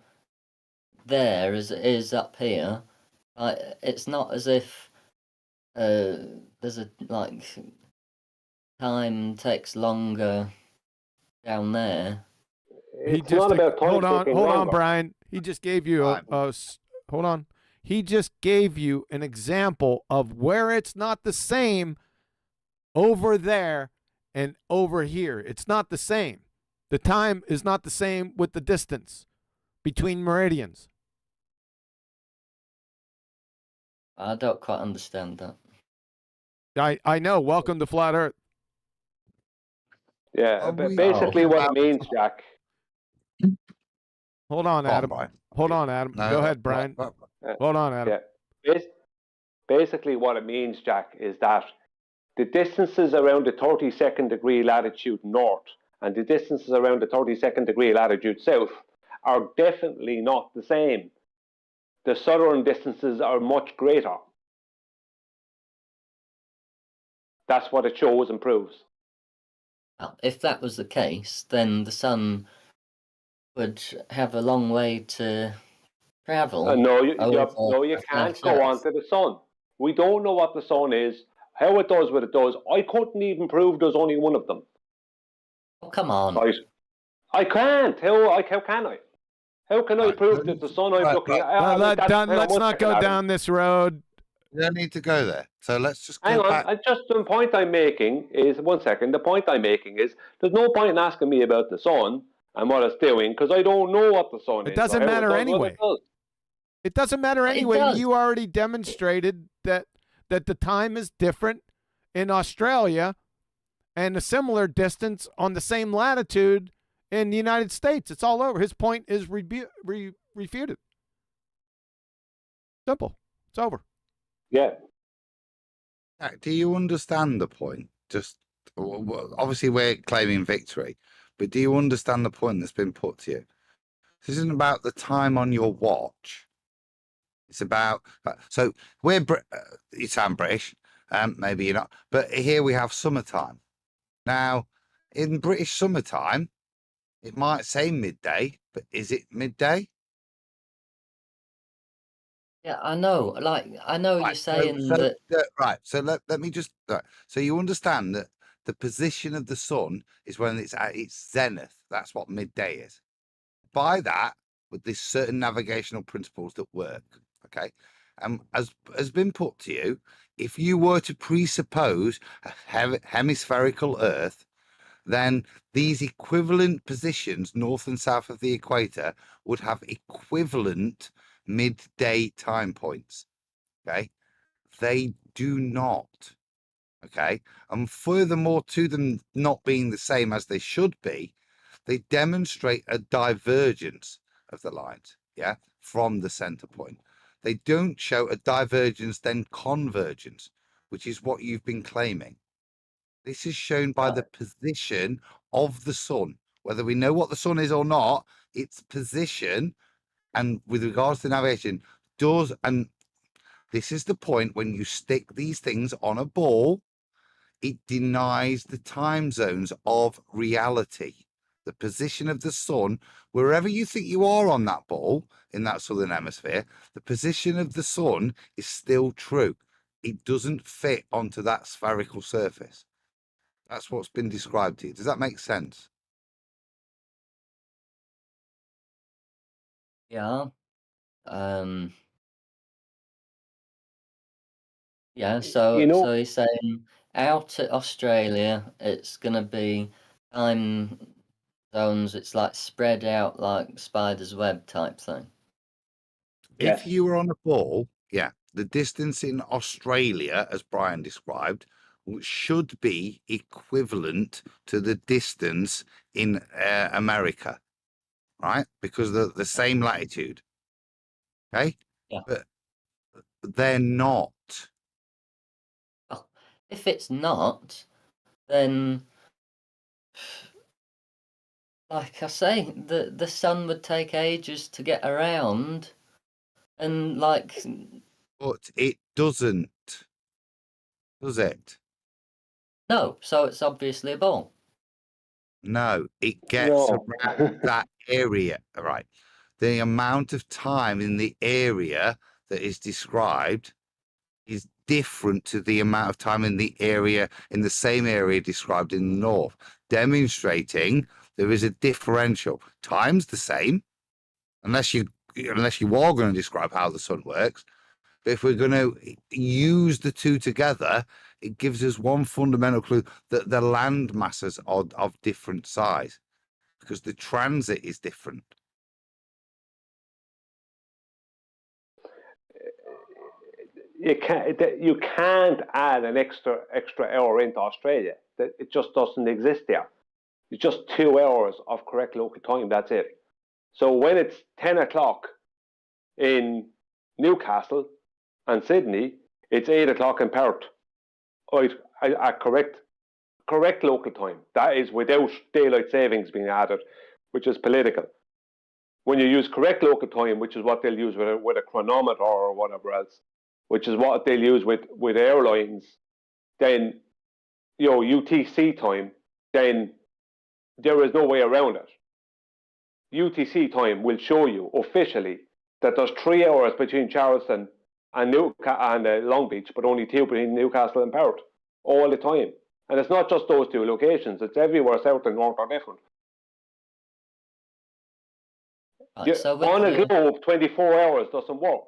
there as it is up here. Like, it's not as if there's a like time takes longer down there. It's not about time taking hold on, longer. Brian. He just gave you hold on. He just gave you an example of where it's not the same over there and over here. It's not the same. The time is not the same with the distance between meridians. I don't quite understand that. I know. Welcome to Flat Earth. Yeah, Are but we basically talking what it about- means, Jack. Hold on, Go on, Adam. Brian. Hold on, Adam. No, Go ahead, Brian. Hold on, Adam. Yeah. Basically what it means, Jack, is that the distances around the 32nd degree latitude north and the distances around the 32nd degree latitude south are definitely not the same. The southern distances are much greater. That's what it shows and proves. Well, if that was the case, then the sun would have a long way to travel. No, you a can't flat go Earth. onto the sun. We don't know what the sun is, how it does what it does. I couldn't even prove there's only one of them. Oh, come on. Right? I can't. How can I? How can I prove that the sun I'm looking at? Let's not go down this road. We don't need to go there. So let's just go Hang on. back. Just the point I'm making is 1 second. The point I'm making is there's no point in asking me about the sun and what it's doing because I don't know what the sun is. It doesn't matter anyway. It doesn't matter anyway. does. You already demonstrated that the time is different in Australia and a similar distance on the same latitude in the United States. It's all over. His point is refuted. Simple. It's over. Yeah. Do you understand the point? Just obviously we're claiming victory, but do you understand the point that's been put to you? This isn't about the time on your watch. It's about so we're you sound British, maybe you're not, but here we have summertime. Now, in British summertime, it might say midday, but is it midday? Yeah, I know. Like, I know you're saying that. Right. So let me just. Right, so you understand that the position of the sun is when it's at its zenith. That's what midday is. By that, with these certain navigational principles that work. Okay. As has been put to you, if you were to presuppose a hemispherical Earth, then these equivalent positions, north and south of the equator, would have equivalent midday time points. Okay. They do not. Okay. And furthermore, to them not being the same as they should be, they demonstrate a divergence of the lines. Yeah. From the center point. They don't show a divergence, then convergence, which is what you've been claiming. This is shown by the position of the sun. Whether we know what the sun is or not, its position, and with regards to navigation, does, and this is the point when you stick these things on a ball, it denies the time zones of reality. The position of the sun, wherever you think you are on that ball in that southern hemisphere, the position of the sun is still true. It doesn't fit onto that spherical surface. That's what's been described to you. Does that make sense? Yeah. Yeah, so he's saying out at Australia, it's gonna be time zones. It's like spread out like spider's web type thing. Yes. If you were on a ball, yeah, the distance in Australia, as Brian described, should be equivalent to the distance in America, right? Because they're the same latitude. Okay? Yeah. But they're not. Well, if it's not, then like I say, the sun would take ages to get around, and like. But it doesn't, does it? No, so it's obviously a ball. No, it gets No. around that area. All right. The amount of time in the area that is described is different to the amount of time in the area, in the same area described in the north, demonstrating there is a differential. Time's the same, unless you are going to describe how the sun works. But if we're going to use the two together, it gives us one fundamental clue that the land masses are of different size because the transit is different. You can't add an extra hour into Australia. It just doesn't exist there. It's just 2 hours of correct local time. That's it. So when it's 10 o'clock in Newcastle and Sydney, it's 8 o'clock in Perth. Right, correct local time. That is without daylight savings being added, which is political. When you use correct local time, which is what they'll use with a chronometer or whatever else, which is what they'll use with airlines, then, you know, UTC time, then there is no way around it. UTC time will show you officially that there's 3 hours between Charleston and Long Beach, but only 2 between Newcastle and Perth all the time. And it's not just those 2 locations, it's everywhere south and north are different. So on a globe, 24 hours doesn't work.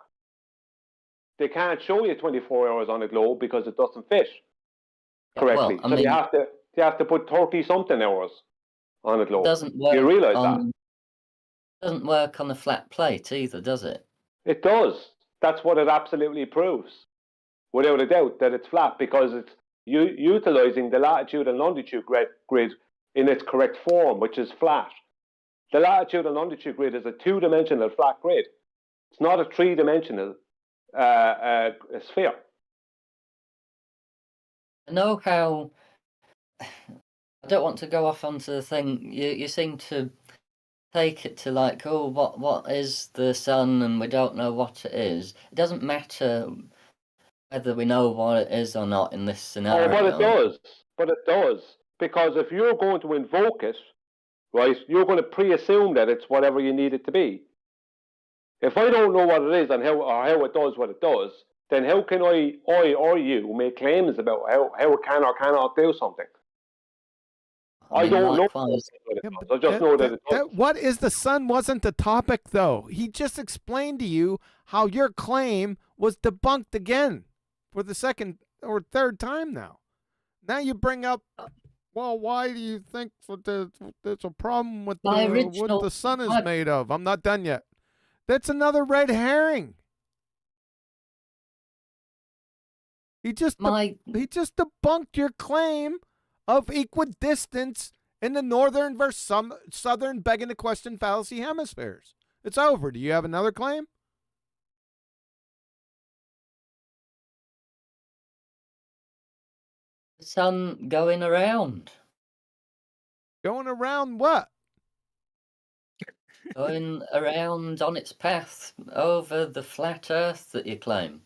They can't show you 24 hours on a globe because it doesn't fit correctly. Well, I mean, you have to put 30 something hours on a globe. Doesn't work. You realise that? Doesn't work on a flat plate either, does it? It does. That's what it absolutely proves, without a doubt, that it's flat because it's utilising the latitude and longitude grid in its correct form, which is flat. The latitude and longitude grid is a 2-dimensional flat grid. It's not a 3-dimensional sphere. I know how. I don't want to go off onto the thing. You seem to take it to like, oh, what is the sun, and we don't know what it is. It doesn't matter whether we know what it is or not in this scenario. Oh, but it does. Because if you're going to invoke it, right, you're going to pre-assume that it's whatever you need it to be. If I don't know what it is and how it does what it does, then how can I or you make claims about how it can or cannot do something? I don't know. I just know that it does. What is the sun wasn't the topic, though. He just explained to you how your claim was debunked again for the second or third time now. Now you bring up, well, why do you think there's a problem with what the sun is made of? I'm not done yet. That's another red herring. He just debunked your claim of equidistance in the northern versus southern begging the question fallacy hemispheres. It's over. Do you have another claim? The sun going around. Going around what? Going around on its path over the flat Earth that you claim.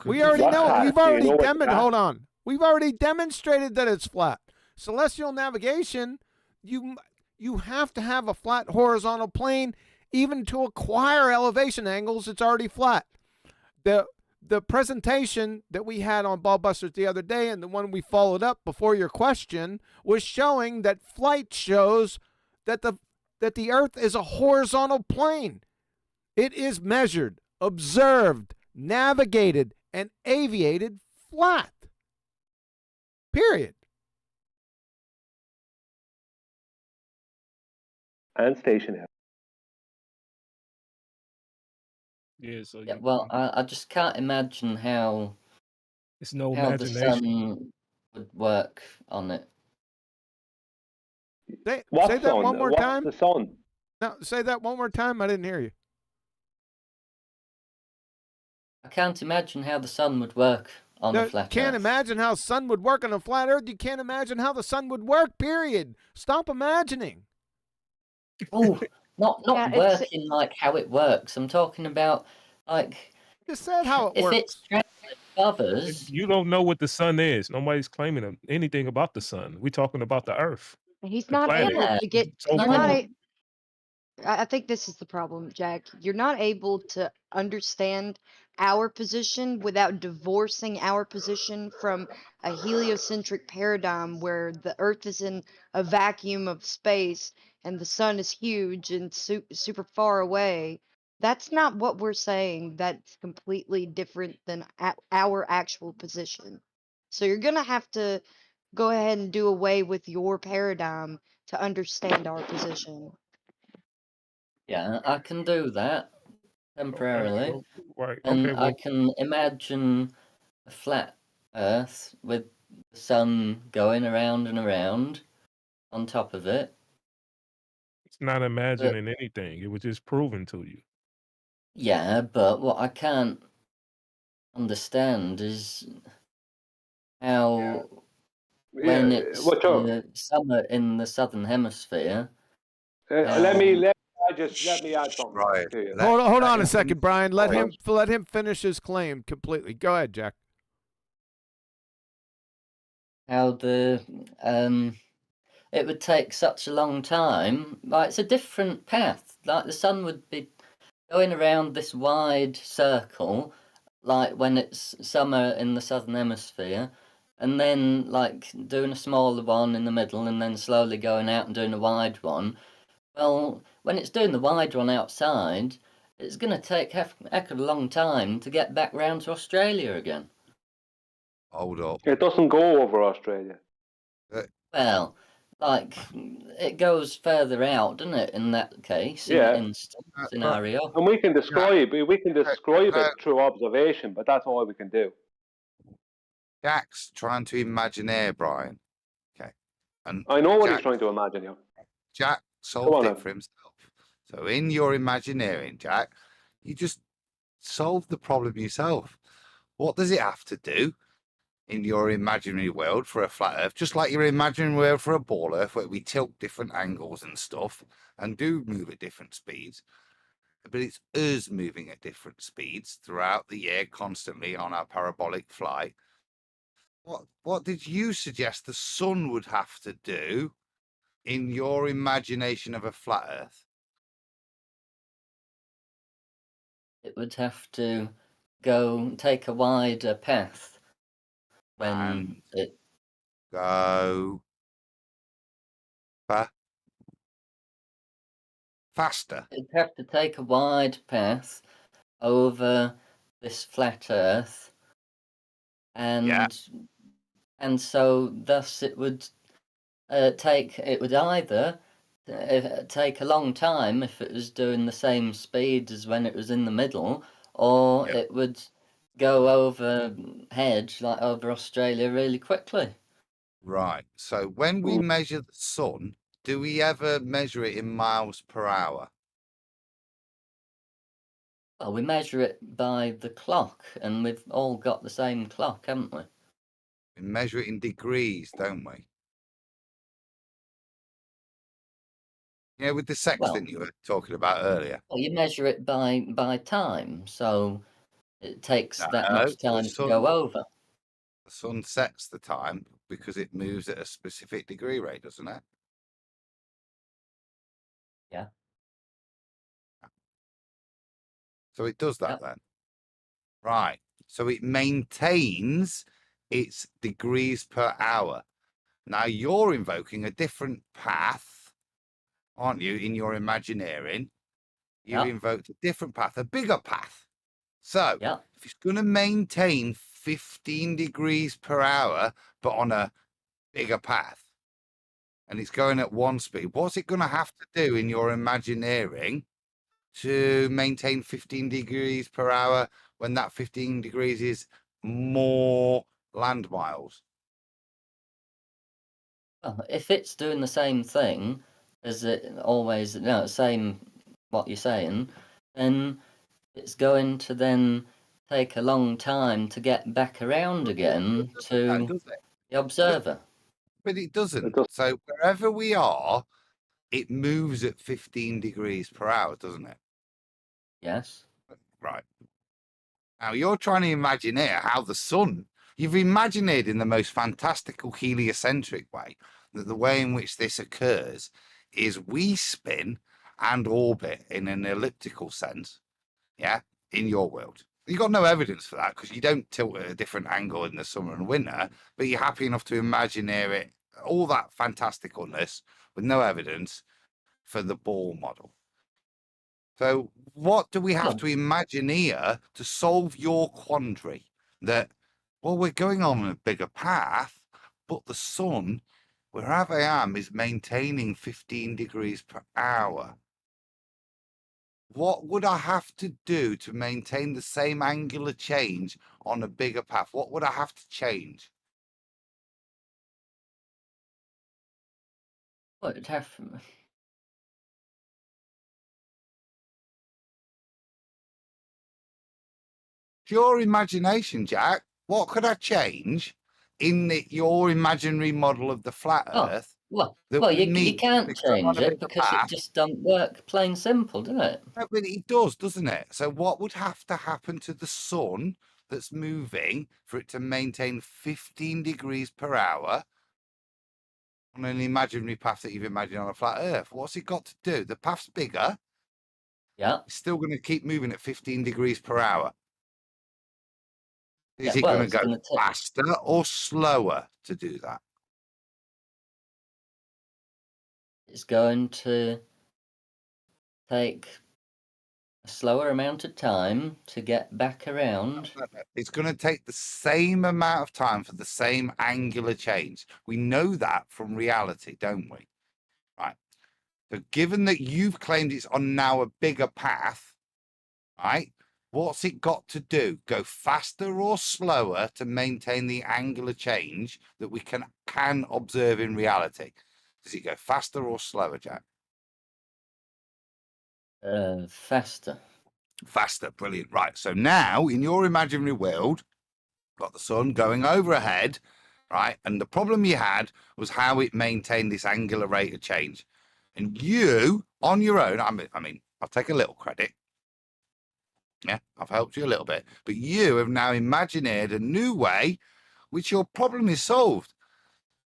We already know. We've already hold on. We've already demonstrated that it's flat. Celestial navigation, you have to have a flat horizontal plane even to acquire elevation angles. It's already flat. The presentation that we had on Ballbusters the other day and the one we followed up before your question was showing that flight shows that the Earth is a horizontal plane. It is measured, observed, navigated, and aviated flat. Period. And stationary. Yeah, so Yeah, well, I just can't imagine how it's no the imagination. sun would work on it. Say What that sun? one more What's time. the sun? No, say that one more time. I didn't hear you. I can't imagine how the sun would work on a flat Can't Earth. imagine how sun would work on a flat Earth. You can't imagine how the sun would work, period. Stop imagining. Oh, not Yeah, it's- working like how it works. I'm talking about like Just said how it if works. it's traveling above us. You don't know what the sun is. Nobody's claiming anything about the sun. We're talking about the Earth. He's The not planet able Yeah, to get. so You're not. yeah. cold. I think this is the problem, Jack. You're not able to understand our position without divorcing our position from a heliocentric paradigm where the Earth is in a vacuum of space and the sun is huge and super far away. That's not what we're saying. That's completely different than our actual position. So you're going to have to go ahead and do away with your paradigm to understand our position. Yeah, I can do that temporarily. Okay, right. And Okay, I well, can imagine a flat Earth with the sun going around and around on top of it. it's not But imagining anything. It was just proven to you. yeah, but what I can't understand is how when Yeah, it's what's up? summer in the southern hemisphere, Let how me add something Right. to you. Hold Let on a him finish second, Brian. his point. Let him finish his claim completely. Go ahead, Jack. how the it would take such a long time. Like it's a different path. Like the sun would be going around this wide circle, like when it's summer in the southern hemisphere, and then like doing a smaller one in the middle, and then slowly going out and doing a wide one. Well, when it's doing the wide one outside, it's going to take heck of a long time to get back round to Australia again. Hold up. It doesn't go over Australia. Well, like it goes further out, doesn't it? In that case, in Yeah, instance But scenario. and we can Jack, describe no, it through observation, but that's all we can do. Jack's trying to imagine air, Brian. Okay. And I know what he's Jack, trying to imagine here. Jack Go solved on, it then. for himself. So in your imagineering, Jack, you just solved the problem yourself. What does it have to do in your imaginary world for a flat Earth? Just like your imaginary world for a ball Earth, where we tilt different angles and stuff and do move at different speeds. But it's us moving at different speeds throughout the year constantly on our parabolic flight. What did you suggest the sun would have to do in your imagination of a flat Earth? It would have to go take a wider path when And it go faster. it'd have to take a wide path over this flat Earth, Yeah. and so thus it would it would either take a long time if it was doing the same speed as when it was in the middle, or Yeah. it would go overhead, like over Australia, really quickly. Right. So when we measure the sun, do we ever measure it in miles per hour? Well, we measure it by the clock, and we've all got the same clock, haven't we? We measure it in degrees, don't we? You know, with the Well, sextant you were talking about earlier. well, you measure it by time, so it takes that No, much time to go over. the sun sets the time because it moves at a specific degree rate, doesn't it? Yeah. So it does that Yep. then. Right. So it maintains its degrees per hour. Now you're invoking a different path, aren't you, in your imagineering? You've Yep. invoked a different path, a bigger path. So Yep. if it's going to maintain 15 degrees per hour, but on a bigger path, and it's going at one speed, what's it going to have to do in your imagineering to maintain 15 degrees per hour when that 15 degrees is more land miles? Well, if it's doing the same thing as it always, same what you're saying, then it's going to then take a long time to get back around again No, to does it? the observer. But it doesn't. It does. So wherever we are, it moves at 15 degrees per hour, doesn't it? Yes. Right. Now you're trying to imagine here how the sun, you've imagined it in the most fantastical heliocentric way that the way in which this occurs is we spin and orbit in an elliptical sense, yeah, in your world. You've got no evidence for that because you don't tilt at a different angle in the summer and winter, but you're happy enough to imagineer it, all that fantasticalness with no evidence for the ball model. So what do we have to imagineer to solve your quandary that, well, we're going on a bigger path, but the sun, wherever I am, is maintaining 15 degrees per hour. What would I have to do to maintain the same angular change on a bigger path? What would I have to change? Well, it'd have. Pure imagination, Jack. What could I change in your imaginary model of the flat Oh, Earth? well, that well, would you mean can't to go on change a it bigger because it path? just don't work. Plain simple, does it? No, but it does, doesn't it? So what would have to happen to the sun that's moving for it to maintain 15 degrees per hour on an imaginary path that you've imagined on a flat Earth? What's it got to do? The path's bigger. Yeah. It's still going to keep moving at 15 degrees per hour. Is Yeah, it well, going it's to go gonna take. faster or slower to do that? It's going to take a slower amount of time to get back around. It's going to take the same amount of time for the same angular change. We know that from reality, don't we? Right. So given that you've claimed it's on now a bigger path, right? What's it got to do? Go faster or slower to maintain the angular change that we can observe in reality? Does it go faster or slower, Jack? Faster. Faster, brilliant. Right. So now in your imaginary world, got the sun going overhead, right? And the problem you had was how it maintained this angular rate of change. And you, on your own, I mean, I'll take a little credit. Yeah, I've helped you a little bit. But you have now imagineered a new way, which your problem is solved.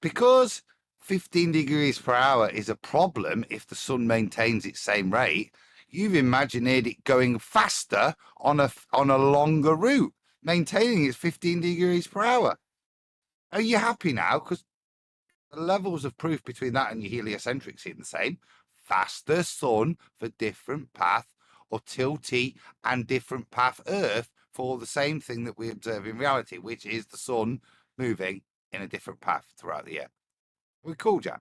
Because 15 degrees per hour is a problem if the sun maintains its same rate, you've imagineered it going faster on a longer route, maintaining its 15 degrees per hour. Are you happy now? Because the levels of proof between that and your heliocentric seem the same. Faster sun for different path, or tilty and different path Earth for the same thing that we observe in reality, which is the sun moving in a different path throughout the year. We cool, Jack?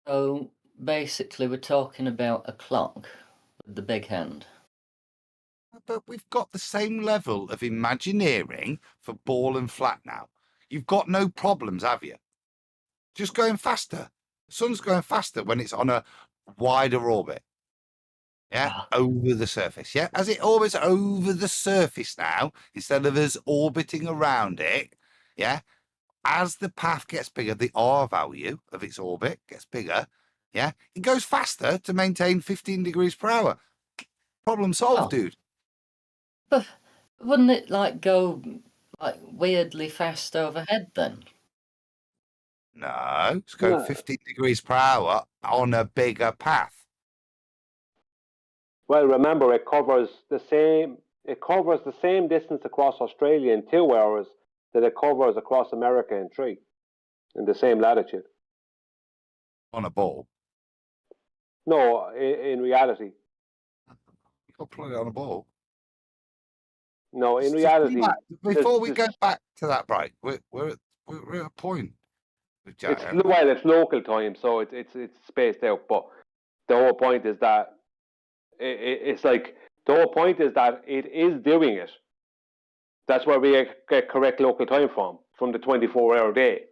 So basically, we're talking about a clock with the big hand. But we've got the same level of imagineering for ball and flat now. You've got no problems, have you? Just going faster. The sun's going faster when it's on a wider orbit. Yeah, over the surface. Yeah, as it orbits over the surface now, instead of us orbiting around it, yeah, as the path gets bigger, the R value of its orbit gets bigger, yeah, it goes faster to maintain 15 degrees per hour. Problem solved, dude. But wouldn't it like go like weirdly fast overhead then? No, it's going 15 degrees per hour on a bigger path. Well, remember, it covers the same distance across Australia in 2 hours that it covers across America in 3, in the same latitude. On a ball? No, in reality. You got to play it on a ball. No, in reality. Before we go back to that break, we're at a point. It's local time, so it's spaced out. But the whole point is that it's like the whole point is that it is doing it. That's where we get correct local time from the 24-hour day.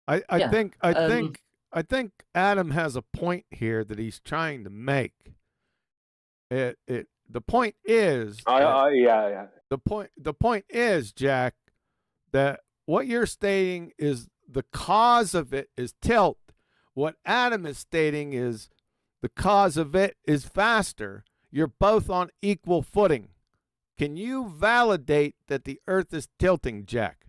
I think Adam has a point here that he's trying to make. The point is the point is, Jack, that what you're stating is the cause of it is tilt. What Adam is stating is the cause of it is faster. You're both on equal footing. Can you validate that the Earth is tilting, Jack?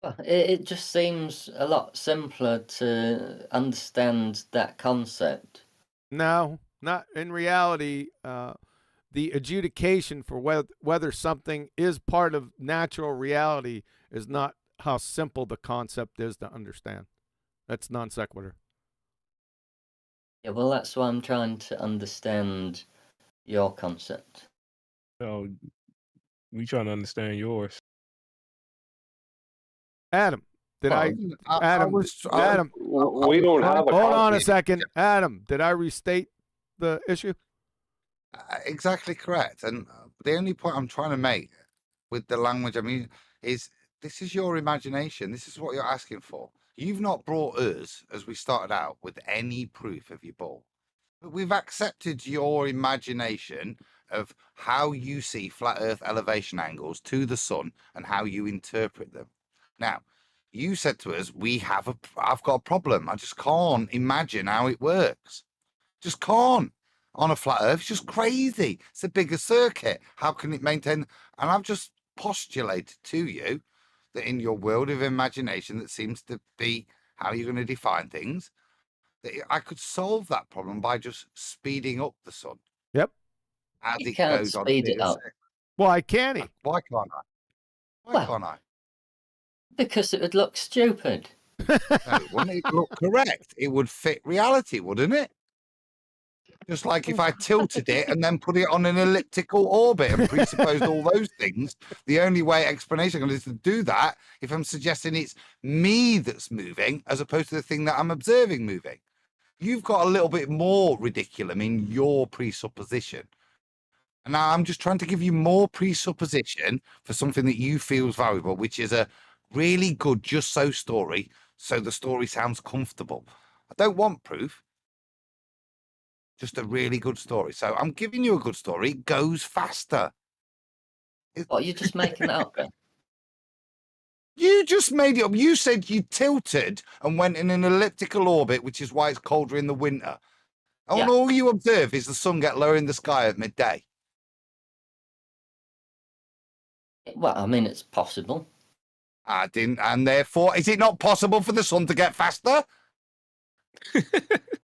Well, it just seems a lot simpler to understand that concept. No, not in reality. The adjudication for whether something is part of natural reality is not how simple the concept is to understand. That's non sequitur. Yeah, well, that's why I'm trying to understand your concept. So we trying to understand yours. Adam, did Well, I? I Adam, was. Adam, We don't have a hold on a concrete- second. Adam, did I restate the issue? Exactly correct. And the only point I'm trying to make with the language, I mean, is this is your imagination. This is what you're asking for. You've not brought us, as we started out, with any proof of your ball. But we've accepted your imagination of how you see flat Earth elevation angles to the sun and how you interpret them. Now, you said to us, I've got a problem. I just can't imagine how it works. Just can't. On a flat Earth, it's just crazy. It's a bigger circuit. How can it maintain? And I've just postulated to you that in your world of imagination, that seems to be how you're going to define things, that I could solve that problem by just speeding up the sun Yep. as You it can't goes on. speed it up. Why can't he? Why can't I? Why Well- can't I? Because it would look stupid. No, it wouldn't. It look correct. It would fit reality, wouldn't it? Just like if I tilted it and then put it on an elliptical orbit and presupposed all those things, the only way explanation is to do that if I'm suggesting it's me that's moving as opposed to the thing that I'm observing moving. You've got a little bit more ridiculum in your presupposition. And now I'm just trying to give you more presupposition for something that you feel is valuable, which is a really good just so story, so the story sounds comfortable. I don't want proof. Just a really good story. So I'm giving you a good story. It goes faster. What, you're just making it up then? You just made it up. You said you tilted and went in an elliptical orbit, which is why it's colder in the winter. And Yeah. all you observe is the sun get lower in the sky at midday. Well, I mean, it's possible. I didn't, and therefore, is it not possible for the sun to get faster?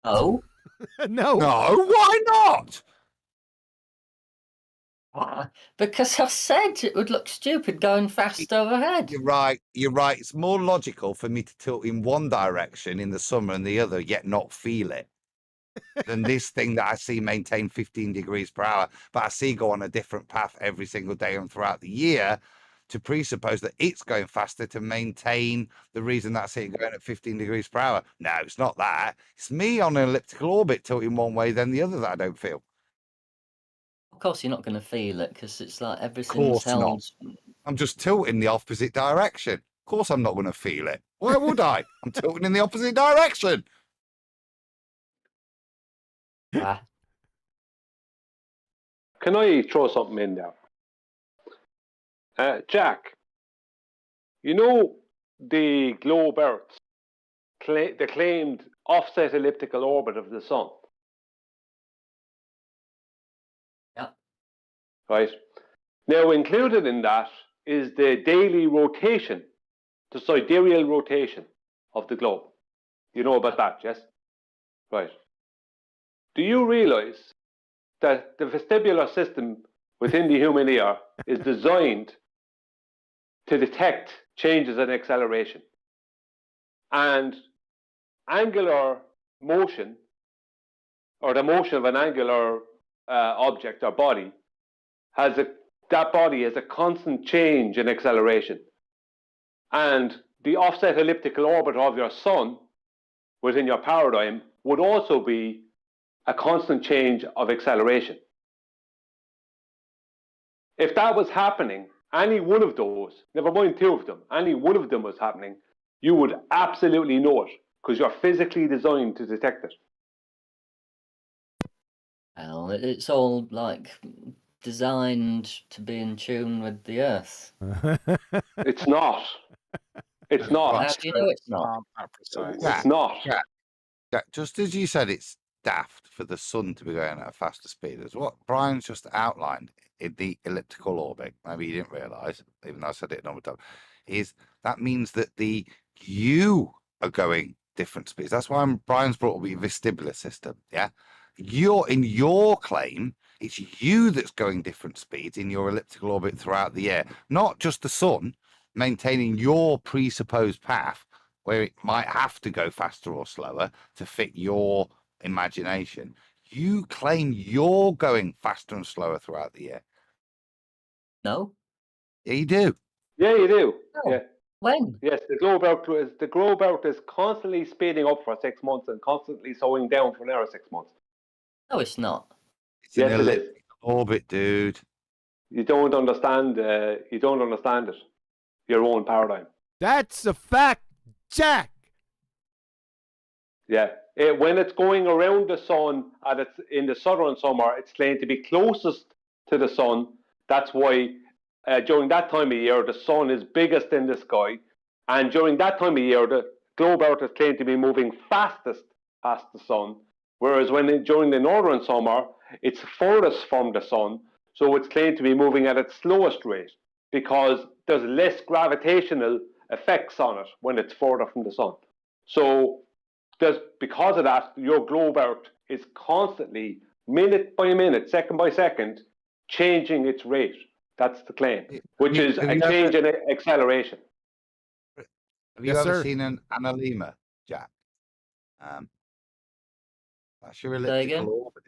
Oh? No. No, why not? Because I said it would look stupid going fast overhead. You're right. You're right. It's more logical for me to tilt in one direction in the summer and the other, yet not feel it, than this thing that I see maintain 15 degrees per hour, but I see go on a different path every single day and throughout the year, to presuppose that it's going faster to maintain the reason that's it going at 15 degrees per hour. No, it's not that. It's me on an elliptical orbit tilting one way, then the other that I don't feel. Of course, you're not going to feel it because it's like everything's course not. held. I'm just tilting the opposite direction. Of course, I'm not going to feel it. Why would I? I'm tilting in the opposite direction. Ah, Can I throw something in there? Jack, you know the globe Earth, the claimed offset elliptical orbit of the sun? Yeah. Right. Now, included in that is the daily rotation, the sidereal rotation of the globe. You know about that, yes? Right. Do you realize that the vestibular system within the human ear is designed to detect changes in acceleration? And angular motion, or the motion of an angular object or body, that body has a constant change in acceleration. And the offset elliptical orbit of your sun within your paradigm would also be a constant change of acceleration. If that was happening, any one of those, never mind two of them, any one of them was happening, you would absolutely know it because you're physically designed to detect it. well, it's all like designed to be in tune with the Earth. It's not. It's not. How do you know it's not? That precise. Yeah. It's not. Yeah, just as you said, it's daft for the sun to be going at a faster speed. As what Brian's just outlined in the elliptical orbit, maybe you didn't realise, even though I said it another time, is that means that you are going different speeds. That's why Brian's brought up the vestibular system. Yeah. You're in your claim, it's you that's going different speeds in your elliptical orbit throughout the year, not just the sun maintaining your presupposed path where it might have to go faster or slower to fit your imagination. You claim you're going faster and slower throughout the year. No. Yeah, you do. Yeah, you do. No. Yeah. When? Yes, the globe out is constantly speeding up for 6 months and constantly slowing down for another 6 months. No, it's not. It's an Yes, it is. elliptical orbit, dude. You don't understand. You don't understand it. Your own paradigm. That's a fact, Jack. Yeah. When it's going around the sun and it's in the southern summer, it's claimed to be closest to the sun. That's why during that time of year, the sun is biggest in the sky. And during that time of year, the globe out is claimed to be moving fastest past the sun. Whereas during the northern summer, it's furthest from the sun. So it's claimed to be moving at its slowest rate because there's less gravitational effects on it when it's further from the sun. So because of that, your globe out is constantly, minute by minute, second by second, changing its rate. That's the claim, which is a change in acceleration. Have you ever seen an analemma, Jack? That's your elliptical orbit.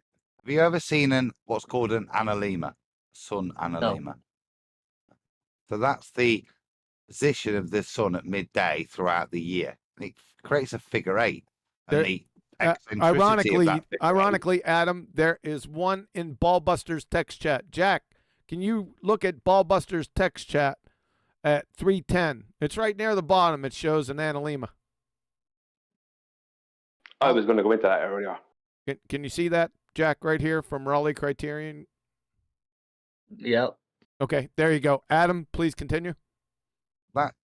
Have you ever seen what's called an analemma, sun analemma? No. So that's the position of the sun at midday throughout the year. And it creates a figure 8. Ironically, Adam, there is one in BALLBUSTERS text chat. Jack, can you look at BALLBUSTERS text chat at 310? It's right near the bottom. It shows an analemma. I was going to go into that earlier. Can you see that, Jack, right here from Raleigh Criterion? Yep. Okay, there you go. Adam, please continue.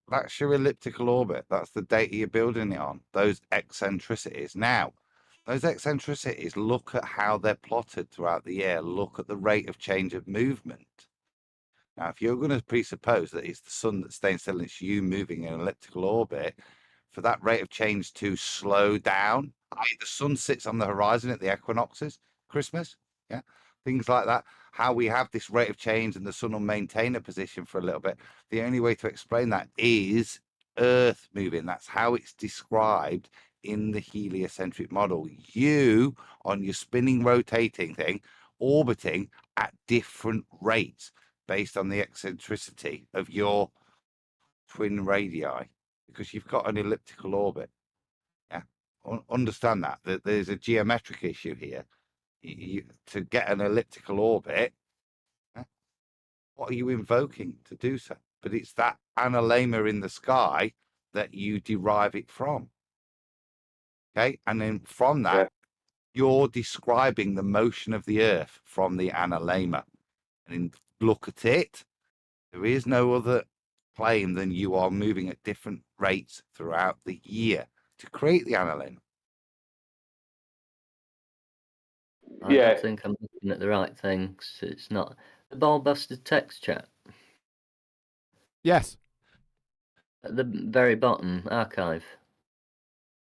That's your elliptical orbit. That's the data you're building it on. Those eccentricities. Now, those eccentricities, look at how they're plotted throughout the year. Look at the rate of change of movement. Now, if you're going to presuppose that it's the sun that's staying still and it's you moving in an elliptical orbit, for that rate of change to slow down, the sun sits on the horizon at the equinoxes, Christmas, yeah, things like that. How we have this rate of change and the sun will maintain a position for a little bit. The only way to explain that is Earth moving. That's how it's described in the heliocentric model. You, on your spinning, rotating thing, orbiting at different rates based on the eccentricity of your twin radii, because you've got an elliptical orbit. Yeah, understand that there's a geometric issue here. To get an elliptical orbit, what are you invoking to do so? But it's that analemma in the sky that you derive it from. Okay, and then from that, you're describing the motion of the Earth from the analemma. And look at it. There is no other claim than you are moving at different rates throughout the year to create the analemma. I don't think I'm looking at the right thing. It's not the BALLBUSTERS text chat. Yes. At the very bottom, archive.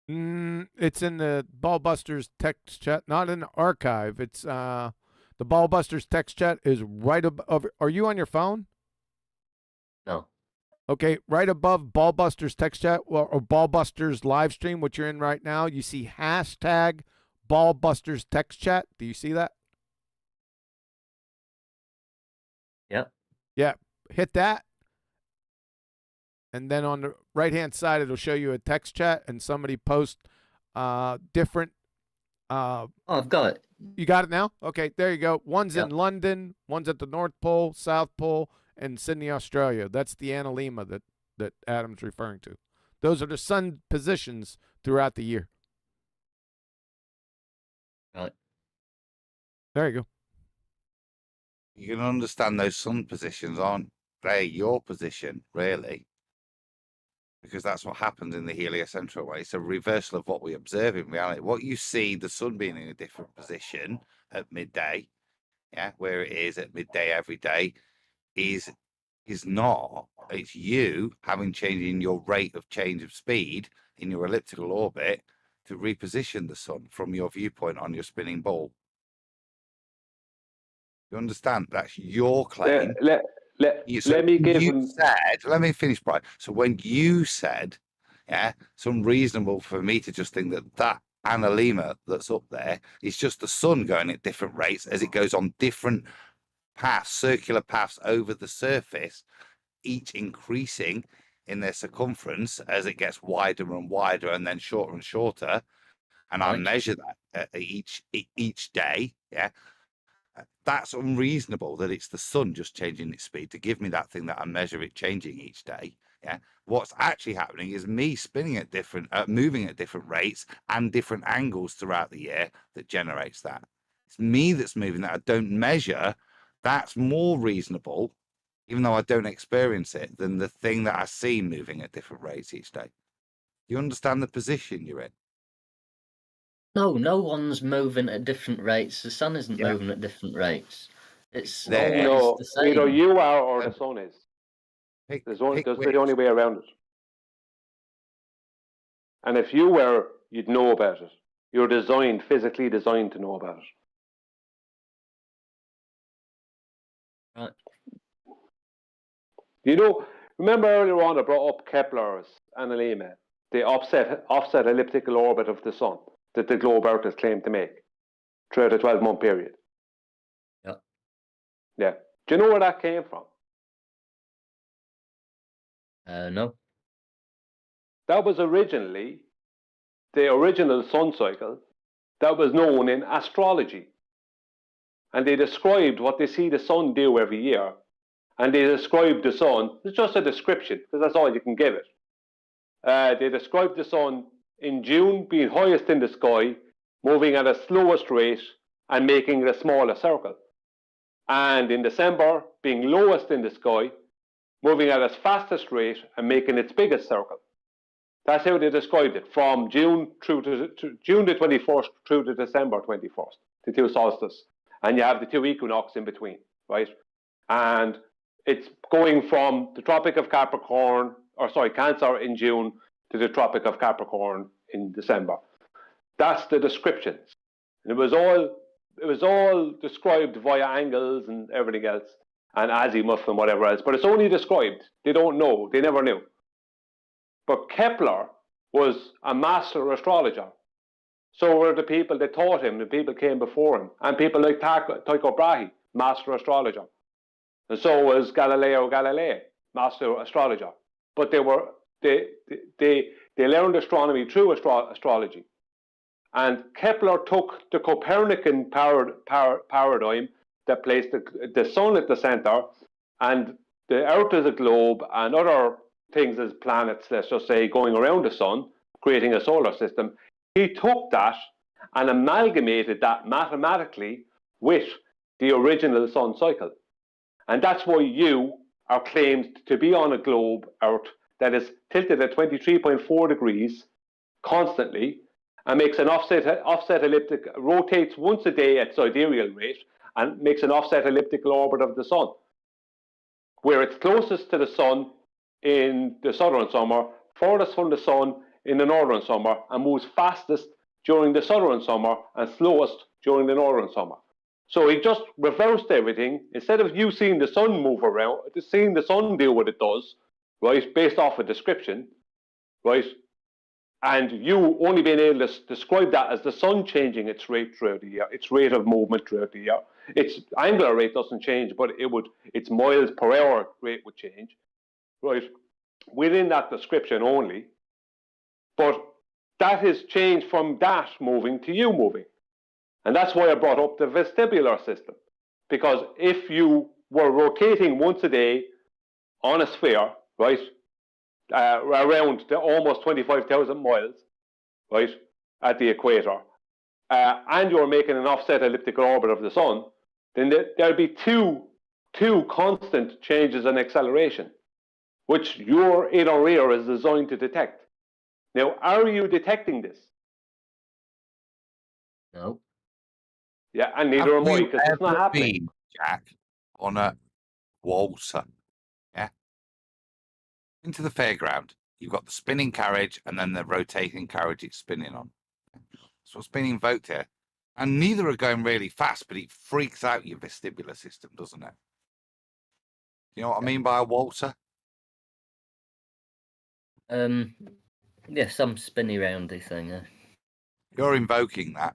It's in the BALLBUSTERS text chat, not in the archive. It's the BALLBUSTERS text chat is right above. Are you on your phone? No. Okay, right above BALLBUSTERS text chat or BALLBUSTERS live stream, which you're in right now, you see hashtag BALLBUSTERS text chat. Do you see that? Yep. Yeah. Hit that. And then on the right-hand side, it'll show you a text chat and somebody post different. Oh, I've got it. You got it now? Okay, there you go. One's in London, one's at the North Pole, South Pole, and Sydney, Australia. That's the analemma that Adam's referring to. Those are the sun positions throughout the year. Right. There you go. You can understand those sun positions aren't they your position, really? Because that's what happens in the heliocentric way. It's a reversal of what we observe in reality. What you see, the sun being in a different position at midday, yeah, where it is at midday every day, is is not. It's you having changing your rate of change of speed in your elliptical orbit to reposition the sun from your viewpoint on your spinning ball. You understand? That's your claim. Let me give him. Let me finish, Brian. So when you said, yeah, it's unreasonable for me to just think that analemma that's up there is just the sun going at different rates as it goes on different paths, circular paths over the surface, each increasing in their circumference as it gets wider and wider and then shorter and shorter. And I measure that each day. Yeah. That's unreasonable that it's the sun just changing its speed to give me that thing that I measure it changing each day. Yeah. What's actually happening is me spinning at moving at different rates and different angles throughout the year that generates that. It's me that's moving that I don't measure. That's more reasonable, even though I don't experience it, than the thing that I see moving at different rates each day. You understand the position you're in? No, no one's moving at different rates. The sun isn't moving at different rates. It's There. always No, the same. either you are or the sun is. There's the only way around it. And if you were, you'd know about it. You're designed, physically designed to know about it. Right. You know, remember earlier on I brought up Kepler's analemma, the offset elliptical orbit of the sun that the globe Earth has claimed to make throughout a 12-month period. Yeah. Yeah. Do you know where that came from? No. That was originally the original sun cycle that was known in astrology. And they described what they see the sun do every year. And they described the sun, it's just a description, because that's all you can give it. They described the sun in June being highest in the sky, moving at a slowest rate and making it a smaller circle. And in December, being lowest in the sky, moving at its fastest rate and making its biggest circle. That's how they described it, from June to June the 21st through to December 21st, the two solstices. And you have the two equinox in between, right? And it's going from the Tropic of Cancer in June to the Tropic of Capricorn in December. That's the descriptions. And it was all described via angles and everything else, and azimuth and whatever else. But it's only described. They don't know. They never knew. But Kepler was a master astrologer. So were the people that taught him, the people came before him, and people like Tycho Brahe, master astrologer. And so was Galileo Galilei, master astrologer. But they learned astronomy through astrology. And Kepler took the Copernican paradigm that placed the sun at the center and the Earth as a globe and other things as planets, let's just say, going around the sun, creating a solar system. He took that and amalgamated that mathematically with the original sun cycle. And that's why you are claimed to be on a globe, Earth, that is tilted at 23.4 degrees constantly and makes an offset elliptic, rotates once a day at sidereal rate and makes an offset elliptical orbit of the sun, where it's closest to the sun in the southern summer, furthest from the sun in the northern summer, and moves fastest during the southern summer and slowest during the northern summer. So he just reversed everything. Instead of you seeing the sun move around, seeing the sun do what it does, right, based off a description, right, and you only being able to describe that as the sun changing its rate throughout the year, its rate of movement throughout the year. Its angular rate doesn't change, but its miles per hour rate would change, right, within that description only. But that has changed from that moving to you moving. And that's why I brought up the vestibular system. Because if you were rotating once a day on a sphere, right, around the almost 25,000 miles, right, at the equator, and you're making an offset elliptical orbit of the sun, then there'll be two constant changes in acceleration, which your inner ear is designed to detect. Now, are you detecting this? No. Yeah, and neither am I, because it's not Have you happening. ever been, Jack, on a waltzer? Yeah. into the fairground. You've got the spinning carriage and then the rotating carriage it's spinning on. That's what's being invoked here. And neither are going really fast, but it freaks out your vestibular system, doesn't it? You know what I mean by a waltzer? Yeah, some spinny roundy thing. You're invoking that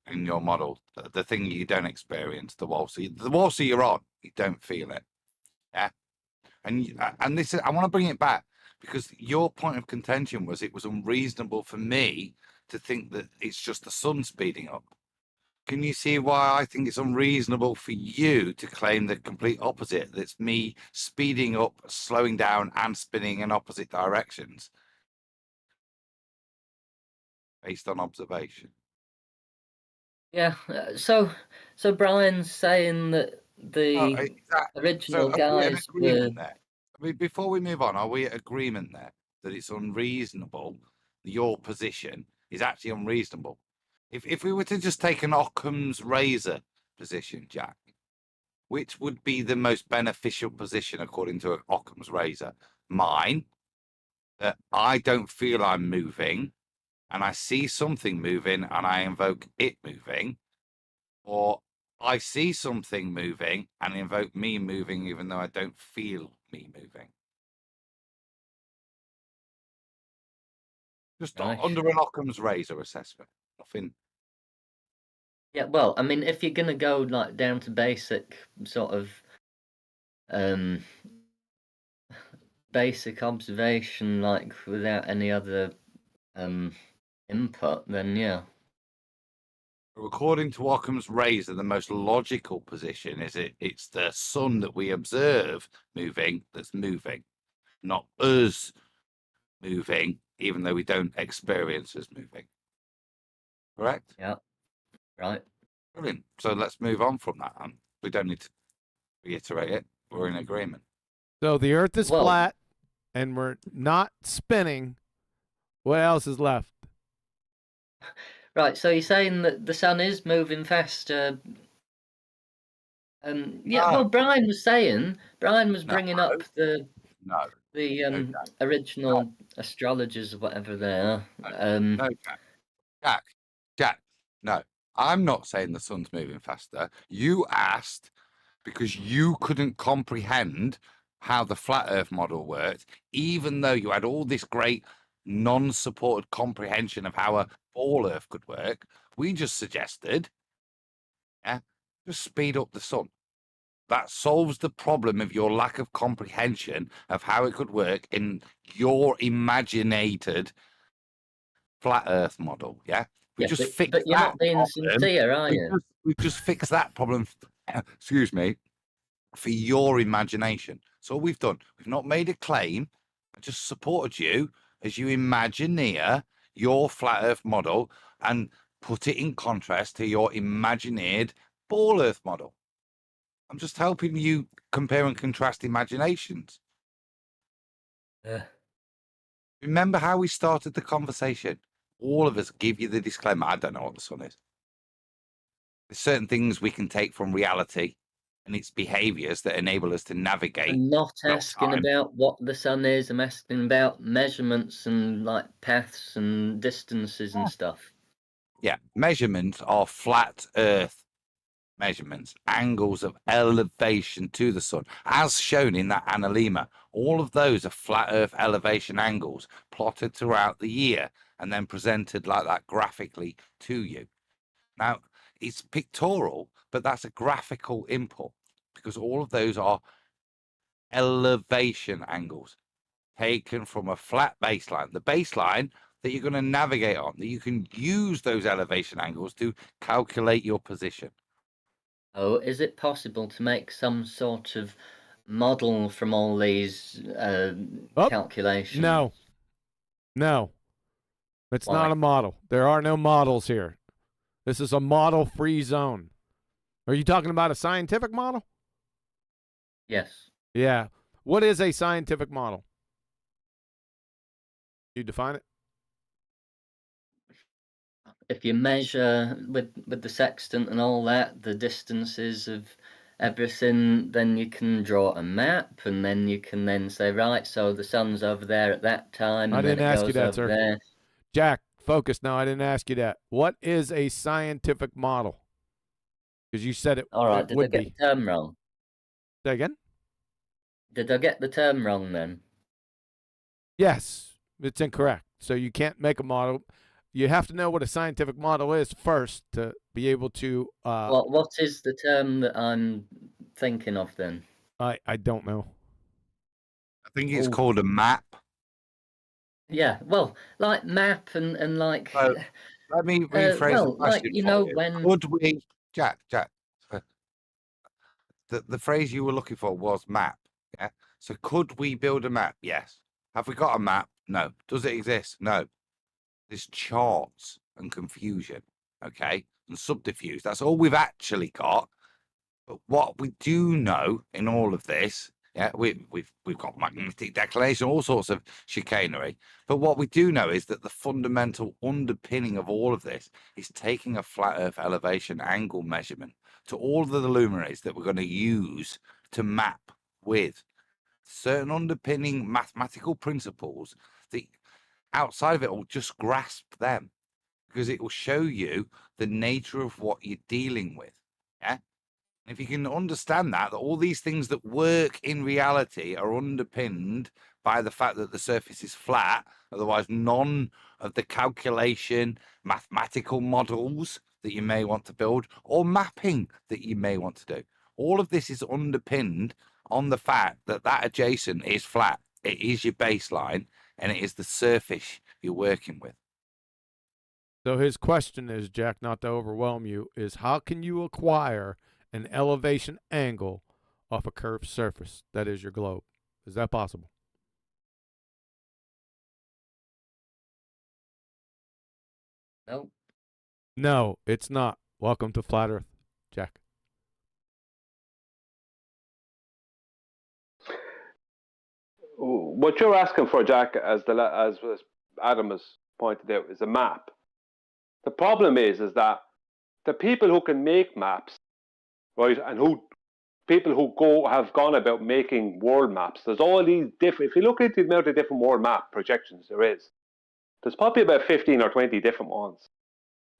in your model. The thing you don't experience, the waltzer. The waltzer you're on, you don't feel it. Yeah. And this, I want to bring it back because your point of contention was it was unreasonable for me to think that it's just the sun speeding up. Can you see why I think it's unreasonable for you to claim the complete opposite? That's me speeding up, slowing down, and spinning in opposite directions based on observation. Yeah. So Brian's saying that the Exactly. original So are we at guys were. agreement there? I mean, before we move on, are we at agreement there that it's unreasonable? Your position is actually unreasonable. If we were to just take an Occam's razor position, Jack, which would be the most beneficial position according to Occam's razor? Mine, that I don't feel I'm moving, and I see something moving, and I invoke it moving, or I see something moving and invoke me moving, even though I don't feel me moving. Just Right. under an Occam's razor assessment. Nothing. Yeah, well, I mean, if you're gonna go like down to basic sort of basic observation, like without any other input, then yeah. According to Occam's razor, the most logical position is it's the sun that we observe moving that's moving, not us moving, even though we don't experience us moving. Correct? Yeah. Right. Brilliant. So let's move on from that. We don't need to reiterate it. We're in agreement. So the Earth is Well- flat, and we're not spinning. What else is left? Right, so you're saying that the sun is moving faster. Yeah, well, Brian was bringing up the No. original astrologers or whatever they are. No, Jack, no. I'm not saying the sun's moving faster. You asked because you couldn't comprehend how the flat Earth model worked, even though you had all this great non-supported comprehension of how a ball Earth could work. We just suggested, just speed up the sun. That solves the problem of your lack of comprehension of how it could work in your imaginated flat Earth model. Yeah, we Yeah, just but fixed you're that not being problem. sincere, are you? We've just fixed that problem. Excuse me, for your imagination. So all we've done, we've not made a claim. I just supported you as you imagineer your flat Earth model and put it in contrast to your imagineered ball Earth model. I'm just helping you compare and contrast imaginations. Remember how we started the conversation? All of us give you the disclaimer. I don't know what the sun is. There's certain things we can take from reality and its behaviors that enable us to navigate. I'm not real asking time. about what the sun is. I'm asking about measurements and like paths and distances and stuff. Yeah, measurements are flat Earth measurements, angles of elevation to the sun, as shown in that analemma. All of those are flat Earth elevation angles plotted throughout the year and then presented like that graphically to you. Now, it's pictorial, but that's a graphical input because all of those are elevation angles taken from a flat baseline, the baseline that you're going to navigate on, that you can use those elevation angles to calculate your position. Oh, is it possible to make some sort of model from all these calculations? No. It's Why? not a model. There are no models here. This is a model-free zone. Are you talking about a scientific model? Yes. Yeah. What is a scientific model? You define it? If you measure with the sextant and all that, the distances of everything, then you can draw a map, and then you can then say, right, so the sun's over there at that time, and I then didn't it ask you goes that, over sir. there. Jack, focus now. I didn't ask you that. What is a scientific model? Because you said it, All right, it did I would get be. the term wrong? Say again? Did I get the term wrong then? Yes, it's incorrect. So you can't make a model. You have to know what a scientific model is first to be able to. What is the term that I'm thinking of then? I don't know. I think it's Oh. called a map. Yeah, well, like map and like. So, let me rephrase the well, like question you for know you. when. Could we, Jack, the phrase you were looking for was map. Yeah. So could we build a map? Yes. Have we got a map? No. Does it exist? No. There's charts and confusion. Okay. And subterfuge. That's all we've actually got. But what we do know in all of this, yeah, we've got magnetic declination, all sorts of chicanery. But what we do know is that the fundamental underpinning of all of this is taking a flat Earth elevation angle measurement to all of the luminaries that we're going to use to map with certain underpinning mathematical principles that outside of it will just grasp them, because it will show you the nature of what you're dealing with. Yeah. If you can understand that all these things that work in reality are underpinned by the fact that the surface is flat, otherwise none of the calculation, mathematical models that you may want to build or mapping that you may want to do, all of this is underpinned on the fact that that adjacent is flat. It is your baseline, and it is the surface you're working with. So his question is, Jack, not to overwhelm you, is how can you acquire an elevation angle off a curved surface that is your globe? Is that possible? Nope. No, it's not. Welcome to Flat Earth, Jack. What you're asking for, Jack, as Adam has pointed out, is a map. The problem is that the people who can make maps, right, and people who have gone about making world maps. There's all these different. If you look at the amount of different world map projections there's probably about 15 or 20 different ones,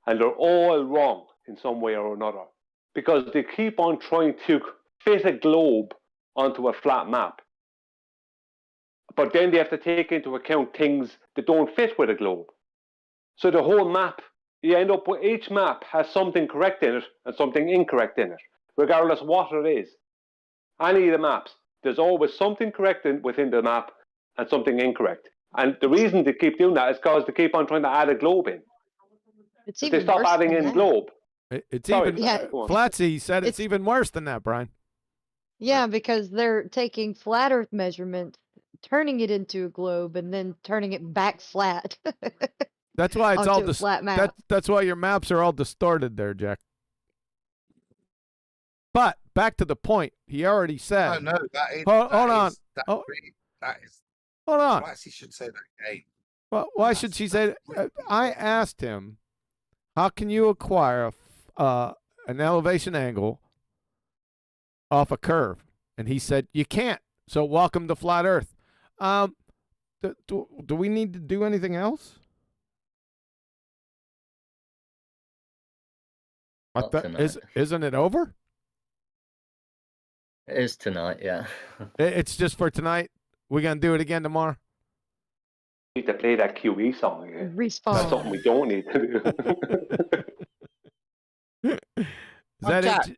and they're all wrong in some way or another because they keep on trying to fit a globe onto a flat map. But then they have to take into account things that don't fit with a globe. So the whole map, you end up with each map has something correct in it and something incorrect in it, regardless what it is. Any of the maps, there's always something correct within the map and something incorrect. And the reason they keep doing that is because they keep on trying to add a globe in. It's If even they stop worse adding than in that. globe. It's Sorry, even, Yeah. go on. Flatsy said it's It's- even worse than that, Brian. Yeah, because they're taking flat Earth measurements, turning it into a globe, and then turning it back flat. That's why it's all onto a flat map. That's why your maps are all distorted there, Jack. But back to the point, he already said. No, that is. Hold on. That is. Hold on. Flatsy should say that again. Well, why should she say that? I asked him, how can you acquire an elevation angle off a curve? And he said, you can't. So welcome to Flat Earth. Do we need to do anything else? Not tonight. Isn't it over? It is tonight, yeah. It's just for tonight. We're going to do it again tomorrow. We need to play that QE song again. Respawn. That's something we don't need to do.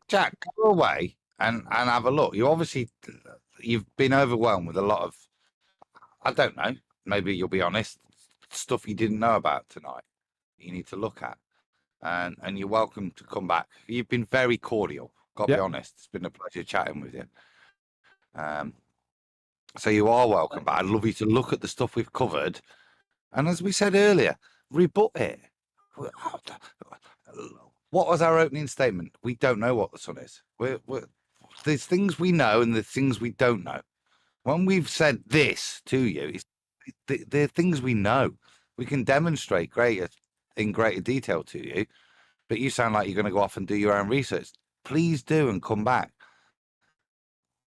Jack, go away and have a look. You've been overwhelmed with a lot of, I don't know, maybe you'll be honest, stuff you didn't know about tonight. You need to look at, and you're welcome to come back. You've been very cordial. Got to be honest. It's been a pleasure chatting with you. So you are welcome, but I'd love you to look at the stuff we've covered, and as we said earlier, rebut it. What was our opening statement? We don't know what the sun is. There's things we know and there's things we don't know. When we've said this to you, they're things we know. We can demonstrate in greater detail to you, but you sound like you're going to go off and do your own research. Please do and come back.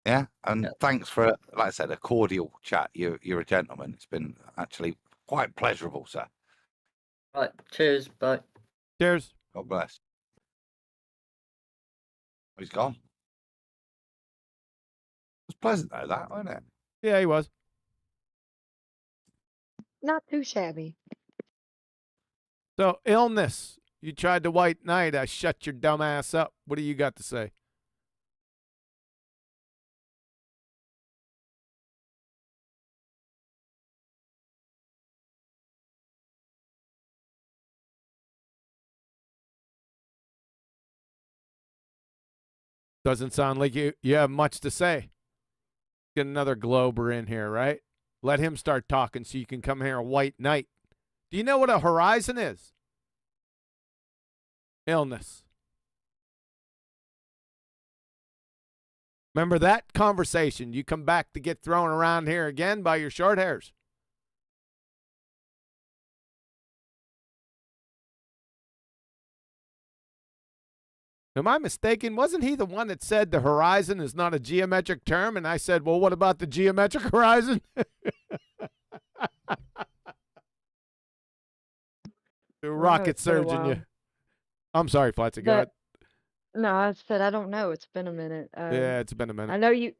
Yeah, and Yeah. thanks for, like I said, a cordial chat. You're a gentleman. It's been actually quite pleasurable, sir. Right. Cheers. Bye. Cheers. God bless. He's gone. It was pleasant though, that, wasn't it? Yeah, he was. Not too shabby. So, illness. You tried the white knight. I shut your dumb ass up. What do you got to say? Doesn't sound like you have much to say. Get another Glober in here, right? Let him start talking so you can come here a white knight. Do you know what a horizon is? Illness. Remember that conversation? You come back to get thrown around here again by your short hairs. Am I mistaken? Wasn't he the one that said the horizon is not a geometric term? And I said, well, what about the geometric horizon? The rocket it's been a surgeon, you. while. I'm sorry, Flatsy. Go ahead. No, I said I don't know. It's been a minute. Yeah, it's been a I minute. know you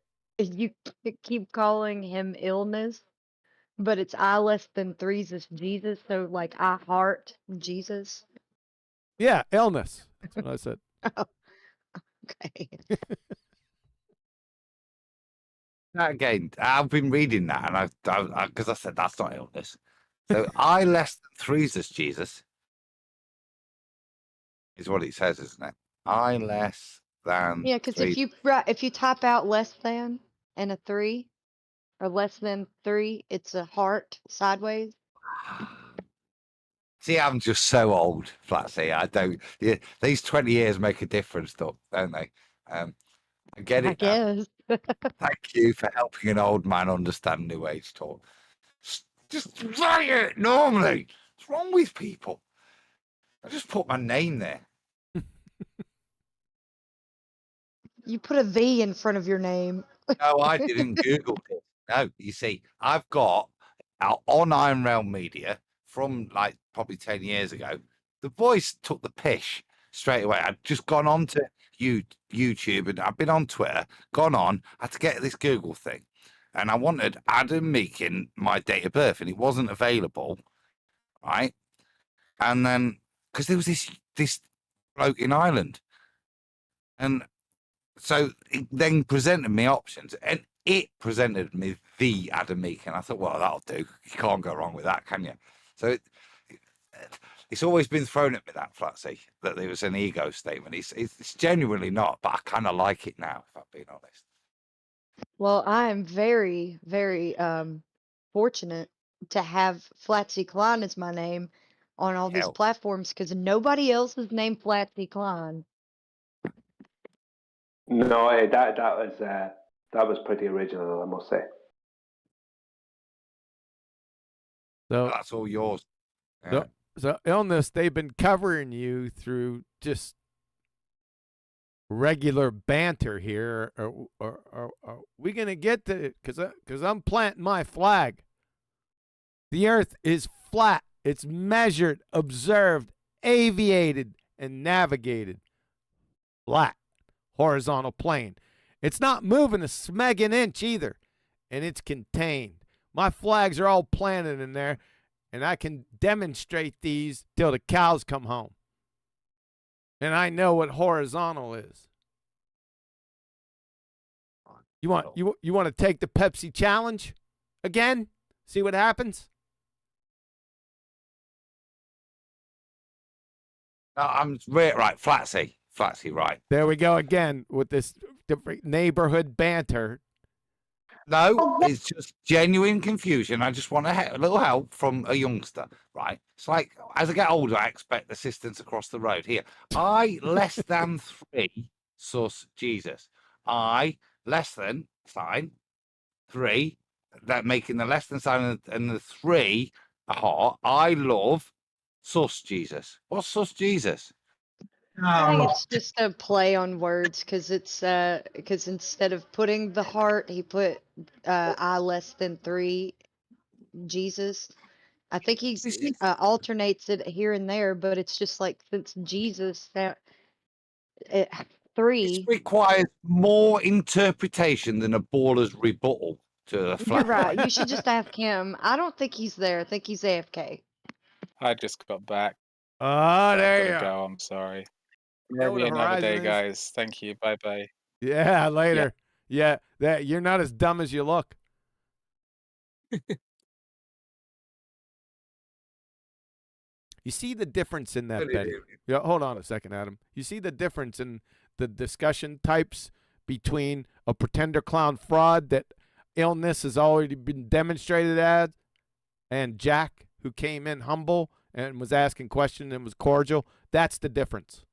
keep calling him illness, but it's I less than threes is Jesus. So like I heart Jesus. Yeah, illness. That's what I said. Okay. Again, I've been reading that, and because I said that's not illness. So I less than threes is Jesus, is what it says, isn't it? I less than Yeah, because threes. if you type out less than and a 3 or less than 3, it's a heart sideways. See, I'm just so old, Flatsy. I don't. Yeah, these 20 years make a difference, don't they? I get I it now. guess. Thank you for helping an old man understand New Age talk. Just write it normally. What's wrong with people? I just put my name there. You put a V in front of your name. No, I didn't Google it. No, you see, I've got on Iron Realm Media from like probably 10 years ago. The boys took the pish straight away. I'd just gone on to YouTube and I've been on Twitter, gone on, had to get this Google thing. And I wanted Adam Meakin, my date of birth, and it wasn't available, right? And then, because there was this bloke in Ireland. And so it then presented me options, and it presented me the Adam Meakin. I thought, well, that'll do. You can't go wrong with that, can you? So it's always been thrown at me, that Flatsy, that there was an ego statement. It's genuinely not, but I kind of like it now, if I'm being honest. Well, I am very, very fortunate to have Flatsy Klein as my name on all these Hell. platforms because nobody else is named Flatsy Klein. No, that was pretty original, I must say. So That's all yours. Yeah. So illness, they've been covering you through just regular banter here. Or are we gonna get to? Because I'm planting my flag. The Earth is flat. It's measured, observed, aviated, and navigated. Flat, horizontal plane. It's not moving a smeggin' inch either, and it's contained. My flags are all planted in there, and I can demonstrate these till the cows come home. And I know what horizontal is. You want to take the Pepsi challenge again? See what happens? I'm right, Flatsy, right. There we go again with this neighborhood banter. No, it's just genuine confusion. I just want a little help from a youngster, right? It's like, as I get older, I expect assistance across the road. Here, I less than 3 sus Jesus. I less than sign 3, that making the less than sign and the 3 a heart. I love sus Jesus. What's sus Jesus? I think it's just a play on words because instead of putting the heart, he put I less than 3 Jesus. I think he This is- alternates it here and there, but it's just like since Jesus that 3. This requires more interpretation than a baller's rebuttal to a flat You're right. white. You should just ask him. I don't think he's there. I think he's AFK. I just got back. Oh, I there you gotta go. go. I'm sorry. Know what Maybe a another horizon day, is? guys. Thank you. Bye bye. Yeah, later. Yeah, that you're not as dumb as you look. You see the difference in that, Betty? Yeah, hold on a second, Adam. You see the difference in the discussion types between a pretender clown fraud that illness has already been demonstrated as, and Jack, who came in humble and was asking questions and was cordial. That's the difference.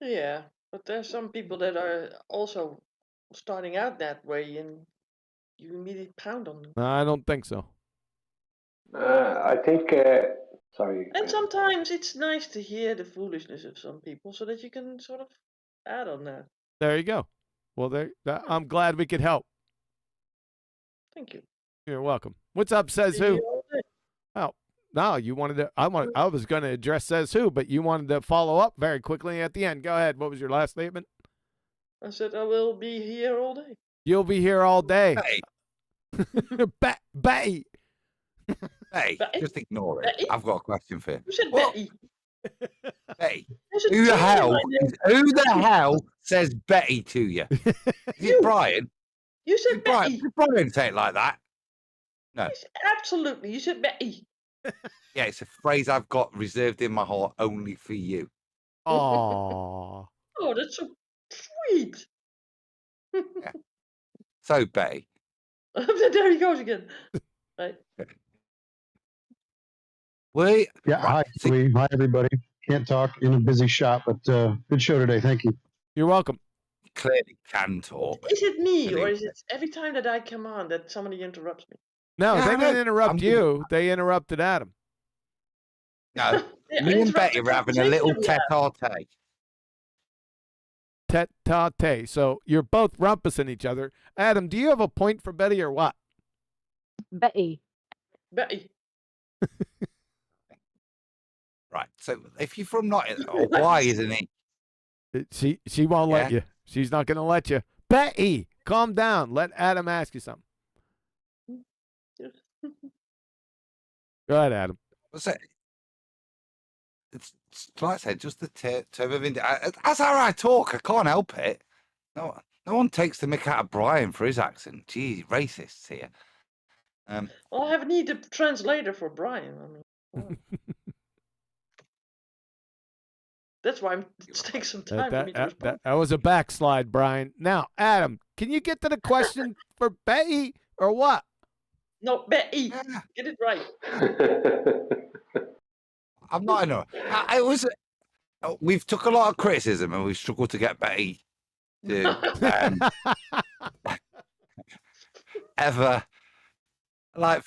Yeah, but there's some people that are also starting out that way, and you immediately pound on them. I don't think so. I think. Sorry. And sometimes it's nice to hear the foolishness of some people, so that you can sort of add on that. There you go. Well, I'm glad we could help. Thank you. You're welcome. What's up, says See you who? all day. Oh, no, you wanted to. I was going to address says who, but you wanted to follow up very quickly at the end. Go ahead. What was your last statement? I said I will be here all day. You'll be here all day. Hey, Betty. hey, Betty? just ignore it. Betty? I've got a question for you. Who said What? Betty? Betty, There's a who the T hell? right there. Who the hell says Betty to you? Is it You. Brian? You Is said it Brian? Betty. Did Brian say it like that? No. Yes, absolutely. You said Betty. Yeah, it's a phrase I've got reserved in my heart only for you. Aww. Oh, that's so sweet. So, Betty, There he goes again. Right. we Yeah, hi, right, see, Louis. Hi, everybody. Can't talk in a busy shop, but good show today. Thank you. You're welcome. clearly can talk. Is it me, or Believe is it every time that I come on that somebody interrupts me? No, Yeah, they I didn't know. interrupt I'm you. They interrupted Adam. No, They me and interrupt Betty the were having a conversation little that we have. tete-a-tete. Tete. So you're both rumpusing each other. Adam, do you have a point for Betty or what? Betty. Betty. Right. So if you're from Nottingham, or why isn't he? She won't let Yeah. you. She's not going to let you. Betty, calm down. Let Adam ask you something. Go ahead, Adam. What's it? It's like I said, just the term of as I talk, I can't help it. No one takes the mick out of Brian for his accent. Gee, racists here. Well, I have need a translator for Brian. I mean, wow. That's why it takes some time for me to respond. That was a backslide, Brian. Now, Adam, can you get to the question for Betty or what? No, Betty, Yeah, get it right. I'm not in a. I was. We've took a lot of criticism and we've struggled to get Betty to ever like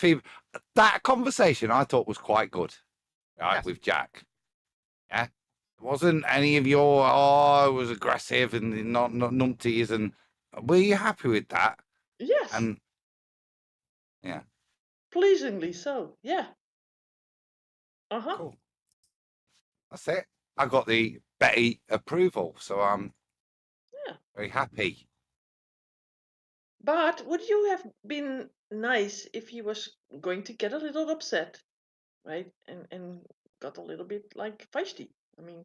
that conversation. I thought was quite good, right, Yes. with Jack. Yeah, it wasn't any of your it was aggressive and not numpties. And were you happy with that? Yes, And yeah, pleasingly so. Yeah. Uh-huh. cool. That's it. I got the Betty approval, so I'm Yeah. very happy. But would you have been nice if he was going to get a little upset, right? And got a little bit like feisty. I mean,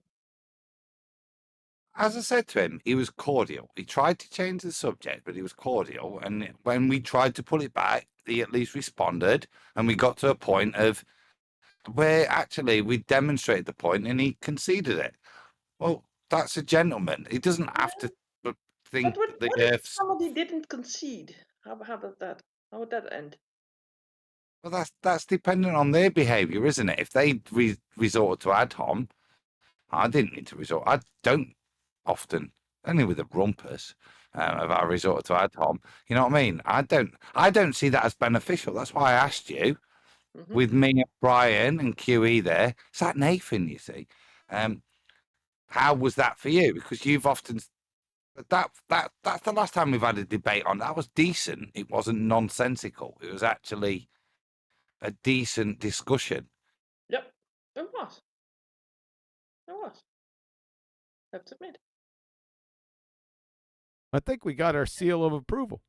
As I said to him, he was cordial. He tried to change the subject, but he was cordial. And when we tried to pull it back, he at least responded. And we got to a point of where actually we demonstrated the point and he conceded it. Well, that's a gentleman. He doesn't have to think but that the what if earth's. somebody didn't concede? How about that? How would that end? Well, that's dependent on their behaviour, isn't it? If they resort to ad hom, I didn't need to resort. I don't often, only with a rumpus, have I resorted to ad hom. You know what I mean? I don't see that as beneficial. That's why I asked you Mhm. with me and Brian and QE there. It's like Nathan, you see. How was that for you? Because you've often that's the last time we've had a debate on that was decent. It wasn't nonsensical. It was actually a decent discussion. Yep, it was. It was. I have to admit. I think we got our seal of approval.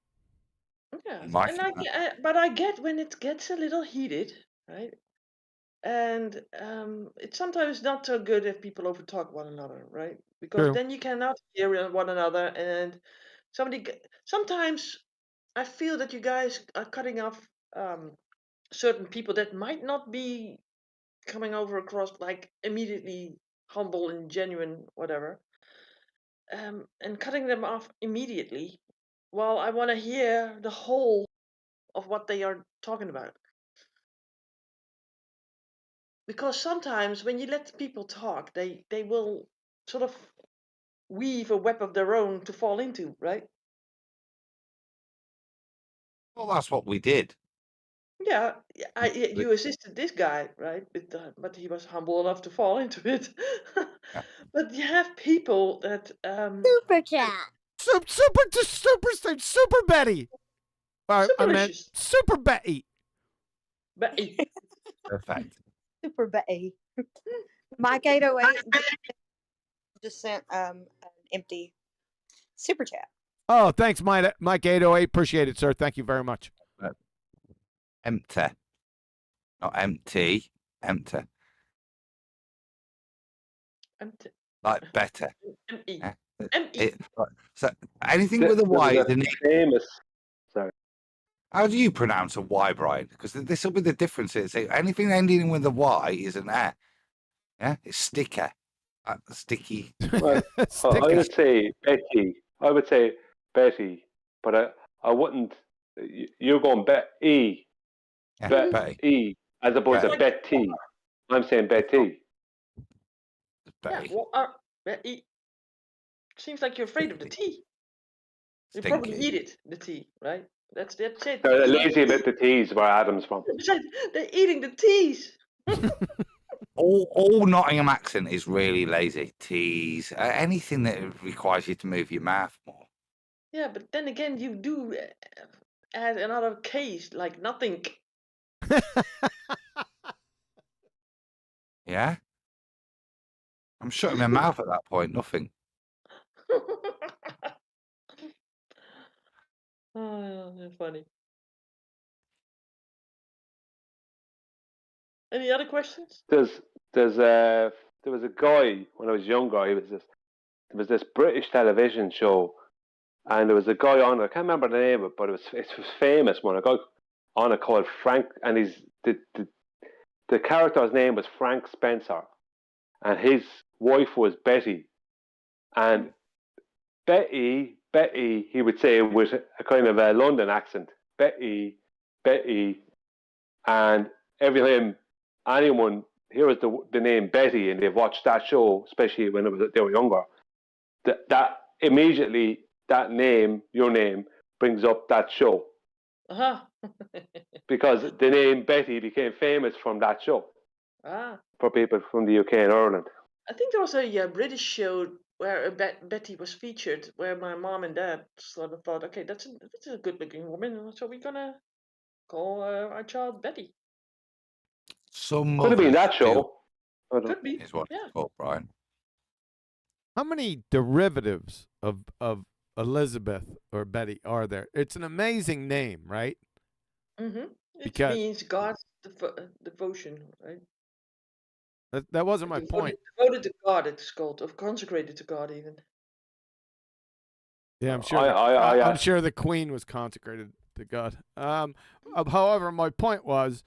Yeah, I and think but I get when it gets a little heated, right? And it's sometimes not so good if people overtalk one another, right? Because True. then you cannot hear one another, and sometimes I feel that you guys are cutting off certain people that might not be coming over across like immediately humble and genuine, whatever, and cutting them off immediately. While I want to hear the whole of what they are talking about. Because sometimes when you let people talk, they will sort of weave a web of their own to fall into, right? well, that's what we did. Yeah, you assisted this guy, right? But he was humble enough to fall into it. Yeah. But you have people that Superchat. Super Betty. I meant superlicious. Super Betty. Betty. Perfect. Super Betty. Mike 808 just sent an empty super chat. Oh, thanks, Mike 808. Appreciate it, sir. Thank you very much. Empty. Not empty. Empty. Empty. Like better. M-E. Yeah. M-E. So anything with a Y is an E. Famous. Sorry. How do you pronounce a Y, Brian? Because this will be the difference here. So anything ending with a Y is an A. Yeah, it's sticker. Sticky. Well, I would say Betty. I would say Betty, but I wouldn't. You're going E. Yeah, Bet Betty. E as opposed to Betty. I'm saying Betty. Betty. Yeah, well, Betty. Seems like you're afraid of the tea. You probably Stinky. eat it, the tea, right? That's it. They're lazy about the T's where Adam's from. They're eating the teas. All Nottingham accent is really lazy. Tease. Anything that requires you to move your mouth more. Yeah, but then again, you do add another case, like nothing. Yeah? I'm shutting my mouth at that point. Nothing. Oh, they're funny. Any other questions? There was a guy when I was younger. There was this British television show, and there was a guy on it. I can't remember the name of it, but it was famous one. A guy on it called Frank, and the character's name was Frank Spencer, and his wife was Betty, and Betty, he would say with a kind of a London accent, Betty, and every time anyone hears the name Betty and they've watched that show, especially when they were younger, that immediately that name, your name, brings up that show. Uh-huh. Because the name Betty became famous from that show. Ah. For people from the UK and Ireland. I think there was a British show where Betty was featured, where my mom and dad sort of thought, okay, that's a good-looking woman, so we're gonna call our child Betty. Could have been that show. Could be. Is what Yeah. it's called, Brian. How many derivatives of Elizabeth or Betty are there? It's an amazing name, right? Mm-hmm. It Because means God's devotion, right? that wasn't my point. Devoted to God, it's called, or consecrated to God, even. Yeah, I'm sure. I'm sure the Queen was consecrated to God. However, my point was,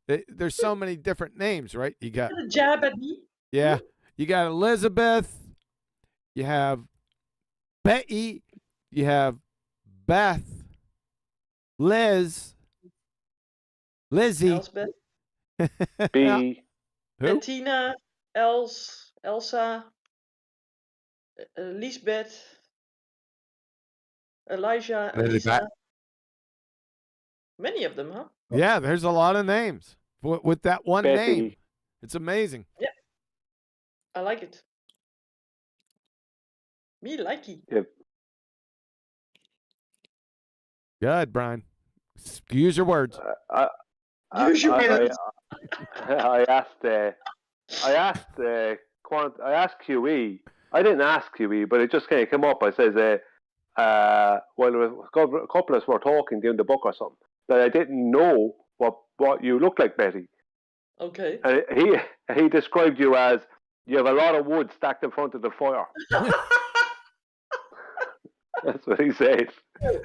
there's so many different names, right? You got a jab at me. Yeah, you got Elizabeth. You have Betty. You have Beth. Lizzie. Elsbeth. B. Who? Bettina. Elsa. Lisbeth. Elijah. Elisa. Many of them, huh? Yeah, there's a lot of names with that one Betty. name. It's amazing. Yeah. I like it. Me likey. Yep. Go ahead, Brian. Use your words. Use your words. I asked QE. I didn't ask QE, but it just kind of came up. I says, while a couple of us were talking during the book or something, that I didn't know what you look like, Betty. Okay. And he described you as you have a lot of wood stacked in front of the fire. That's what he said. No,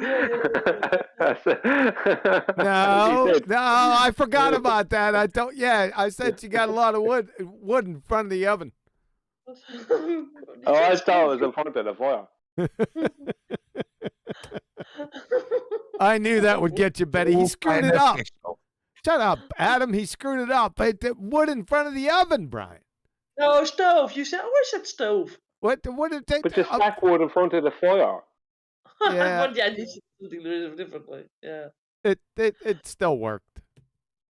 I forgot about that. I don't. Yeah, I said you got a lot of wood in front of the oven. Oh, I thought it was in front of the fire. I knew that would get you, Betty. He screwed it up. Shut up, Adam. He screwed it up. Wood in front of the oven, Brian. No, stove. You said, I said stove. What did it take? But you stack wood in front of the fire. Yeah. But yeah, you should do it differently. Yeah. It still worked.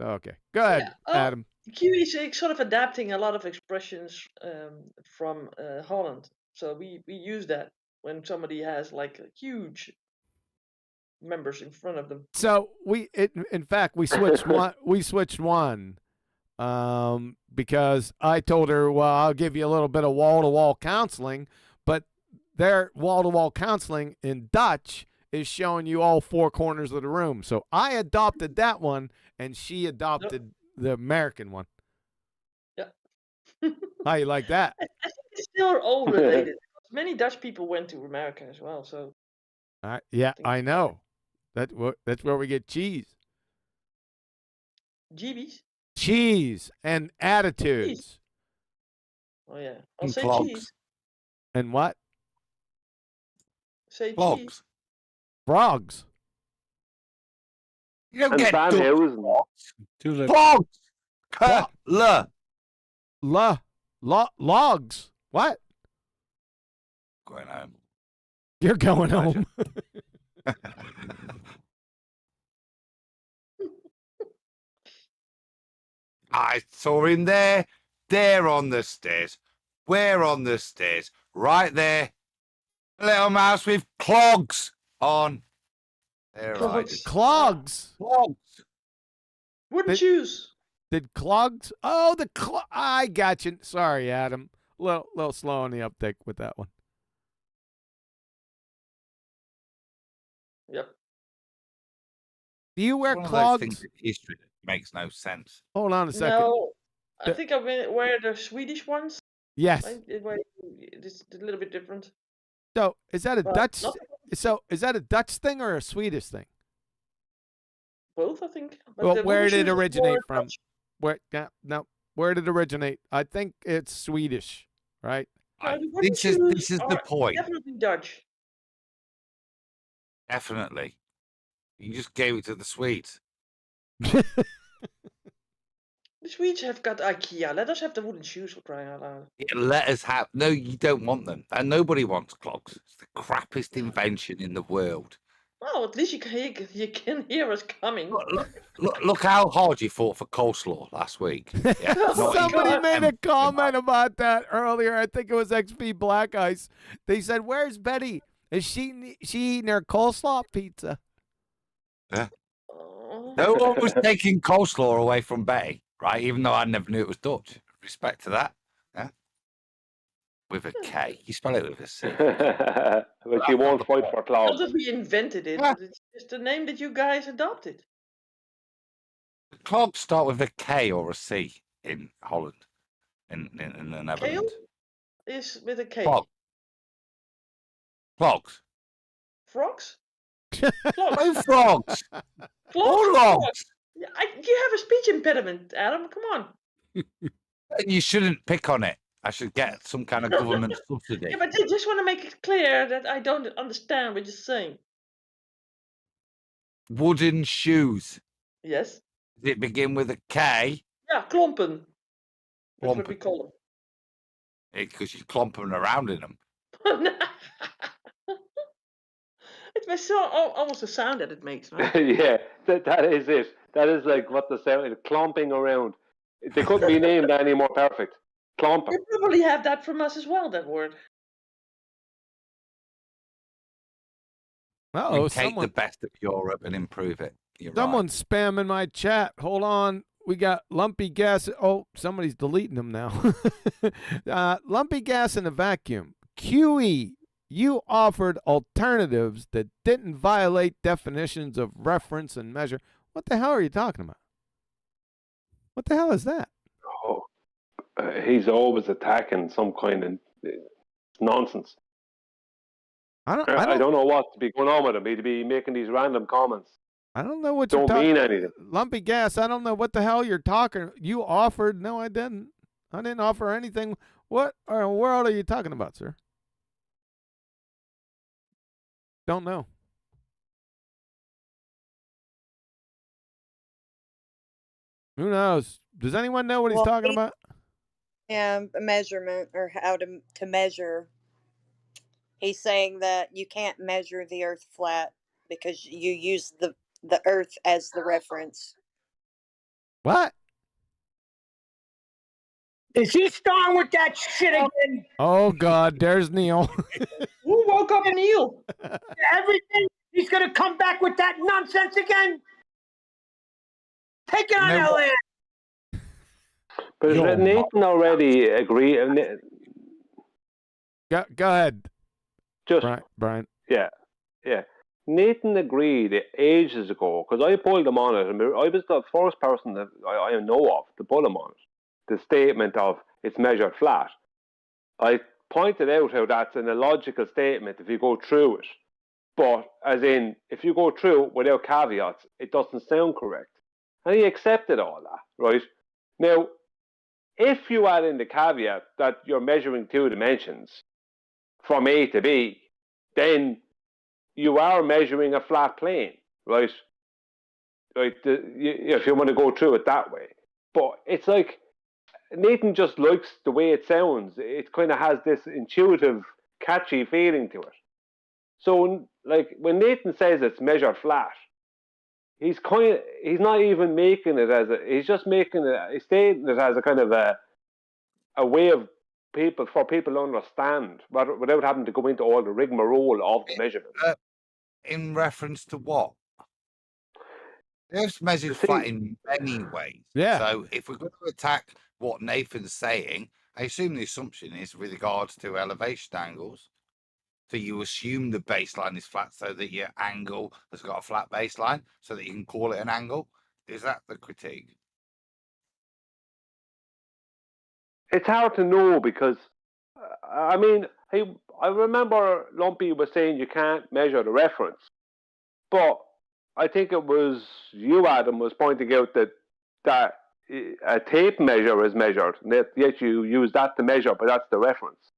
Okay, go ahead, Adam. QE is sort of adapting a lot of expressions from Holland. So we use that when somebody has like a huge members in front of them. So in fact we switched one. We switched one because I told her, well, I'll give you a little bit of wall-to-wall counseling, but their wall-to-wall counseling in Dutch is showing you all four corners of the room. So I adopted that one, and she adopted the American one. Yeah. How you like that? I think it's still all related. Many Dutch people went to America as well, so. Yeah, I know. That's where we get cheese. GBs? Cheese and attitudes. Cheese. Oh yeah, I'll say clogs. cheese. And what? Say Clogs. cheese. Frogs. You don't And get Van Dutch Heusen. clogs. Logs. What? Going home. You're going home. I saw him there on the stairs. Where on the stairs? Right there. A little mouse with clogs on. There, Clogs. Clogs. Clogs. Wooden shoes. Did clogs? Oh, I got you. Sorry, Adam. Little slow on the uptake with that one. Yep. Do you wear One of those clogs? things in history that makes no sense. Hold on a second. No, I think I wear the Swedish ones. Yes. It's a little bit different. So is that a But Dutch? not- So is that a Dutch thing or a Swedish thing? Both, I think. But Well, the where wooden did it shoes is originate more from? Dutch. Where? No. Where did it originate? I think it's Swedish, right? No, the wooden This is shoes the are point. Definitely Dutch. Definitely. You just gave it to the Swedes. The Swedes have got IKEA. Let us have the wooden shoes for crying out loud. Yeah, let us have. No, you don't want them. And nobody wants clogs. It's the crappiest invention in the world. Well, at least you can hear us coming. Look how hard you fought for coleslaw last week. Yeah, not Somebody even- made a comment about that earlier. I think it was XP Black Ice. They said, "Where's Betty? Is she eating her coleslaw pizza?" Oh. No one was taking coleslaw away from Betty, right? Even though I never knew it was Dutch. Respect to that. Yeah. With a K. You spell it with a C. But you won't fight for Not clouds. that we invented it, Yeah. but it's just the name that you guys adopted. Clogs start with a K or a C in Holland. In the Netherlands. Is with a K. Clog. Clogs. Frogs? No Clogs. frogs. All Clogs? logs. Yeah, you have a speech impediment, Adam. Come on. And you shouldn't pick on it. I should get some kind of government subsidy. Yeah, but I just want to make it clear that I don't understand what you're saying. Wooden shoes. Yes? Does it begin with a K? Yeah, klompen. That's what we Klompen. call Because you clomp them around in them. them. It was so almost the sound that it makes, right? Yeah, that is it. That is like what the sound, clomping around. They couldn't be named any more perfect. clumper. You probably have that from us as well, that word. Uh-oh, We take someone, the best of Europe and improve it. You're right. someone's spamming my chat. Hold on. We got lumpy gas. Oh, somebody's deleting them now. Lumpy gas in a vacuum. QE, you offered alternatives that didn't violate definitions of reference and measure. What the hell are you talking about? What the hell is that? Oh, he's always attacking some kind of nonsense. I I don't know what to be going on with him. He'd be making these random comments. I don't know what Don't you're talking. mean anything. Lumpy gas. I don't know what the hell you're talking. You offered. No, I didn't. I didn't offer anything. What in the world are you talking about, sir? Don't know. Who knows? Does anyone know what he's Well, talking about? A measurement or how to measure. He's saying that you can't measure the Earth flat because you use the Earth as the reference. What? Is he starting with that shit again? Oh God, there's Neil. Who woke up Neil? Everything he's gonna come back with that nonsense again? Take it on No. LA. But You're Nathan already agreed. Go ahead, Just Brian. yeah. Nathan agreed ages ago because I pulled him on it. And I was the first person that I know of to pull him on it. The statement of it's measured flat. I pointed out how that's an illogical statement if you go through it. But as in, if you go through it without caveats, it doesn't sound correct. And he accepted all that, right? Now, if you add in the caveat that you're measuring 2 dimensions from A to B, then you are measuring a flat plane, right? If you want to go through it that way. But it's like, Nathan just likes the way it sounds. It kind of has this intuitive, catchy feeling to it. So, like, when Nathan says it's measured flat, he's not even making it as he's just making it, he's stating it as a kind of a way of for people to understand, without having to go into all the rigmarole of the measurement. In reference to what? Earth's measured flat in many ways. Yeah. So if we're going to attack what Nathan's saying, I assume the assumption is with regards to elevation angles. So you assume the baseline is flat so that your angle has got a flat baseline so that you can call it an angle. Is that the critique? It's hard to know because, I mean, I remember Lumpy was saying you can't measure the reference. But I think it was you, Adam, was pointing out that a tape measure is measured. Yet you use that to measure, but that's the reference.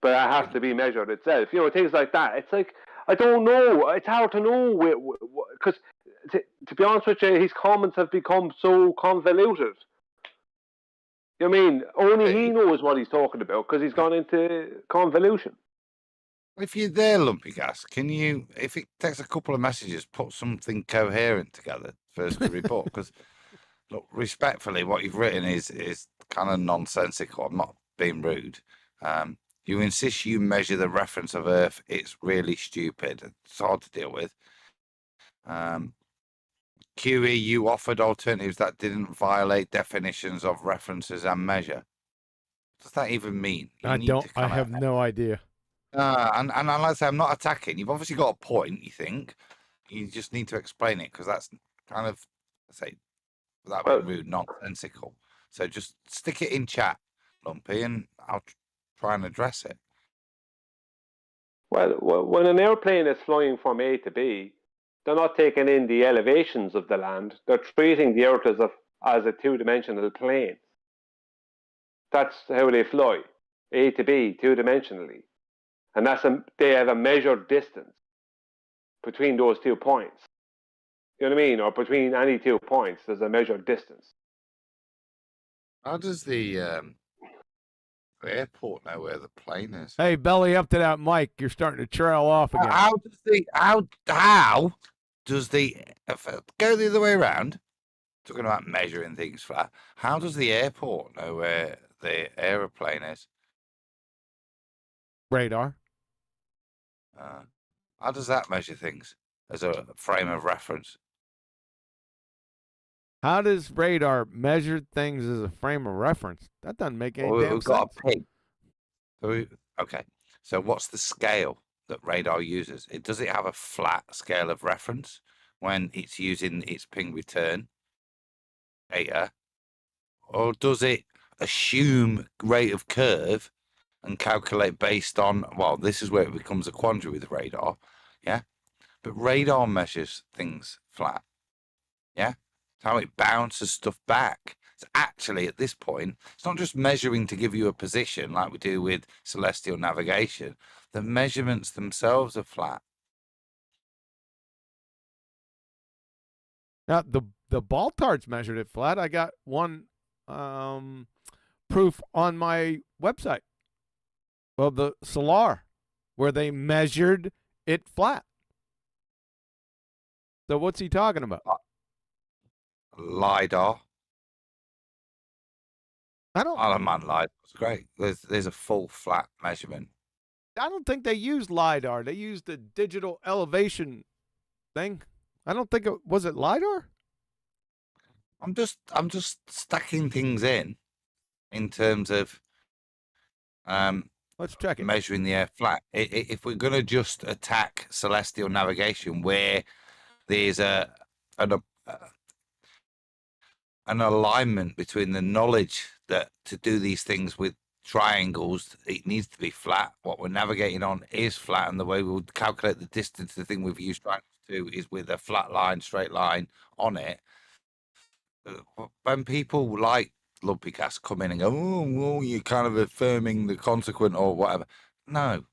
But it has to be measured itself. You know, things like that. It's like, I don't know. It's hard to know because, to be honest with you, his comments have become so convoluted. I mean, only he knows what he's talking about because he's gone into convolution. If you're there, Lumpy Gas, can you, if it takes a couple of messages, put something coherent together first to report? Because, look, respectfully, what you've written is kind of nonsensical. I'm not being rude. You insist you measure the reference of Earth. It's really stupid. It's hard to deal with. QE, you offered alternatives that didn't violate definitions of references and measure. What does that even mean? I have no idea. And like I say, I'm not attacking. You've obviously got a point, you think. You just need to explain it because that's kind of, say, without being rude, nonsensical. So just stick it in chat, Lumpy, and I'll try and address it. Well, when an airplane is flying from A to B, they're not taking in the elevations of the land. They're treating the Earth as a two-dimensional plane. That's how they fly, A to B, two-dimensionally. And they have a measured distance between those 2 points. You know what I mean? Or between any 2 points, there's a measured distance. How does the airport know where the plane is? Hey, belly up to that mic. You're starting to trail off again. How does the go the other way around? Talking about measuring things flat. How does the airport know where the aeroplane is. Radar. How does that measure things as a frame of reference? How does radar measure things as a frame of reference? That doesn't make any Well, damn we've got sense. a pig. Okay. So what's the scale that radar uses? Does it have a flat scale of reference when it's using its ping return data? Or does it assume rate of curve and calculate based on, well, this is where it becomes a quandary with radar, yeah? But radar measures things flat, yeah? It's how it bounces stuff back. It's actually, at this point, it's not just measuring to give you a position like we do with celestial navigation. The measurements themselves are flat. Now, the Baltards measured it flat. I got one proof on my website of the Solar where they measured it flat. So what's he talking about? LiDAR. Alaman LiDAR is great. There's a full flat measurement. I don't think they used LiDAR. They used the digital elevation thing. I don't think it was it LiDAR? I'm just stacking things in terms of let's check it. Measuring the air flat. If we're going to just attack celestial navigation where there's an alignment between the knowledge that to do these things with triangles, it needs to be flat. What we're navigating on is flat, and the way we would calculate the distance, the thing we've used triangles to is with a flat line, straight line on it. When people like Lumpy Cast come in and go, oh, well, you're kind of affirming the consequent or whatever. No.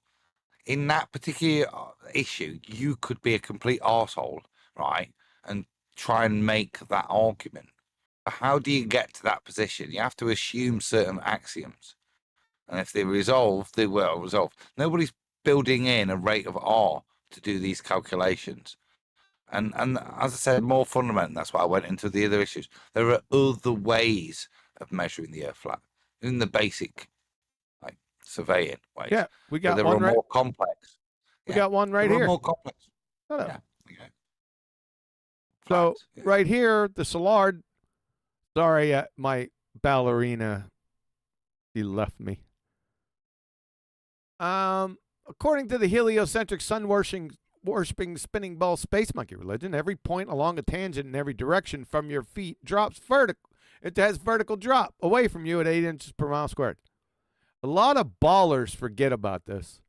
In that particular issue, you could be a complete arsehole, right? And try and make that argument. How do you get to that position? You have to assume certain axioms. And if they resolve, they will resolve. Nobody's building in a rate of R to do these calculations. And as I said, more fundamental, that's why I went into the other issues. There are other ways of measuring the earth flat in the basic like surveying ways. Yeah, we got but one more complex. We got one right there here. Are more complex. Yeah. Okay. So right here, the Solar. Sorry, my ballerina, he left me. According to the heliocentric sun-worshipping spinning ball space monkey religion, every point along a tangent in every direction from your feet drops vertical. It has vertical drop away from you at 8 inches per mile squared. A lot of ballers forget about this.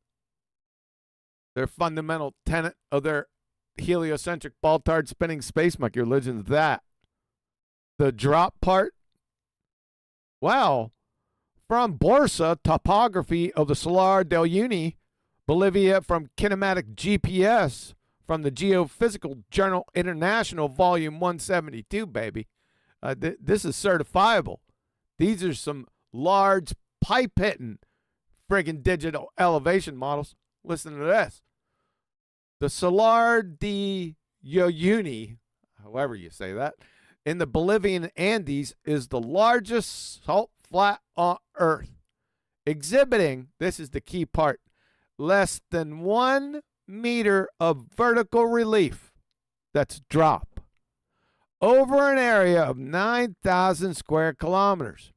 Their fundamental tenet of their heliocentric Baltard spinning space monkey religion is that. The drop part. Wow. From Borsa, topography of the Salar del Uyuni, Bolivia, from Kinematic GPS, from the Geophysical Journal International, Volume 172, baby. This is certifiable. These are some large pipe-hitting friggin' digital elevation models. Listen to this. The Salar de Uyuni, however you say that, in the Bolivian Andes is the largest salt flat on Earth, exhibiting, this is the key part, less than 1 meter of vertical relief, that's drop, over an area of 9,000 square kilometers.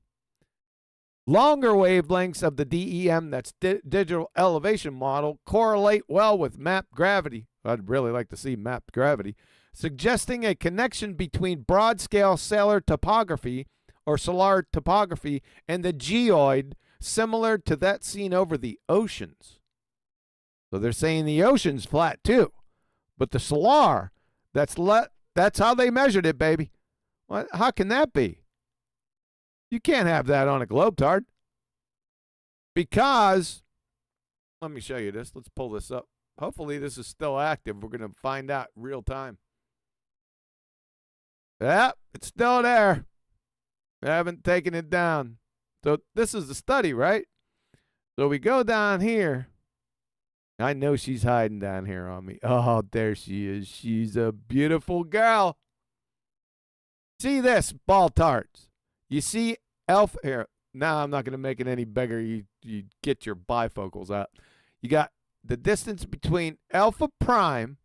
Longer wavelengths of the DEM, that's digital elevation model, correlate well with mapped gravity. I'd really like to see mapped gravity, suggesting a connection between broad-scale stellar topography or solar topography and the geoid, similar to that seen over the oceans. So they're saying the ocean's flat too, but the solar, that's how they measured it, baby. What? How can that be? You can't have that on a globetard because, let me show you this. Let's pull this up. Hopefully this is still active. We're going to find out real time. Yep, it's still there. I haven't taken it down. So this is the study, right? So we go down here. I know she's hiding down here on me. Oh, there she is. She's a beautiful girl. See this, ball tarts. You see here, Now I'm not going to make it any bigger. You get your bifocals out. You got the distance between alpha prime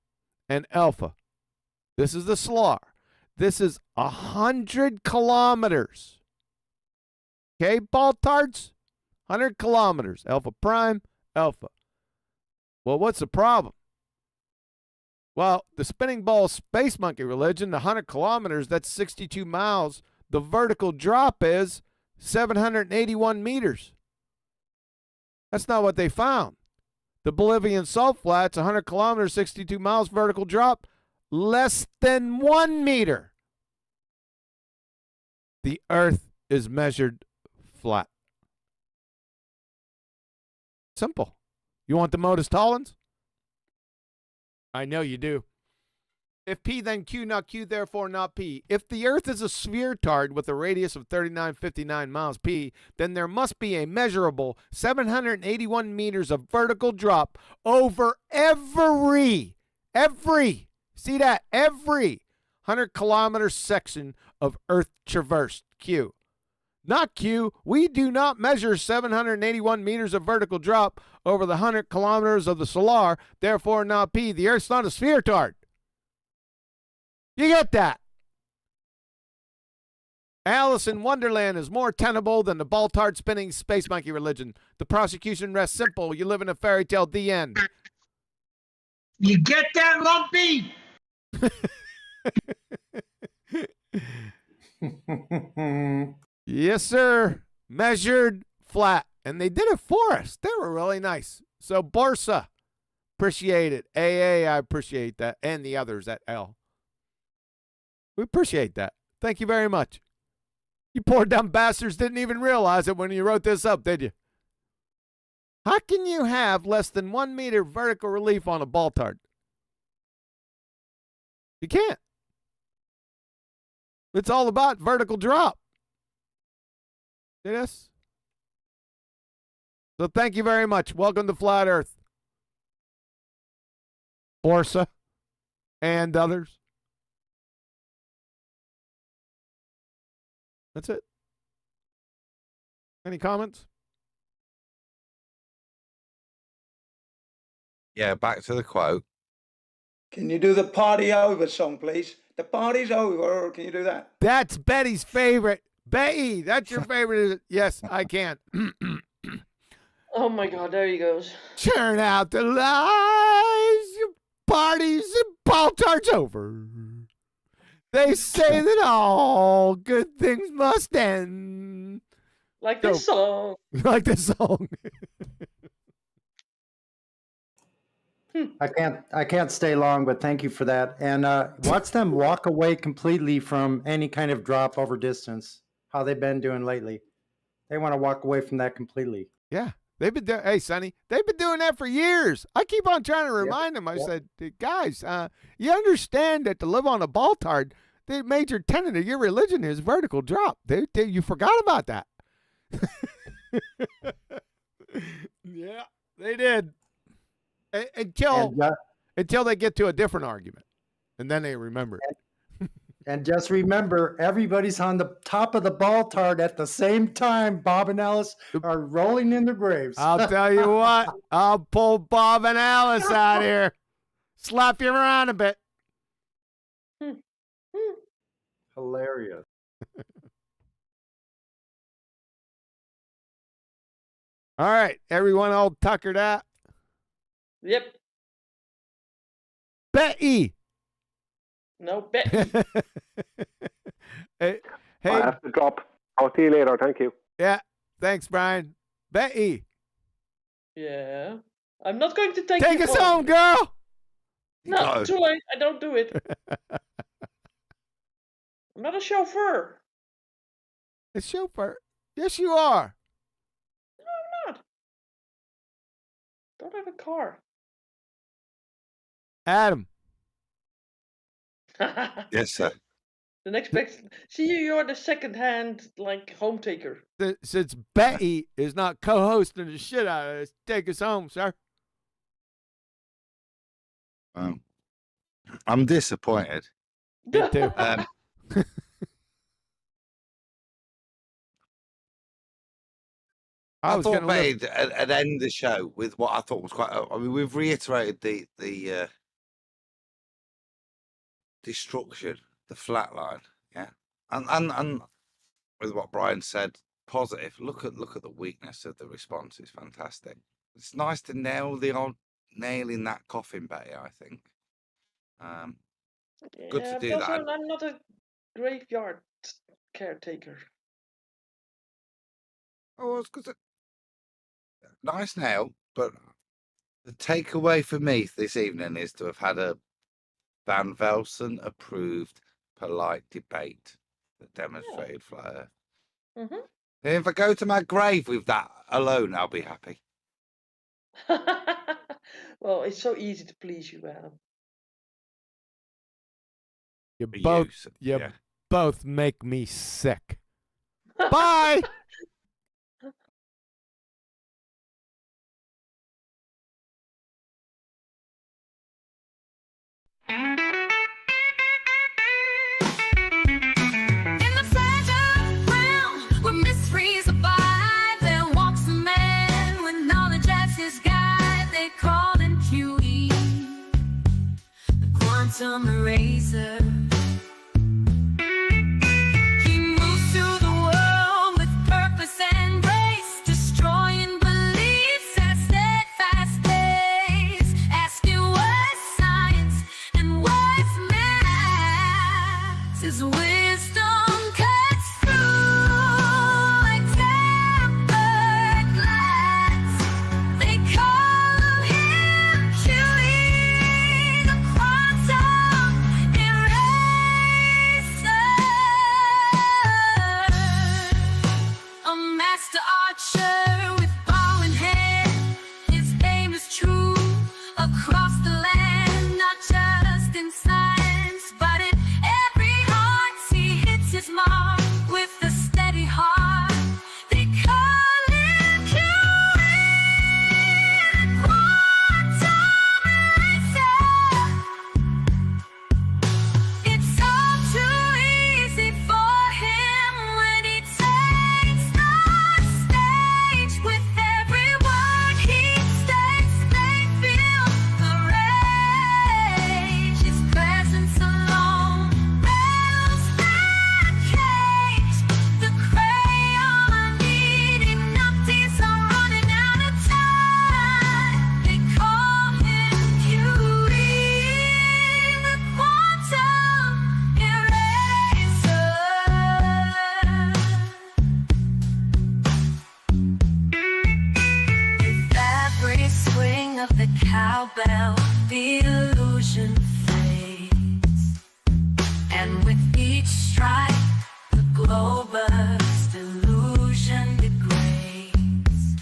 and alpha. This is the SLAR. This is 100 kilometers. Okay, baltards? 100 kilometers. Alpha prime, alpha. Well, what's the problem? Well, the spinning ball space monkey religion, the 100 kilometers, that's 62 miles. The vertical drop is 781 meters. That's not what they found. The Bolivian salt flats, 100 kilometers, 62 miles, vertical drop, less than 1 meter. The Earth is measured flat. Simple. You want the modus tollens? I know you do. If P, then Q, not Q, therefore not P. If the Earth is a sphere-tard with a radius of 3959 miles P, then there must be a measurable 781 meters of vertical drop over every, see that, every 100-kilometer section of Earth traversed, Q. Not Q. We do not measure 781 meters of vertical drop over the 100 kilometers of the solar, therefore not P. The Earth's not a sphere-tard. You get that? Alice in Wonderland is more tenable than the ball-tard spinning space monkey religion. The prosecution rests simple. You live in a fairy tale, the end. You get that, Lumpy? Yes, sir. Measured flat. And they did it for us. They were really nice. So, Borsa, appreciate it. AA, I appreciate that. And the others at L. We appreciate that. Thank you very much. You poor dumb bastards didn't even realize it when you wrote this up, did you? How can you have less than 1 meter vertical relief on a ball-tard? You can't. It's all about vertical drop. Yes. So thank you very much. Welcome to Flat Earth. Borsa and others. That's it. Any comments? Yeah, back to the quote. Can you do the party over song, please? The party's over. Can you do that? That's Betty's favorite. Betty, that's your favorite. Yes, I can. Oh my God, there he goes. Turn out the lights, your parties and ball-tards over. They say that all good things must end. Like this song. Like this song. I can't stay long, but thank you for that. And watch them walk away completely from any kind of drop over distance. How they've been doing lately. They want to walk away from that completely. Yeah. They've been doing, hey, Sonny, they've been doing that for years. I keep on trying to remind them. I said, guys, you understand that to live on a ball-tard, the major tenet of your religion is vertical drop. You forgot about that. Yeah, they did. Until they get to a different argument. And then they remember it. And just remember, everybody's on the top of the ball-tard at the same time. Bob and Alice are rolling in their graves. I'll tell you what. I'll pull Bob and Alice out here. Slap you around a bit. Hilarious. All right. Everyone all tuckered out? Yep. Betty. No, Betty. Hey. I have to drop. I'll see you later. Thank you. Yeah. Thanks, Brian. Betty. Yeah. I'm not going to take us home, girl. No, too late. I don't do it. I'm not a chauffeur. A chauffeur? Yes, you are. No, I'm not. Don't have a car. Adam. Yes, sir. The next best. See, you're the second-hand, home taker. Since Betty is not co-hosting the shit out of this, take us home, sir. I'm disappointed. Me too. I I was thought going to live. maybe I'd end the show with what I thought was quite. I mean, we've reiterated the destruction, the flat line, yeah, and with what Brian said, positive. Look at the weakness of the response. It's fantastic. It's nice to nail in that coffin bay, I think. Good to Yeah, do but also that. I'm not a graveyard caretaker. Oh, it's good. Nice nail, but the takeaway for me this evening is to have had a Van Velsen approved polite debate that demonstrated flat earth. Mm-hmm. And if I go to my grave with that alone, I'll be happy. Well, it's so easy to please you, Adam. You For both, you, you both make me sick. Bye. In the fragile realm where mysteries abide, there walks a man with knowledge as his guide. They call him QE, the quantum eraser. He moves through the world with purpose and grace, destroying beliefs at steadfast pace, asking what's science and what's math. His wisdom cuts through like tempered glass. They call him QE, the quantum eraser. A master archer with bow in hand, his aim is true across the land, not just in science, but in every heart. He hits his mark with a steady heart. They call him QE, quantum eraser. It's all too easy for him when he takes the stage. With every word he states, they feel the rage. His presence alone rattles that cage. The crayon eating nupties are running out of time. They call him QE, the quantum eraser. With every swing of the cowbell, the illusion fades, and with each strike, the glow bursts, illusion degrades.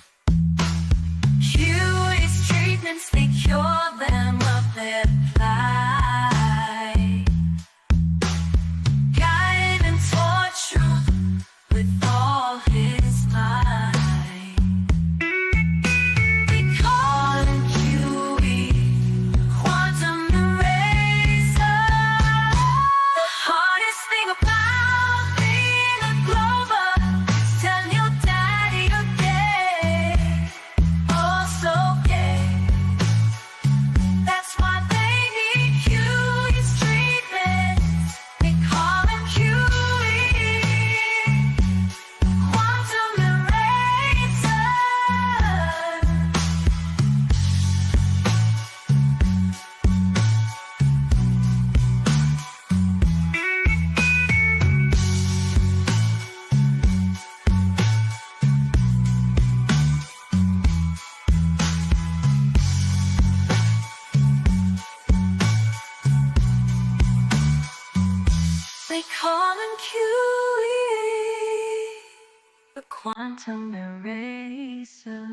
Curies treatments, they cure them of their plight, guiding toward truth with all his might. They call him QE, quantum eraser. The hardest thing about being a Glover is tell your daddy you're gay, oh so gay. That's why they need QE's treatments. They call him QE, quantum eraser. They call him QE, the quantum eraser.